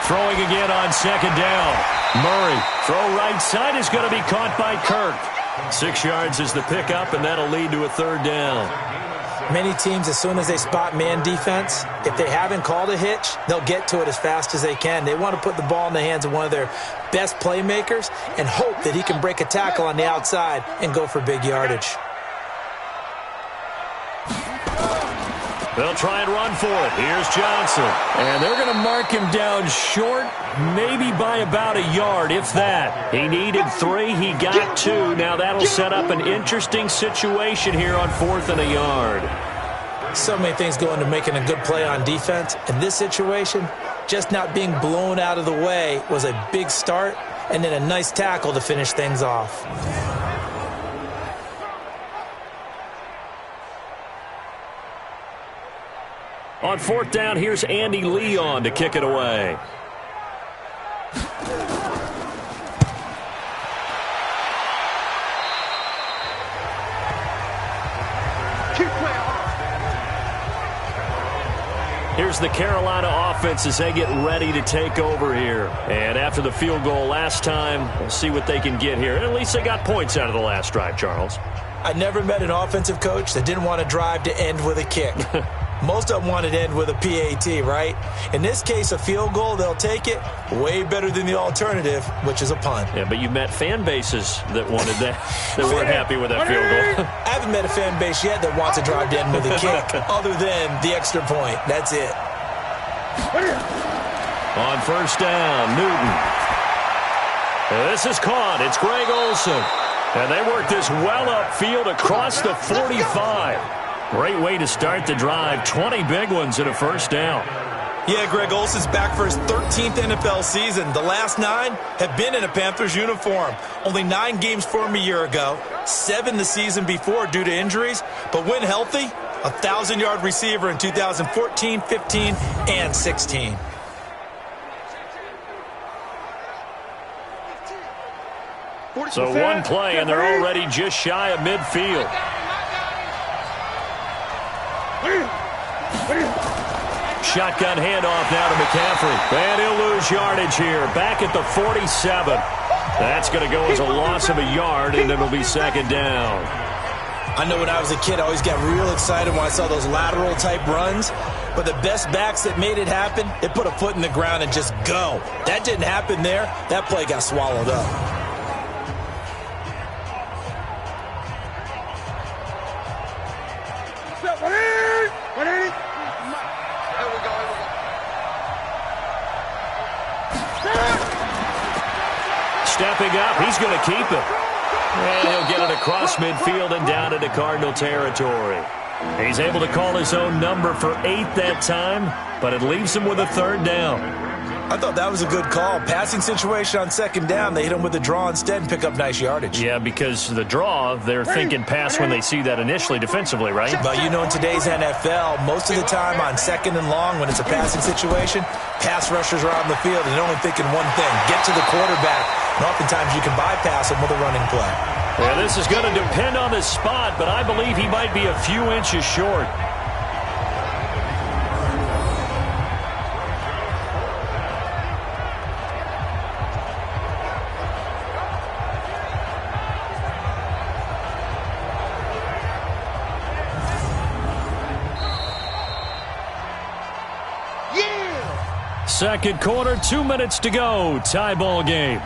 Throwing again on 2nd down. Murray, throw right side is going to be caught by Kirk. 6 yards is the pickup, and that'll lead to a 3rd down. Many teams, as soon as they spot man defense, if they haven't called a hitch, they'll get to it as fast as they can. They want to put the ball in the hands of one of their best playmakers and hope that he can break a tackle on the outside and go for big yardage. They'll try and run for it. Here's Johnson. And they're going to mark him down short, maybe by about a yard, if that. He needed 3. He got 2. Now that'll set up an interesting situation here on 4th and a yard. So many things go into making a good play on defense. In this situation, just not being blown out of the way was a big start, and then a nice tackle to finish things off. On 4th down, here's Andy Leon to kick it away. Here's the Carolina offense as they get ready to take over here. And after the field goal last time, we'll see what they can get here. At least they got points out of the last drive, Charles. I never met an offensive coach that didn't want to drive to end with a kick. Most of them want it to end with a PAT, right? In this case, a field goal, they'll take it. Way better than the alternative, which is a punt. Yeah, but you met fan bases that wanted that, that weren't happy with that field goal. I haven't met a fan base yet that wants to drive to end with a kick other than the extra point. That's it. On first down, Newton. This is caught. It's Greg Olsen. And they work this well upfield across the 45. Great way to start the drive. 20 big ones and a first down. Yeah, Greg Olsen's back for his 13th NFL season. The last 9 have been in a Panthers uniform. Only 9 games for him a year ago, 7 the season before due to injuries. But when healthy, a 1,000-yard receiver in 2014, 15, and 16. So one play, and they're already just shy of midfield. Shotgun handoff now to McCaffrey. And he'll lose yardage here. Back at the 47. That's going to go as a loss of a yard, and it'll be second down. I know when I was a kid, I always got real excited when I saw those lateral-type runs. But the best backs that made it happen, they put a foot in the ground and just go. That didn't happen there. That play got swallowed up. Stepping up, he's going to keep it. And he'll get it across midfield and down into Cardinal territory. He's able to call his own number for 8 that time, but it leaves him with a third down. I thought that was a good call. Passing situation on second down, they hit him with a draw instead and pick up nice yardage. Yeah, because the draw, they're thinking pass when they see that initially defensively, right? But you know, in today's NFL, most of the time on second and long when it's a passing situation, pass rushers are on the field and they're only thinking one thing, get to the quarterback. And oftentimes you can bypass him with a running play. Yeah, this is going to depend on his spot, but I believe he might be a few inches short. Second quarter, 2 minutes to go. Tie ball game.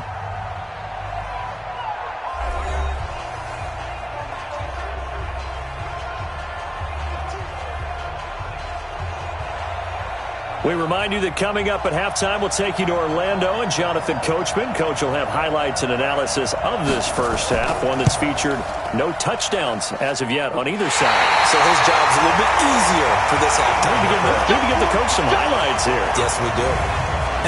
We remind you that coming up at halftime, we'll take you to Orlando and Jonathan Coachman. Coach will have highlights and analysis of this first half, one that's featured no touchdowns as of yet on either side. So his job's a little bit easier for this halftime. We need to give the coach some highlights here. Yes, we do.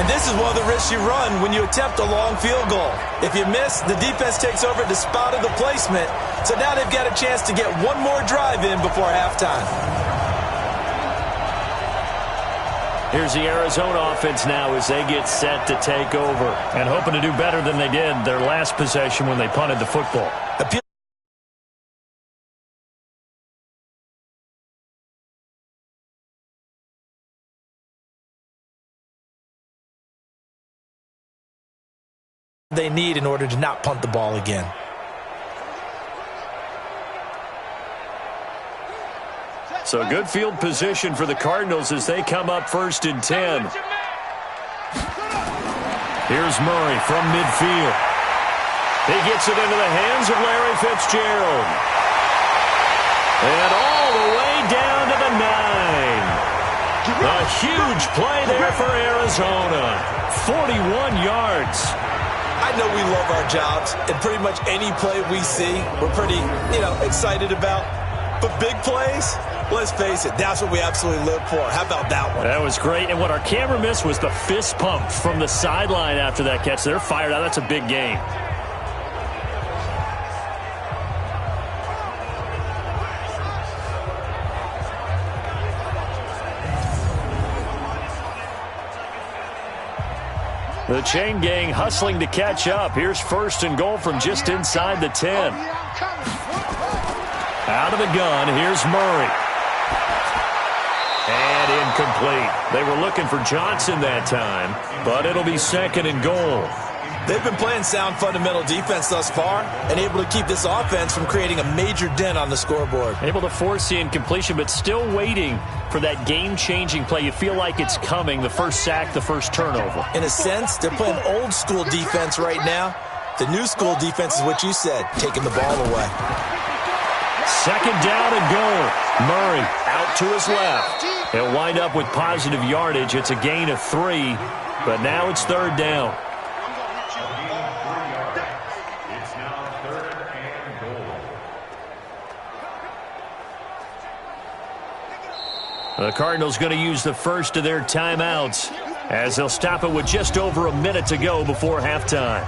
And this is one of the risks you run when you attempt a long field goal. If you miss, the defense takes over at the spot of the placement. So now they've got a chance to get one more drive in before halftime. Here's the Arizona offense now as they get set to take over and hoping to do better than they did their last possession when they punted the football. They need in order to not punt the ball again. So good field position for the Cardinals as they come up first and 10. Here's Murray from midfield. He gets it into the hands of Larry Fitzgerald. And all the way down to the 9. A huge play there for Arizona. 41 yards. I know we love our jobs, and pretty much any play we see, we're pretty, excited about. But big plays, let's face it, that's what we absolutely live for. How about that one? That was great. And what our camera missed was the fist pump from the sideline after that catch. They're fired out. That's a big game. The chain gang hustling to catch up. Here's first and goal from just inside the 10. Out of the gun, here's Murray. And incomplete. They were looking for Johnson that time, but it'll be second and goal. They've been playing sound fundamental defense thus far and able to keep this offense from creating a major dent on the scoreboard. Able to force the incompletion, but still waiting for that game-changing play. You feel like it's coming, the first sack, the first turnover. In a sense, they're playing old-school defense right now. The new school defense is what you said, taking the ball away. Second down and goal. Murray out to his left. He'll wind up with positive yardage. It's a gain of 3, but now it's third down. The Cardinals going to use the first of their timeouts as they'll stop it with just over a minute to go before halftime.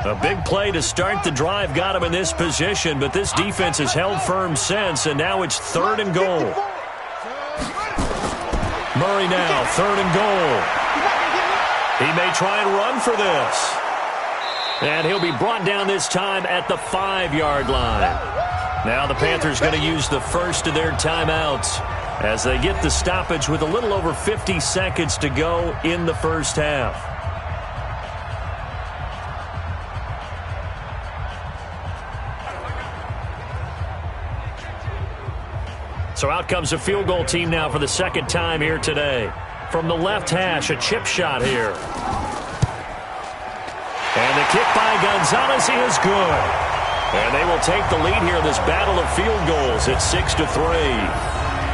A big play to start the drive got him in this position, but this defense has held firm since, and now it's third and goal. Murray now, third and goal. He may try and run for this. And he'll be brought down this time at the 5-yard line. Now the Panthers going to use the first of their timeouts as they get the stoppage with a little over 50 seconds to go in the first half. So out comes a field goal team now for the second time here today. From the left hash, a chip shot here. And the kick by Gonzalez is good. And they will take the lead here in this battle of field goals at 6-3.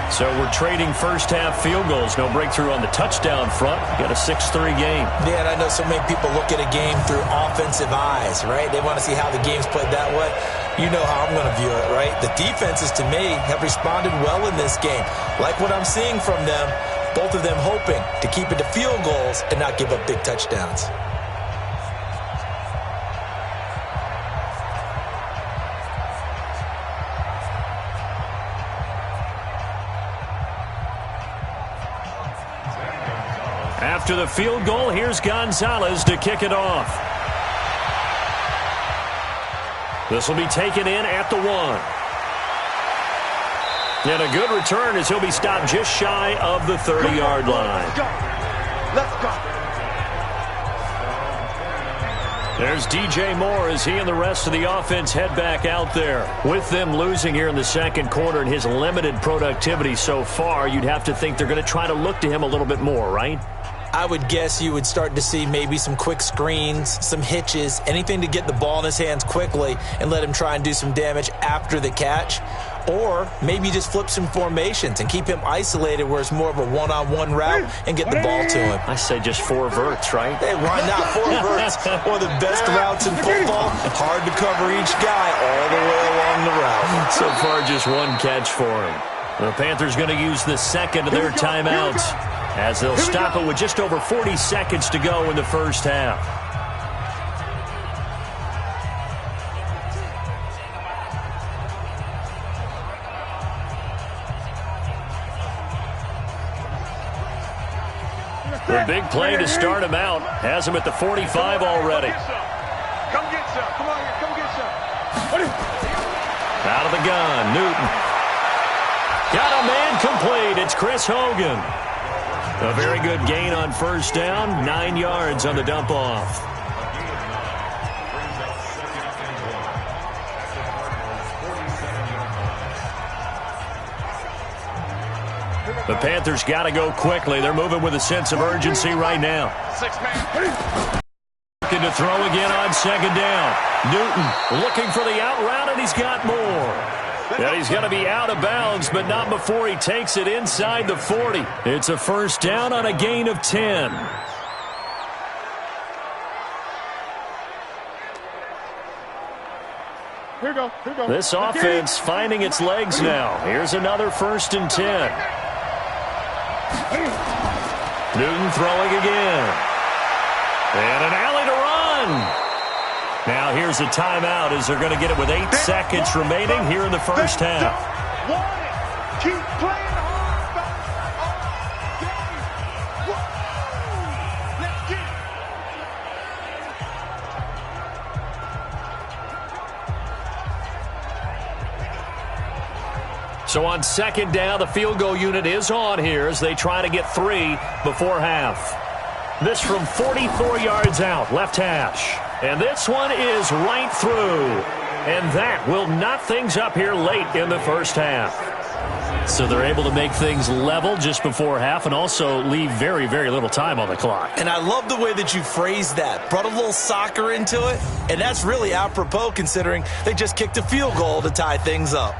So we're trading first half field goals. No breakthrough on the touchdown front. Got a 6-3 game. Yeah, and I know so many people look at a game through offensive eyes, right? They want to see how the game's played that way. You know how I'm going to view it, right? The defenses, to me, have responded well in this game. Like what I'm seeing from them, both of them hoping to keep it to field goals and not give up big touchdowns. After the field goal, here's Gonzalez to kick it off. This will be taken in at the 1. And a good return as he'll be stopped just shy of the 30-yard line. Let's go. There's DJ Moore as he and the rest of the offense head back out there. With them losing here in the second quarter and his limited productivity so far, you'd have to think they're going to try to look to him a little bit more, right? I would guess you would start to see maybe some quick screens, some hitches, anything to get the ball in his hands quickly and let him try and do some damage after the catch. Or maybe just flip some formations and keep him isolated where it's more of a one-on-one route and get the ball to him. I say just 4 verts, right? Hey, why not 4 verts? One of the best routes in football. Hard to cover each guy all the way along the route. So far, just 1 catch for him. The Panthers going to use the second of their timeouts as they'll stop it with just over 40 seconds to go in the first half. The big play to start him out has him at the 45 already. Come get some. Come on here. Come get some. Out of the gun, Newton. Got a man complete. It's Chris Hogan. A very good gain on first down. 9 yards on the dump off. The Panthers got to go quickly. They're moving with a sense of urgency right now. 6-man. Looking to throw again on second down. Newton looking for the out route, and he's got more. Yeah, he's going to be out of bounds, but not before he takes it inside the 40. It's a first down on a gain of 10. Here we go. Here we go. This offense finding its legs now. Here's another 1st and 10. Newton throwing again. And an alley to run. Now here's a timeout as they're going to get it with 8 seconds remaining here in the first half. Keep playing hard. Let's get So on second down, the field goal unit is on here as they try to get 3 before half. This from 44 yards out, left hash. And this one is right through. And that will knot things up here late in the first half. So they're able to make things level just before half and also leave very, very little time on the clock. And I love the way that you phrased that. Brought a little soccer into it. And that's really apropos considering they just kicked a field goal to tie things up.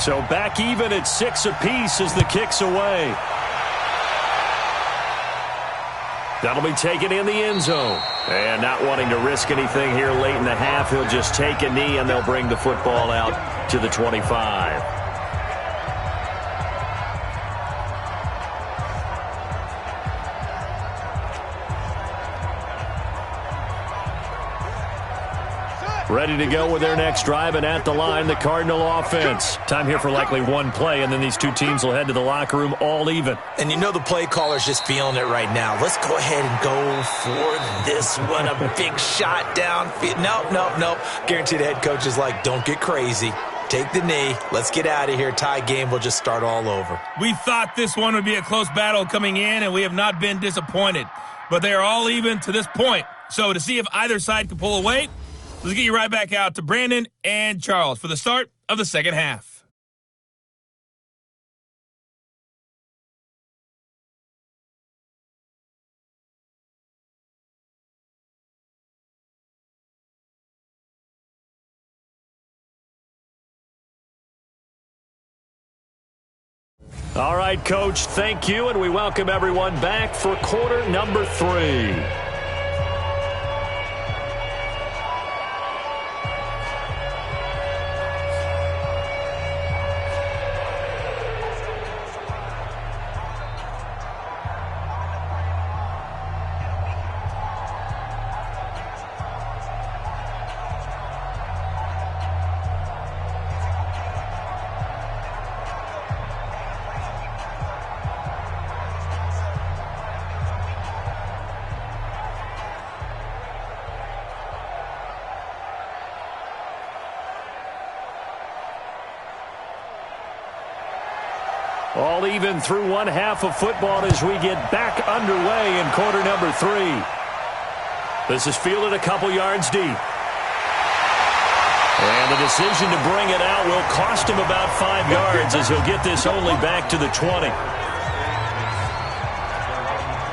So back even at 6 apiece as the kick's away. That'll be taken in the end zone. And not wanting to risk anything here late in the half, he'll just take a knee and they'll bring the football out to the 25. Ready to go with their next drive, and at the line, the Cardinal offense. Time here for likely one play, and then these two teams will head to the locker room all even. And you know the play caller's just feeling it right now. Let's go ahead and go for this one. A big shot downfield. Nope. Guaranteed the head coach is like, don't get crazy. Take the knee. Let's get out of here. Tie game will just start all over. We thought this one would be a close battle coming in, and we have not been disappointed. But they are all even to this point. So to see if either side can pull away, let's get you right back out to Brandon and Charles for the start of the second half. All right, Coach, thank you, and we welcome everyone back for quarter number 3. All even through one half of football as we get back underway in quarter number 3. This is fielded a couple yards deep. And the decision to bring it out will cost him about 5 yards as he'll get this only back to the 20.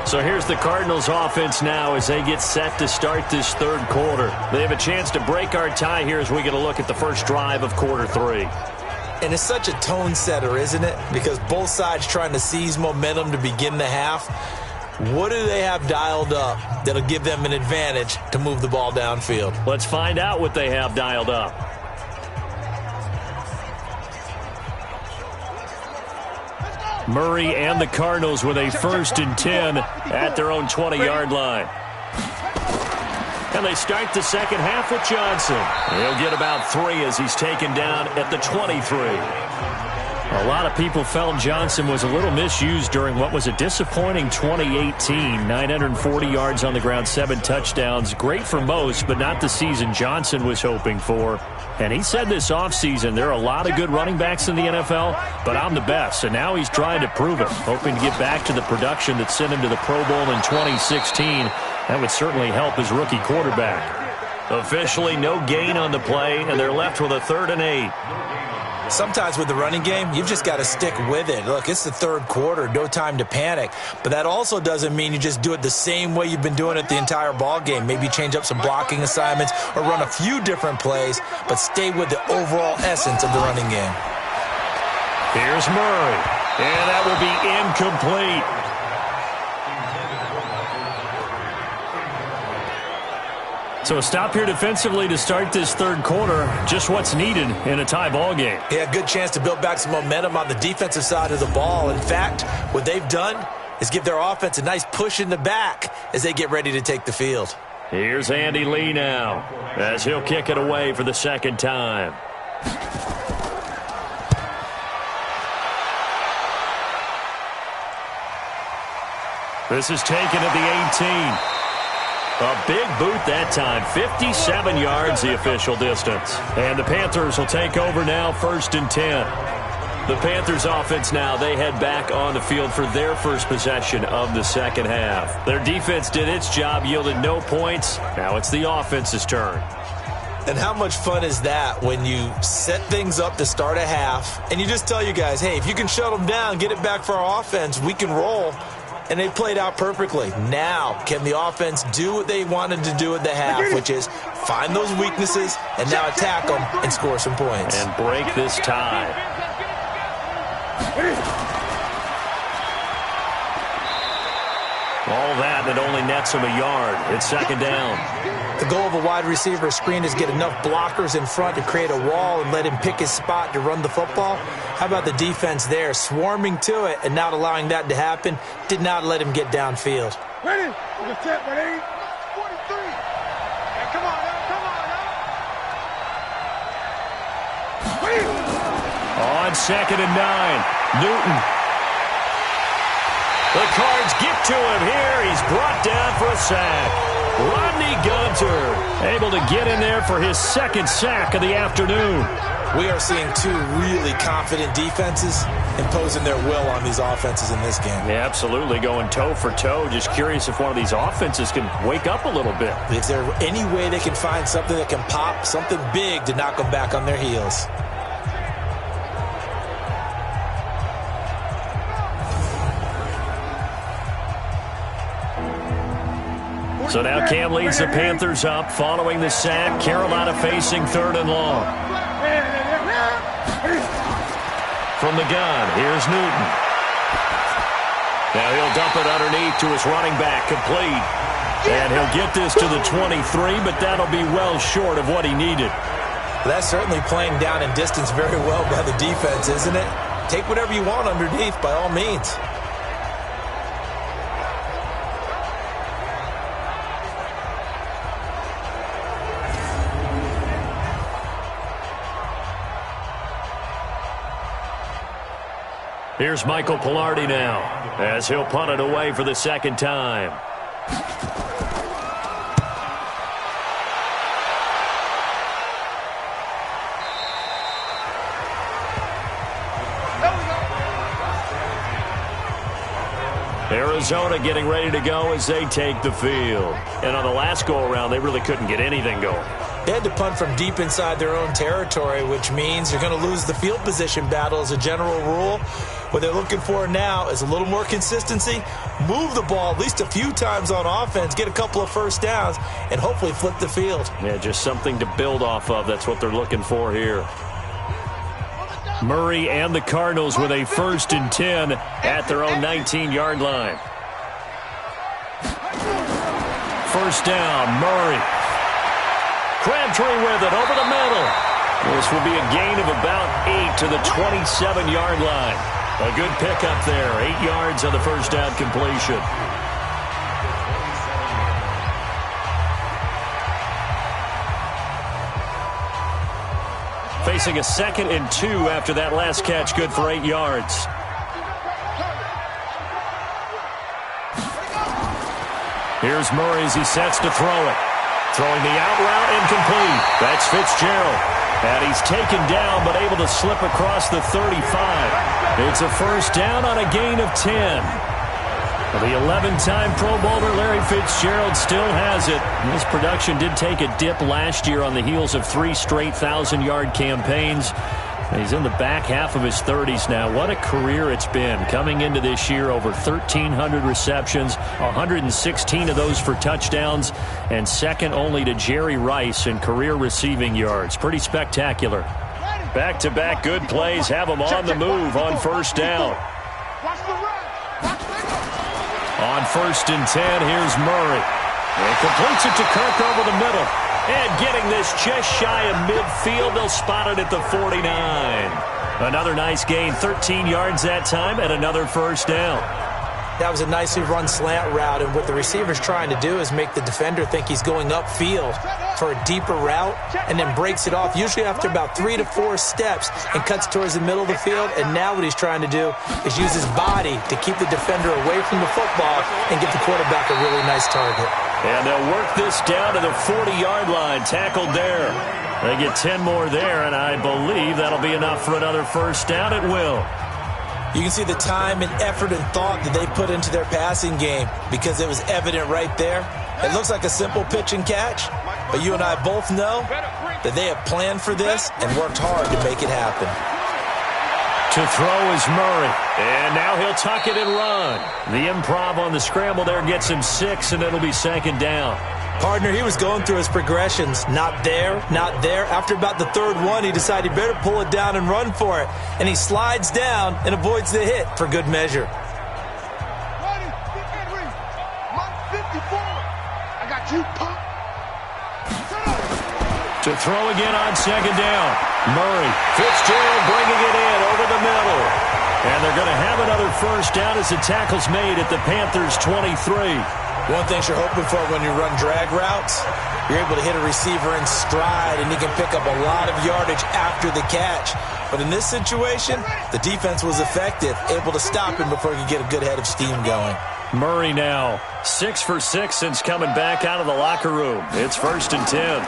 So here's the Cardinals offense now as they get set to start this third quarter. They have a chance to break our tie here as we get a look at the first drive of quarter 3. And it's such a tone setter, isn't it? Because both sides trying to seize momentum to begin the half. What do they have dialed up that'll give them an advantage to move the ball downfield? Let's find out what they have dialed up. Murray and the Cardinals with a 1st and 10 at their own 20-yard line. And they start the second half with Johnson. He'll get about 3 as he's taken down at the 23. A lot of people felt Johnson was a little misused during what was a disappointing 2018. 940 yards on the ground, 7 touchdowns. Great for most, but not the season Johnson was hoping for. And he said this offseason, there are a lot of good running backs in the NFL, but I'm the best. And now he's trying to prove it, hoping to get back to the production that sent him to the Pro Bowl in 2016. That would certainly help his rookie quarterback. Officially no gain on the play, and they're left with a 3rd and 8. Sometimes with the running game, you've just got to stick with it. Look, it's the third quarter, no time to panic. But that also doesn't mean you just do it the same way you've been doing it the entire ball game. Maybe change up some blocking assignments or run a few different plays, but stay with the overall essence of the running game. Here's Murray, and that will be incomplete. So a stop here defensively to start this third quarter. Just what's needed in a tie ball game. Yeah, good chance to build back some momentum on the defensive side of the ball. In fact, what they've done is give their offense a nice push in the back as they get ready to take the field. Here's Andy Lee now as he'll kick it away for the second time. This is taken at the 18. A big boot that time. 57 yards the official distance. And the Panthers will take over now, 1st and 10. The Panthers offense now, they head back on the field for their first possession of the second half. Their defense did its job, yielded no points. Now it's the offense's turn. And how much fun is that when you set things up to start a half and you just tell you guys, hey, if you can shut them down, get it back for our offense, we can roll. And they played out perfectly. Now, can the offense do what they wanted to do at the half, which is find those weaknesses and now attack them and score some points. And break this tie. All that, and it only nets him a yard. It's second down. The goal of a wide receiver screen is get enough blockers in front to create a wall and let him pick his spot to run the football. How about the defense there, swarming to it and not allowing that to happen? Did not let him get downfield. Ready? We're going to tap, ready? 43. Hey, come on, now. On 2nd and 9, Newton. The Cards get to him here. He's brought down for a sack. Rodney Gunter able to get in there for his second sack of the afternoon. We are seeing two really confident defenses imposing their will on these offenses in this game. Yeah, absolutely, going toe for toe. Just curious if one of these offenses can wake up a little bit. Is there any way they can find something that can pop, something big to knock them back on their heels? So now Cam leads the Panthers up following the sack. Carolina facing 3rd and long. From the gun, here's Newton. Now he'll dump it underneath to his running back, complete. And he'll get this to the 23, but that'll be well short of what he needed. That's certainly playing down in distance very well by the defense, isn't it? Take whatever you want underneath by all means. Here's Michael Pilardi now as he'll punt it away for the second time. Arizona getting ready to go as they take the field. And on the last go-around, they really couldn't get anything going. They had to punt from deep inside their own territory, which means you're going to lose the field position battle as a general rule. What they're looking for now is a little more consistency, move the ball at least a few times on offense, get a couple of first downs, and hopefully flip the field. Yeah, just something to build off of. That's what they're looking for here. Murray and the Cardinals with a 1st and 10 at their own 19-yard line. First down, Murray. Crabtree with it over the middle. This will be a gain of about 8 to the 27-yard line. A good pickup there. 8 yards on the first down completion. Facing a 2nd and 2 after that last catch. Good for 8 yards. Here's Murray as he sets to throw it. Throwing the out route incomplete. That's Fitzgerald. And he's taken down but able to slip across the 35. It's a first down on a gain of 10. The 11-time Pro Bowler Larry Fitzgerald still has it. His production did take a dip last year on the heels of 3 straight 1,000-yard campaigns. He's in the back half of his 30s now. What a career it's been. Coming into this year, over 1,300 receptions, 116 of those for touchdowns, and second only to Jerry Rice in career receiving yards. Pretty spectacular. Back-to-back good plays have him on the move on first down. On 1st and 10, here's Murray. And completes it to Kirk over the middle. And getting this just shy of midfield, they'll spot it at the 49. Another nice gain, 13 yards that time, and another first down. That was a nicely run slant route, and what the receiver's trying to do is make the defender think he's going upfield for a deeper route and then breaks it off, usually after about 3 to 4 steps, and cuts towards the middle of the field. And now what he's trying to do is use his body to keep the defender away from the football and give the quarterback a really nice target. And they'll work this down to the 40-yard line, tackled there. They get 10 more there, and I believe that'll be enough for another first down. It will. You can see the time and effort and thought that they put into their passing game because it was evident right there. It looks like a simple pitch and catch, but you and I both know that they have planned for this and worked hard to make it happen. To throw is Murray, and now he'll tuck it and run. The improv on the scramble there gets him 6, and it'll be second down. Partner, he was going through his progressions. Not there, not there. After about the third one, he decided he better pull it down and run for it. And he slides down and avoids the hit for good measure. I got you, punk. To throw again on second down. Murray, Fitzgerald bringing it in over the middle. And they're going to have another first down as the tackle's made at the Panthers' 23. One thing you're hoping for when you run drag routes, you're able to hit a receiver in stride, and he can pick up a lot of yardage after the catch. But in this situation, the defense was effective, able to stop him before he could get a good head of steam going. Murray now 6 for 6 since coming back out of the locker room. It's first and 10.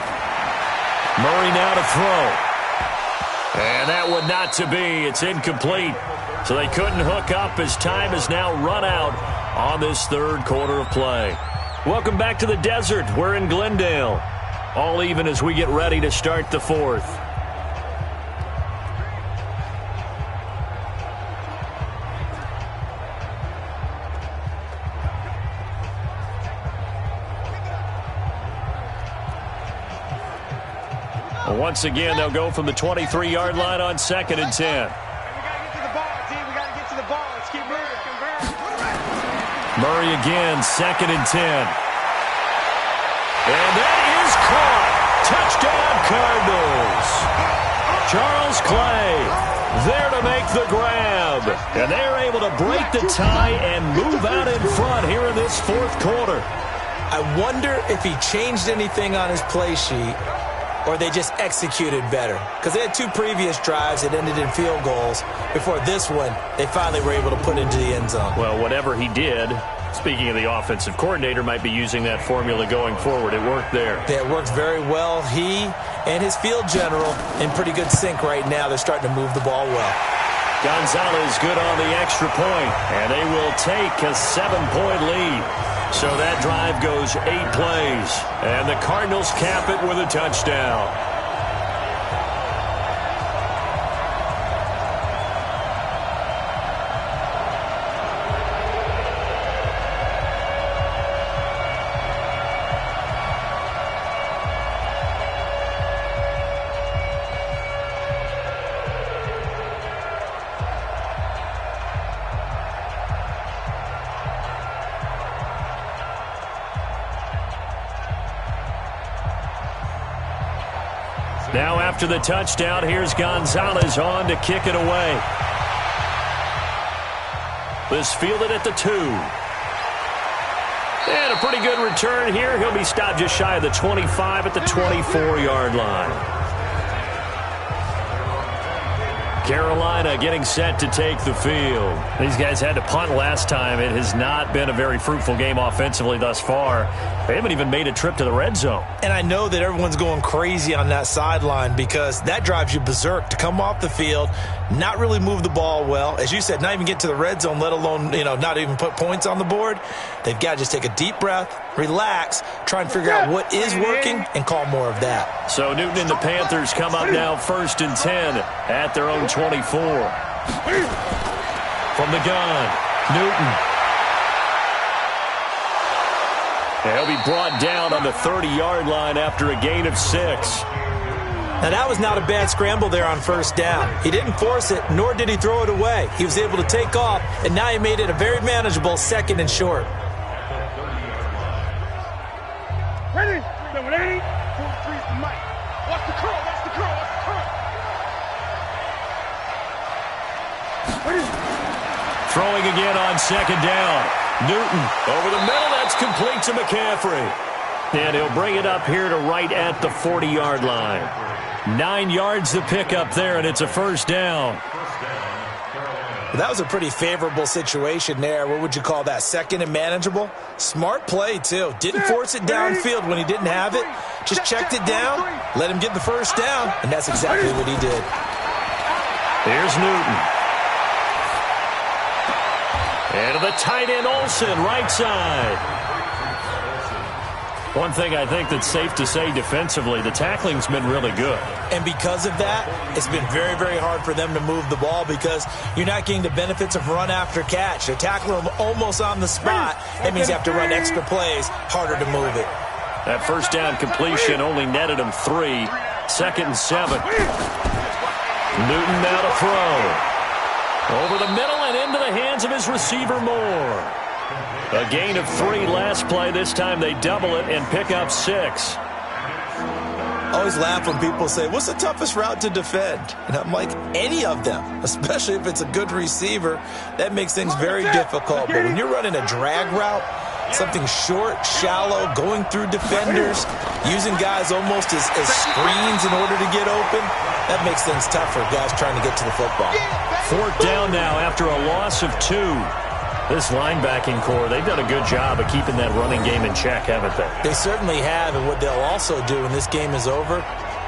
Murray now to throw. And that one not to be. It's incomplete. So they couldn't hook up as time is now run out on this third quarter of play. Welcome back to the desert. We're in Glendale. All even as we get ready to start the fourth. Once again, they'll go from the 23-yard line on second and 10. We got to get to the ball, team. We got to get to the ball. Let's keep moving. Murray again, second and 10. And that is caught. Touchdown, Cardinals. Charles Clay there to make the grab. And they're able to break the tie and move out in front here in this fourth quarter. I wonder if he changed anything on his play sheet or they just executed better. Because they had 2 previous drives that ended in field goals. Before this one, they finally were able to put into the end zone. Well, whatever he did, speaking of the offensive coordinator, might be using that formula going forward. It worked there. Yeah, it worked very well. He and his field general in pretty good sync right now. They're starting to move the ball well. Gonzalez good on the extra point, and they will take a 7-point lead. So that drive goes 8 plays, and the Cardinals cap it with a touchdown. Now after the touchdown, here's Gonzalez on to kick it away. This fielded at the 2. And a pretty good return here. He'll be stopped just shy of the 25 at the 24-yard line. Carolina getting set to take the field. These guys had to punt last time. It has not been a very fruitful game offensively thus far. They haven't even made a trip to the red zone. And I know that everyone's going crazy on that sideline because that drives you berserk to come off the field, not really move the ball well. As you said, not even get to the red zone, let alone, not even put points on the board. They've got to just take a deep breath, relax, try and figure out what is working, and call more of that. So Newton and the Panthers come up now first and 10 at their own 24. From the gun, Newton. He'll be brought down on the 30-yard line after a gain of 6. Now, that was not a bad scramble there on first down. He didn't force it, nor did he throw it away. He was able to take off, and now he made it a very manageable second and short. Ready? Number 80. 43 for Mike. Watch the curl. Watch the curl. Watch the curl. Ready? Throwing again on second down. Newton over the middle. That's complete to McCaffrey. And he'll bring it up here to right at the 40-yard line. 9 yards to pick up there, and it's a first down. That was a pretty favorable situation there. What would you call that? Second and manageable? Smart play, too. Didn't force it downfield when he didn't have it. Just checked it down, let him get the first down, and that's exactly what he did. Here's Newton. And to the tight end, Olsen, right side. One thing I think that's safe to say defensively, the tackling's been really good. And because of that, it's been very, very hard for them to move the ball because you're not getting the benefits of run after catch. They're tackling them almost on the spot. That means you have to run extra plays, harder to move it. That first down completion only netted him 3. 2nd and 7. Newton now to throw. Over the middle and into the hands of his receiver Moore. A gain of 3 last play. This time they double it and pick up 6. I always laugh when people say, what's the toughest route to defend? And I'm like, any of them, especially if it's a good receiver. That makes things very difficult. But when you're running a drag route, something short, shallow, going through defenders, using guys almost as screens in order to get open, that makes things tough for guys trying to get to the football. 4th down now after a loss of 2. This linebacking core, they've done a good job of keeping that running game in check, haven't they? They certainly have, and what they'll also do when this game is over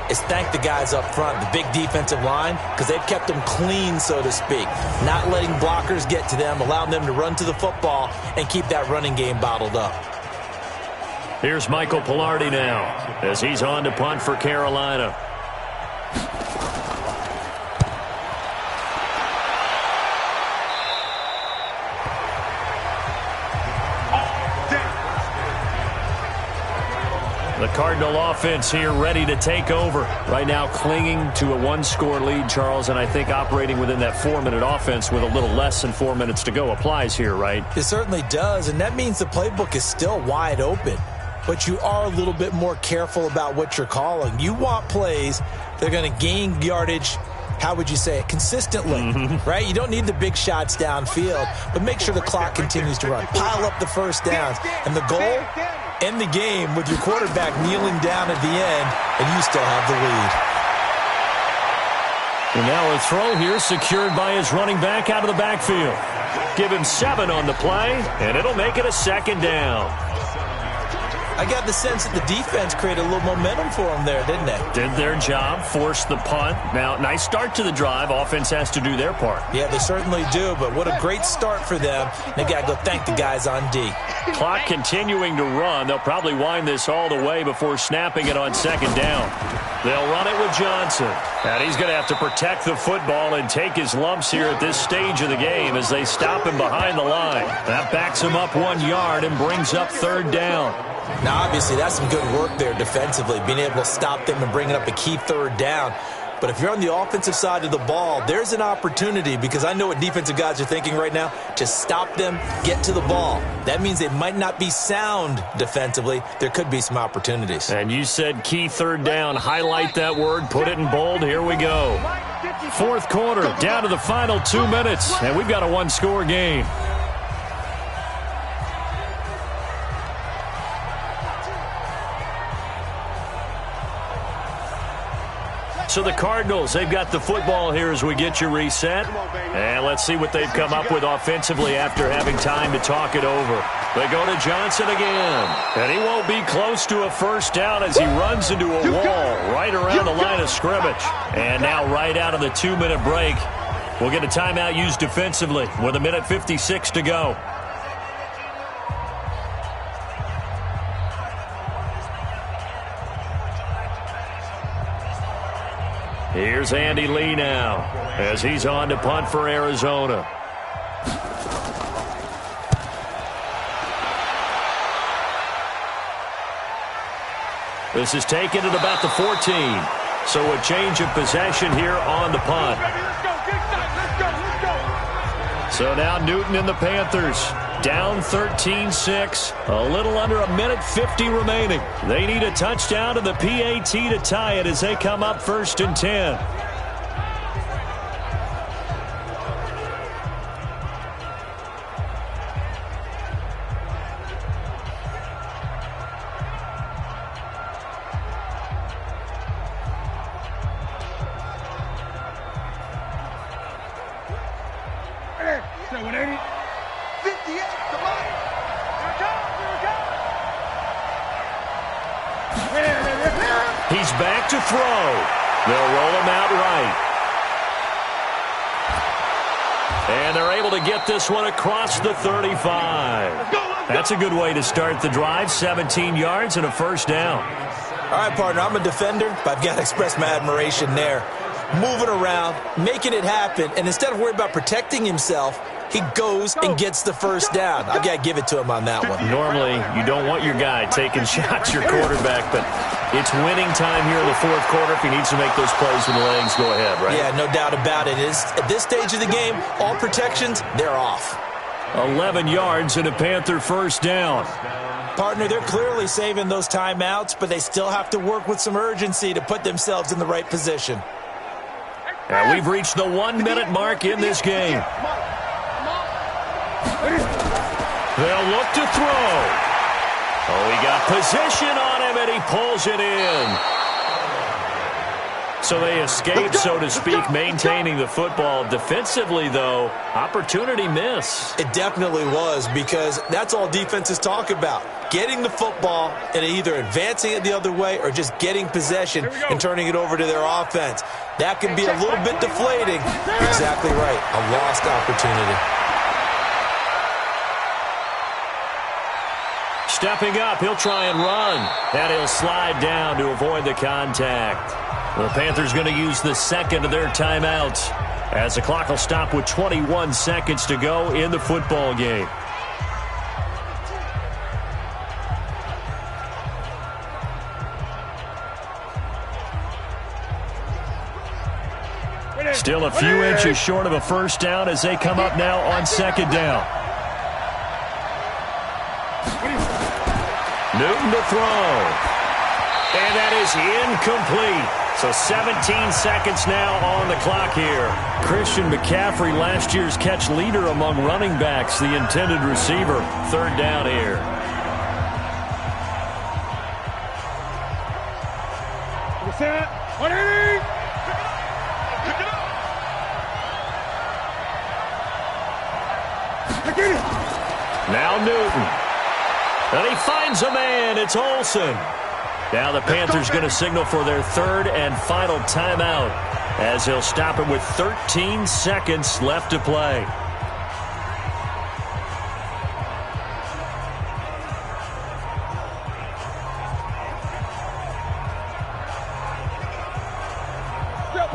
is thank the guys up front, the big defensive line, because they've kept them clean, so to speak. Not letting blockers get to them, allowing them to run to the football and keep that running game bottled up. Here's Michael Pilardi now as he's on to punt for Carolina. The Cardinal offense here ready to take over. Right now clinging to a 1-score lead, Charles, and I think operating within that 4-minute offense with a little less than 4 minutes to go applies here, right? It certainly does, and that means the playbook is still wide open. But you are a little bit more careful about what you're calling. You want plays that are going to gain yardage, how would you say it, consistently, right? You don't need the big shots downfield, but make sure the clock continues to run. Pile up the first downs. And the goal, end the game with your quarterback kneeling down at the end, and you still have the lead. And now a throw here secured by his running back out of the backfield. Give him 7 on the play, and it'll make it a 2nd down. I got the sense that the defense created a little momentum for them there, didn't they? Did their job, forced the punt. Now, nice start to the drive. Offense has to do their part. Yeah, they certainly do, but what a great start for them. They got to go thank the guys on D. Clock continuing to run. They'll probably wind this all the way before snapping it on 2nd down. They'll run it with Johnson. And he's going to have to protect the football and take his lumps here at this stage of the game as they stop him behind the line. That backs him up 1 yard and brings up 3rd down. Now, obviously, that's some good work there defensively, being able to stop them and bringing up a key 3rd down. But if you're on the offensive side of the ball, there's an opportunity, because I know what defensive guys are thinking right now. Just stop them, get to the ball. That means they might not be sound defensively. There could be some opportunities. And you said key 3rd down. Highlight that word. Put it in bold. Here we go. 4th quarter, down to the final 2 minutes, and we've got a 1-score game. So the Cardinals, they've got the football here as we get you reset. And let's see what they've come up with offensively after having time to talk it over. They go to Johnson again. And he won't be close to a first down as he runs into a wall right around the line of scrimmage. And now right out of the 2-minute break, we'll get a timeout used defensively with 1:56 to go. Here's Andy Lee now as he's on to punt for Arizona. This is taken at about the 14. So a change of possession here on the punt. So now Newton and the Panthers down 13-6. A little under 1:50 remaining. They need a touchdown to the PAT to tie it as they come up 1st and 10. He's back to throw. They'll roll him out right. And they're able to get this one across the 35. That's a good way to start the drive. 17 yards and a first down. All right, partner, I'm a defender, but I've got to express my admiration there. Moving around, making it happen, and instead of worrying about protecting himself, he goes and gets the first down. I've got to give it to him on that one. Normally, you don't want your guy taking shots, your quarterback, but it's winning time here in the fourth quarter. If he needs to make those plays with the legs, go ahead, right? Yeah, no doubt about it. At this stage of the game, all protections, they're off. 11 yards and a Panther first down. Partner, they're clearly saving those timeouts, but they still have to work with some urgency to put themselves in the right position. And we've reached the 1 minute mark in this game. They'll look to throw. Oh, he got position on him, and he pulls it in. So they escape, so to speak, maintaining the football. Defensively, though, opportunity miss. It definitely was, because that's all defenses talk about. Getting the football and either advancing it the other way or just getting possession and turning it over to their offense. That can be a little bit deflating. Exactly right. A lost opportunity. Stepping up, he'll try and run. And he'll slide down to avoid the contact. The Panthers going to use the second of their timeouts as the clock will stop with 21 seconds to go in the football game. Still a few inches short of a first down as they come up now on second down. Newton to throw. And that is incomplete. So 17 seconds now on the clock here. Christian McCaffrey, last year's catch leader among running backs, the intended receiver. Third down here. Now Newton. And he finds a man. It's Olsen. Now the Panthers going to signal for their third and final timeout as he'll stop it with 13 seconds left to play.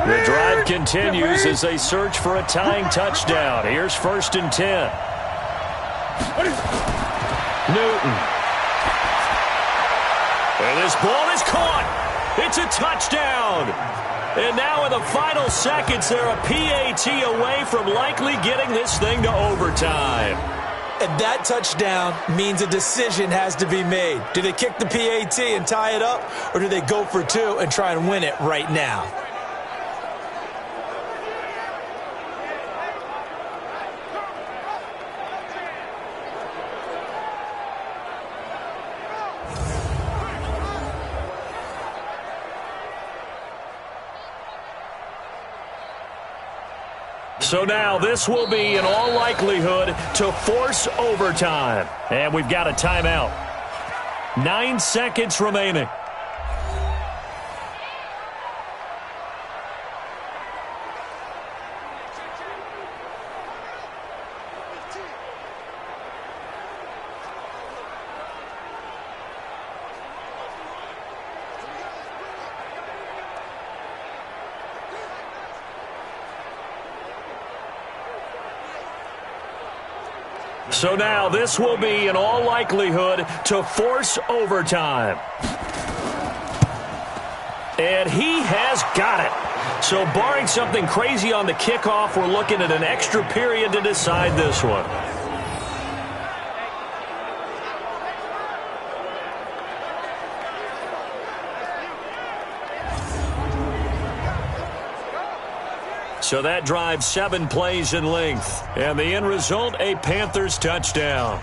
The drive continues as they search for a tying touchdown. Here's 1st and 10. Newton. And this ball is caught. It's a touchdown. And now in the final seconds, they're a PAT away from likely getting this thing to overtime. And that touchdown means a decision has to be made. Do they kick the PAT and tie it up, or do they go for two and try and win it right now? So now this will be, in all likelihood, to force overtime. And we've got a timeout. 9 seconds remaining. So now this will be, in all likelihood, to force overtime. And he has got it. So barring something crazy on the kickoff, we're looking at an extra period to decide this one. So that drive 7 plays in length. And the end result, a Panthers touchdown.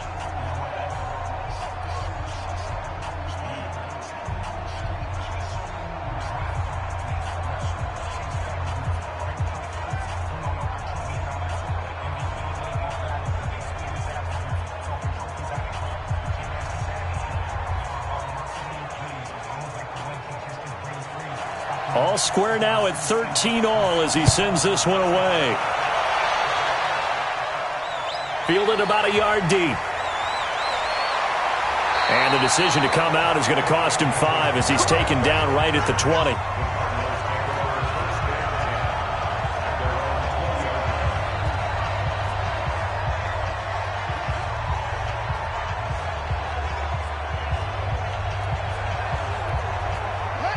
All square now at 13-all as he sends this one away. Fielded about a yard deep. And the decision to come out is going to cost him 5 as he's taken down right at the 20.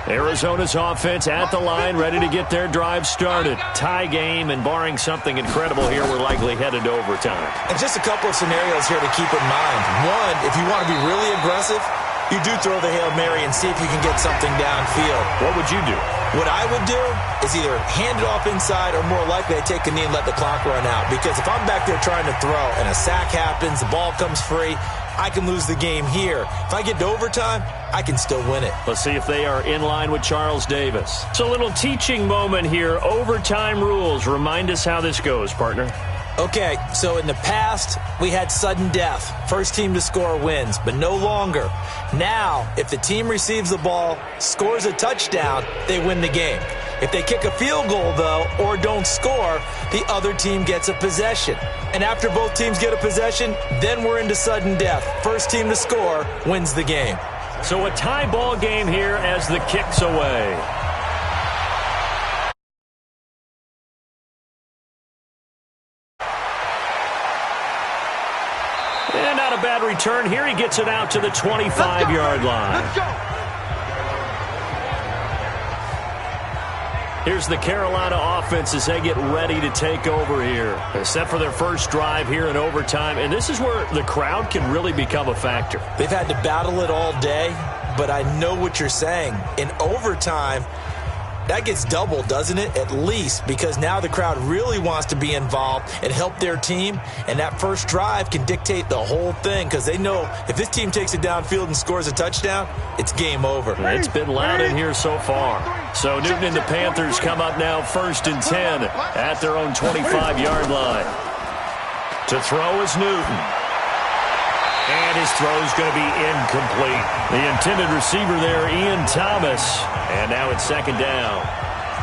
Arizona's offense at the line, ready to get their drive started. Tie game, and barring something incredible here, we're likely headed to overtime. And just a couple of scenarios here to keep in mind. One, if you want to be really aggressive, you do throw the Hail Mary and see if you can get something downfield. What would you do? What I would do is either hand it off inside or more likely I take a knee and let the clock run out. Because if I'm back there trying to throw and a sack happens, the ball comes free, I can lose the game here. If I get to overtime, I can still win it. Let's see if they are in line with Charles Davis. It's a little teaching moment here. Overtime rules. Remind us how this goes, partner. Okay, so in the past, we had sudden death. First team to score wins, but no longer. Now, if the team receives the ball, scores a touchdown, they win the game. If they kick a field goal, though, or don't score, the other team gets a possession. And after both teams get a possession, then we're into sudden death. First team to score wins the game. So a tie ball game here as the kick's away. And not a bad return here. He gets it out to the 25-yard line. Let's go. Here's the Carolina offense as they get ready to take over here. They're set for their first drive here in overtime, and this is where the crowd can really become a factor. They've had to battle it all day, but I know what you're saying. In overtime, that gets doubled, doesn't it? At least, because now the crowd really wants to be involved and help their team, and that first drive can dictate the whole thing because they know if this team takes it downfield and scores a touchdown, it's game over. It's been loud in here so far. So Newton and the Panthers come up now 1st and 10 at their own 25-yard line. To throw is Newton. And his throw is going to be incomplete. The intended receiver there, Ian Thomas. And now it's 2nd down.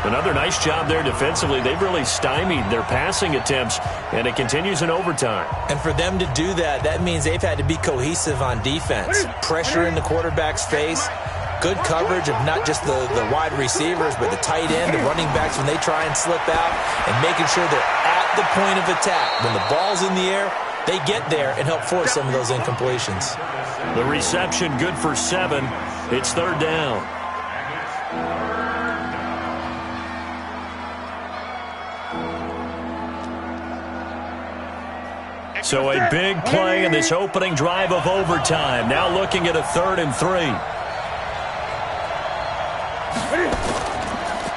Another nice job there defensively. They've really stymied their passing attempts, and it continues in overtime. And for them to do that, that means they've had to be cohesive on defense. Pressure in the quarterback's face. Good coverage of not just the wide receivers, but the tight end, the running backs when they try and slip out, and making sure they're at the point of attack. When the ball's in the air, they get there and help force some of those incompletions. The reception good for 7. It's 3rd down. So a big play in this opening drive of overtime. Now looking at a 3rd and 3.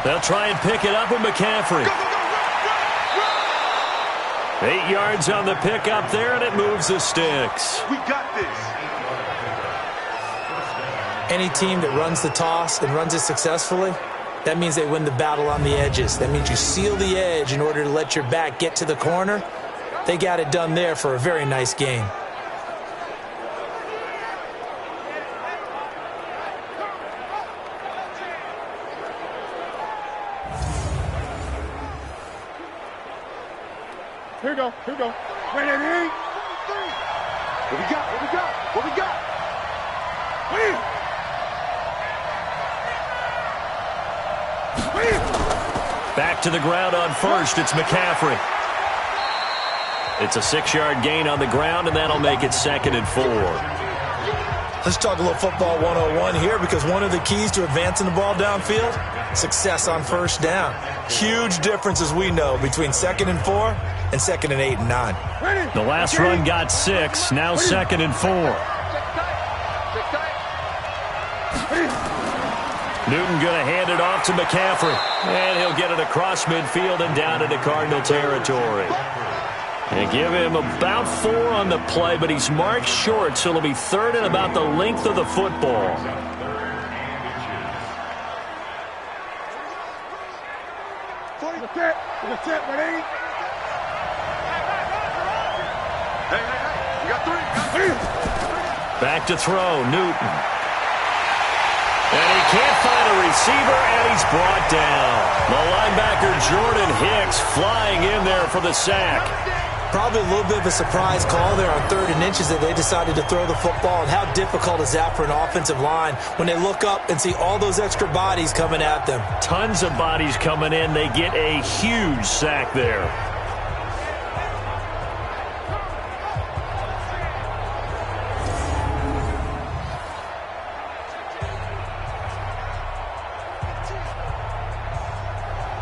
They'll try and pick it up with McCaffrey. 8 yards on the pickup there, and it moves the sticks. We got this. Any team that runs the toss and runs it successfully, that means they win the battle on the edges. That means you seal the edge in order to let your back get to the corner. They got it done there for a very nice game. Here we go. Here we go. Wait, wait. What we got? What we got? What we got? Back to the ground on 1st. It's McCaffrey. It's a 6-yard gain on the ground, and that'll make it 2nd and 4. Let's talk a little football 101 here, because one of the keys to advancing the ball downfield, success on 1st down. Huge difference, as we know, between 2nd and 4 and 2nd and 8 and 9. The last run got 6, now 2nd and 4. Newton going to hand it off to McCaffrey, and he'll get it across midfield and down into Cardinal territory. And give him about 4 on the play, but he's marked short, so it'll be 3rd and about the length of the football. Hey, we got 3. Back to throw, Newton. And he can't find a receiver, and he's brought down. The linebacker Jordan Hicks flying in there for the sack. Probably a little bit of a surprise call there on 3rd and inches that they decided to throw the football. And how difficult is that for an offensive line when they look up and see all those extra bodies coming at them? Tons of bodies coming in. They get a huge sack there.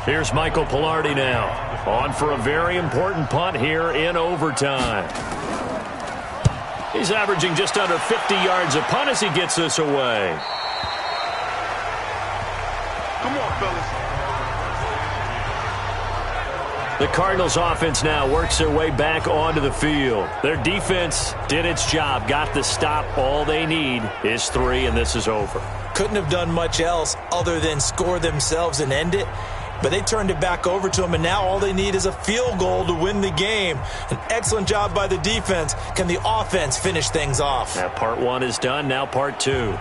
Here's Michael Pilardi now, on for a very important punt here in overtime. He's averaging just under 50 yards a punt as he gets this away. Come on, fellas. The Cardinals offense now works their way back onto the field. Their defense did its job, got the stop. All they need is 3, and this is over. Couldn't have done much else other than score themselves and end it. But they turned it back over to them, and now all they need is a field goal to win the game. An excellent job by the defense. Can the offense finish things off? That part 1 is done. Now part 2.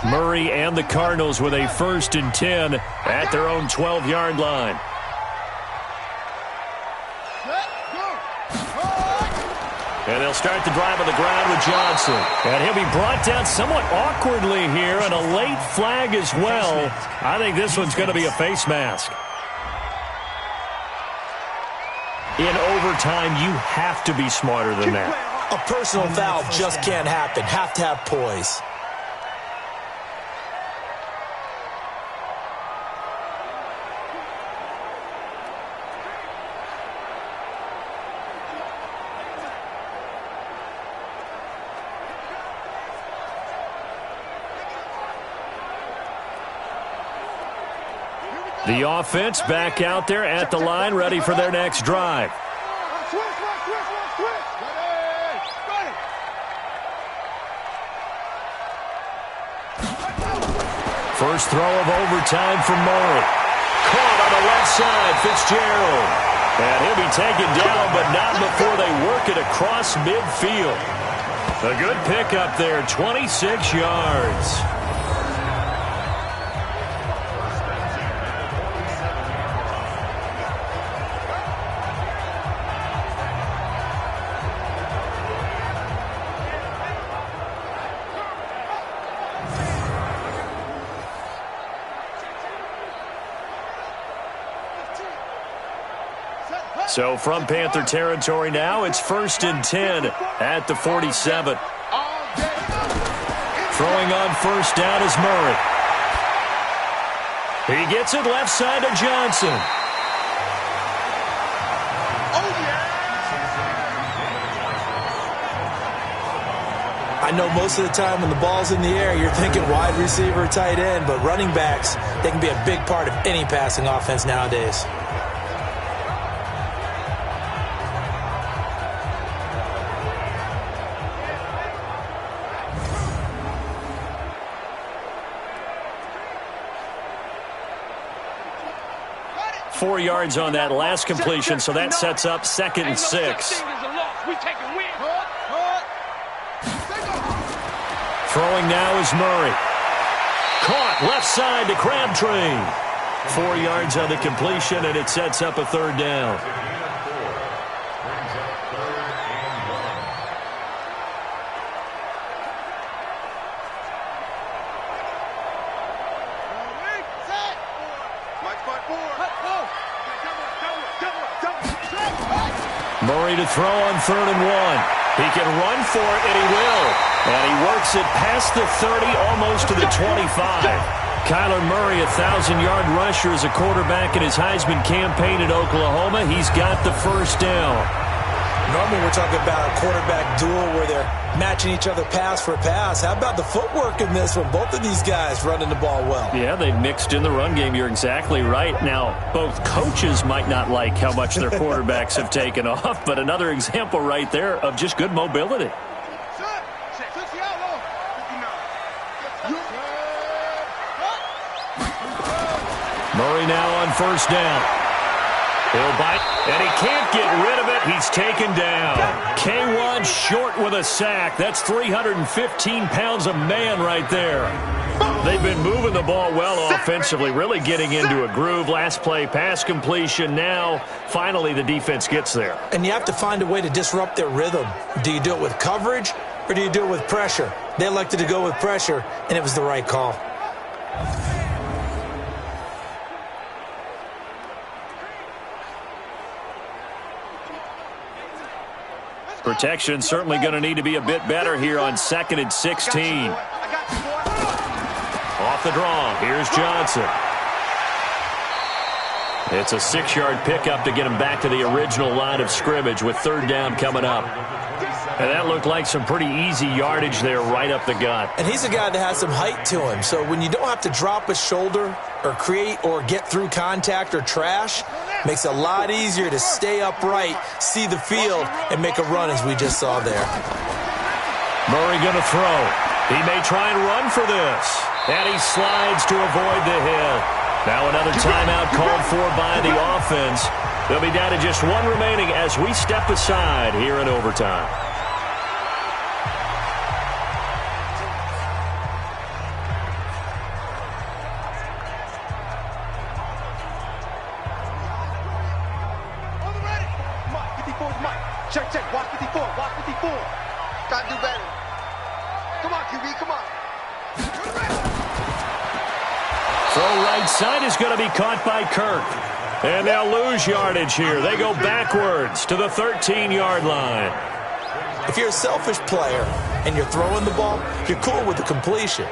Murray and the Cardinals with a 1st and 10 at their own 12-yard line. And they'll start the drive on the ground with Johnson. And he'll be brought down somewhat awkwardly here, and a late flag as well. I think this one's going to be a face mask. In overtime, you have to be smarter than that. A personal foul just can't happen. Have to have poise. The offense back out there at the line, ready for their next drive. First throw of overtime for Murray. Caught on the left side, Fitzgerald. And he'll be taken down, but not before they work it across midfield. A good pickup there, 26 yards. So from Panther territory now, it's 1st and 10 at the 47. Throwing on first down is Murray. He gets it left side to Johnson. I know most of the time when the ball's in the air, you're thinking wide receiver, tight end, but running backs, they can be a big part of any passing offense nowadays. .4 yards on that last completion, so that sets up 2nd and 6. Throwing now is Murray. Caught left side to Crabtree. 4 yards on the completion, and it sets up a 3rd down. Murray to throw on 3rd and 1. He can run for it, and he will. And he works it past the 30, almost to the 25. Kyler Murray, 1,000-yard rusher as a quarterback in his Heisman campaign at Oklahoma. He's got the 1st down. Normally we're talking about a quarterback duel where they're matching each other pass for pass. How about the footwork in this one? Both of these guys running the ball well. Yeah, they've mixed in the run game. You're exactly right. Now, both coaches might not like how much their quarterbacks have taken off, but another example right there of just good mobility. Murray now on 1st down. He'll bite, and he can't get rid of it. He's taken down. K1 short with a sack. That's 315 pounds of man right there. They've been moving the ball well offensively, really getting into a groove. Last play, pass completion. Now, finally, the defense gets there. And you have to find a way to disrupt their rhythm. Do you do it with coverage or do you do it with pressure? They elected to go with pressure, and it was the right call. Protection certainly going to need to be a bit better here on 2nd and 16. Off the draw, here's Johnson. It's a 6-yard pickup to get him back to the original line of scrimmage with 3rd down coming up. And that looked like some pretty easy yardage there right up the gut. And he's a guy that has some height to him. So when you don't have to drop a shoulder or create or get through contact or trash, makes it a lot easier to stay upright, see the field, and make a run as we just saw there. Murray going to throw. He may try and run for this. And he slides to avoid the hit. Now another timeout called for by the offense. They'll be down to just 1 remaining as we step aside here in overtime. Check, watch 54, watch 54. Gotta do better. Come on, QB, come on. Throw right side is going to be caught by Kirk. And they'll lose yardage here. They go backwards to the 13-yard line. If you're a selfish player and you're throwing the ball, you're cool with the completion.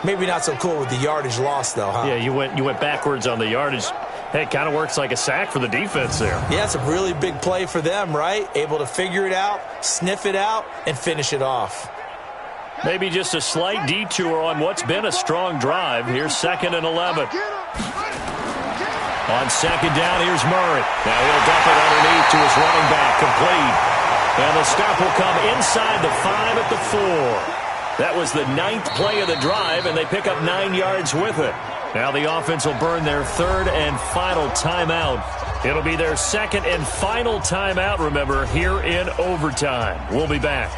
Maybe not so cool with the yardage loss, though, huh? Yeah, you went backwards on the yardage. Hey, it kind of works like a sack for the defense there. Yeah, it's a really big play for them, right? Able to figure it out, sniff it out, and finish it off. Maybe just a slight detour on what's been a strong drive. Here's 2nd and 11. On 2nd down, here's Murray. Now he'll dump it underneath to his running back, complete. And the stop will come inside the 5 at the 4. That was the 9th play of the drive, and they pick up 9 yards with it. Now the offense will burn their 3rd and final timeout. It'll be their 2nd and final timeout, remember, here in overtime. We'll be back.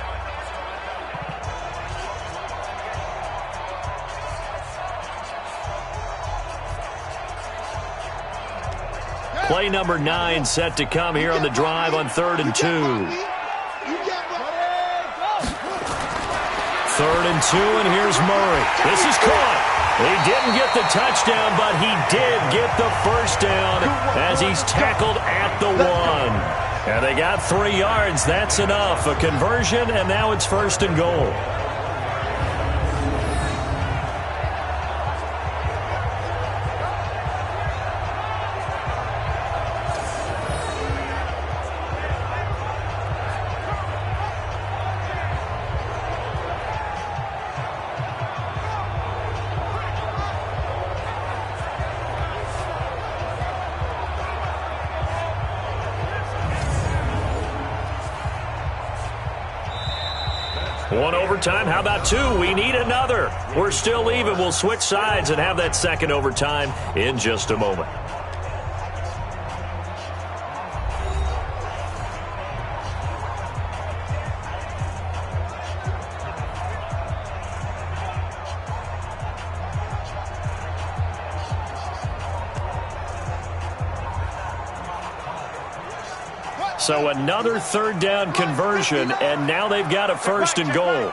Play number 9 set to come here on the drive on 3rd and 2. 3rd and 2, and here's Murray. This is caught. He didn't get the touchdown, but he did get the first down as he's tackled at the 1. And they got 3 yards. That's enough. A conversion, and now it's 1st and goal. One overtime. How about 2? We need another. We're still even. We'll switch sides and have that 2nd overtime in just a moment. So another 3rd down conversion, and now they've got a 1st and goal.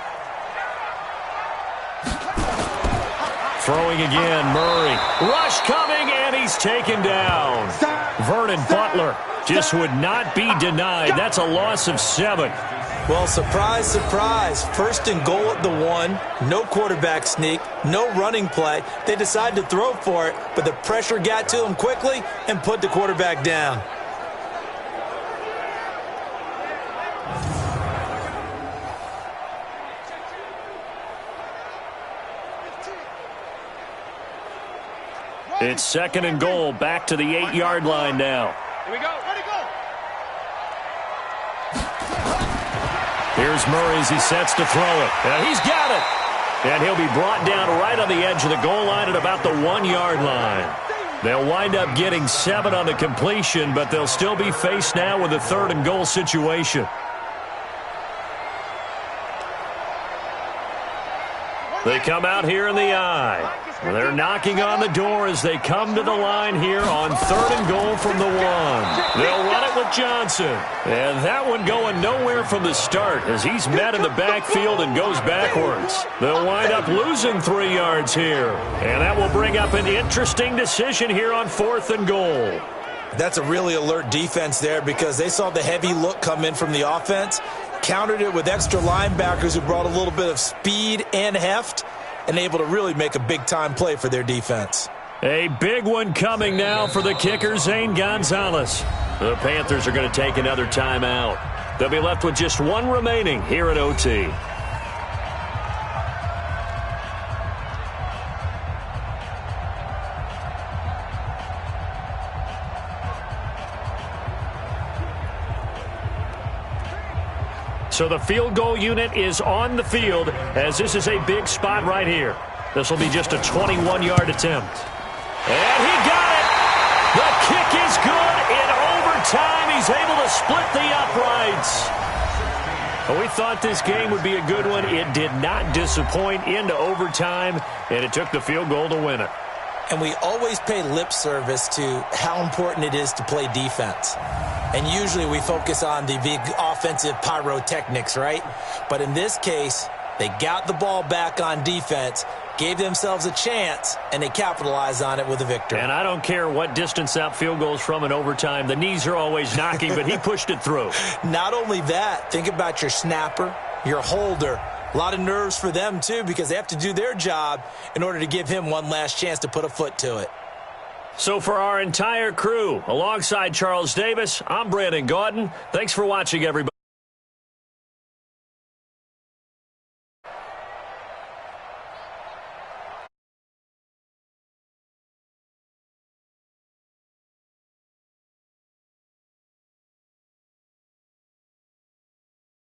Throwing again, Murray. Rush coming, and he's taken down. Vernon Butler just would not be denied. That's a loss of 7. Well, surprise, surprise. 1st and goal at the 1. No quarterback sneak. No running play. They decided to throw for it, but the pressure got to them quickly and put the quarterback down. It's 2nd and goal, back to the 8-yard line now. Here we go. Ready, go. Here's Murray as he sets to throw it. And he's got it. And he'll be brought down right on the edge of the goal line at about the 1-yard line. They'll wind up getting 7 on the completion, but they'll still be faced now with a 3rd and goal situation. They come out here in the I. They're knocking on the door as they come to the line here on 3rd and goal from the 1. They'll run it with Johnson. And that one going nowhere from the start as he's met in the backfield and goes backwards. They'll wind up losing 3 yards here. And that will bring up an interesting decision here on 4th and goal. That's a really alert defense there because they saw the heavy look come in from the offense, countered it with extra linebackers who brought a little bit of speed and heft, and able to really make a big-time play for their defense. A big one coming now for the kicker, Zane Gonzalez. The Panthers are going to take another timeout. They'll be left with just 1 remaining here at OT. So the field goal unit is on the field as this is a big spot right here. This will be just a 21-yard attempt. And he got it! The kick is good in overtime. He's able to split the uprights. Well, we thought this game would be a good one. It did not disappoint into overtime, and it took the field goal to win it. And we always pay lip service to how important it is to play defense. And usually we focus on the big offensive pyrotechnics, right? But in this case, they got the ball back on defense, gave themselves a chance, and they capitalized on it with a victory. And I don't care what distance that field goes from in overtime. The knees are always knocking, but he pushed it through. Not only that, think about your snapper, your holder. A lot of nerves for them, too, because they have to do their job in order to give him one last chance to put a foot to it. So for our entire crew, alongside Charles Davis, I'm Brandon Gaudin. Thanks for watching, everybody.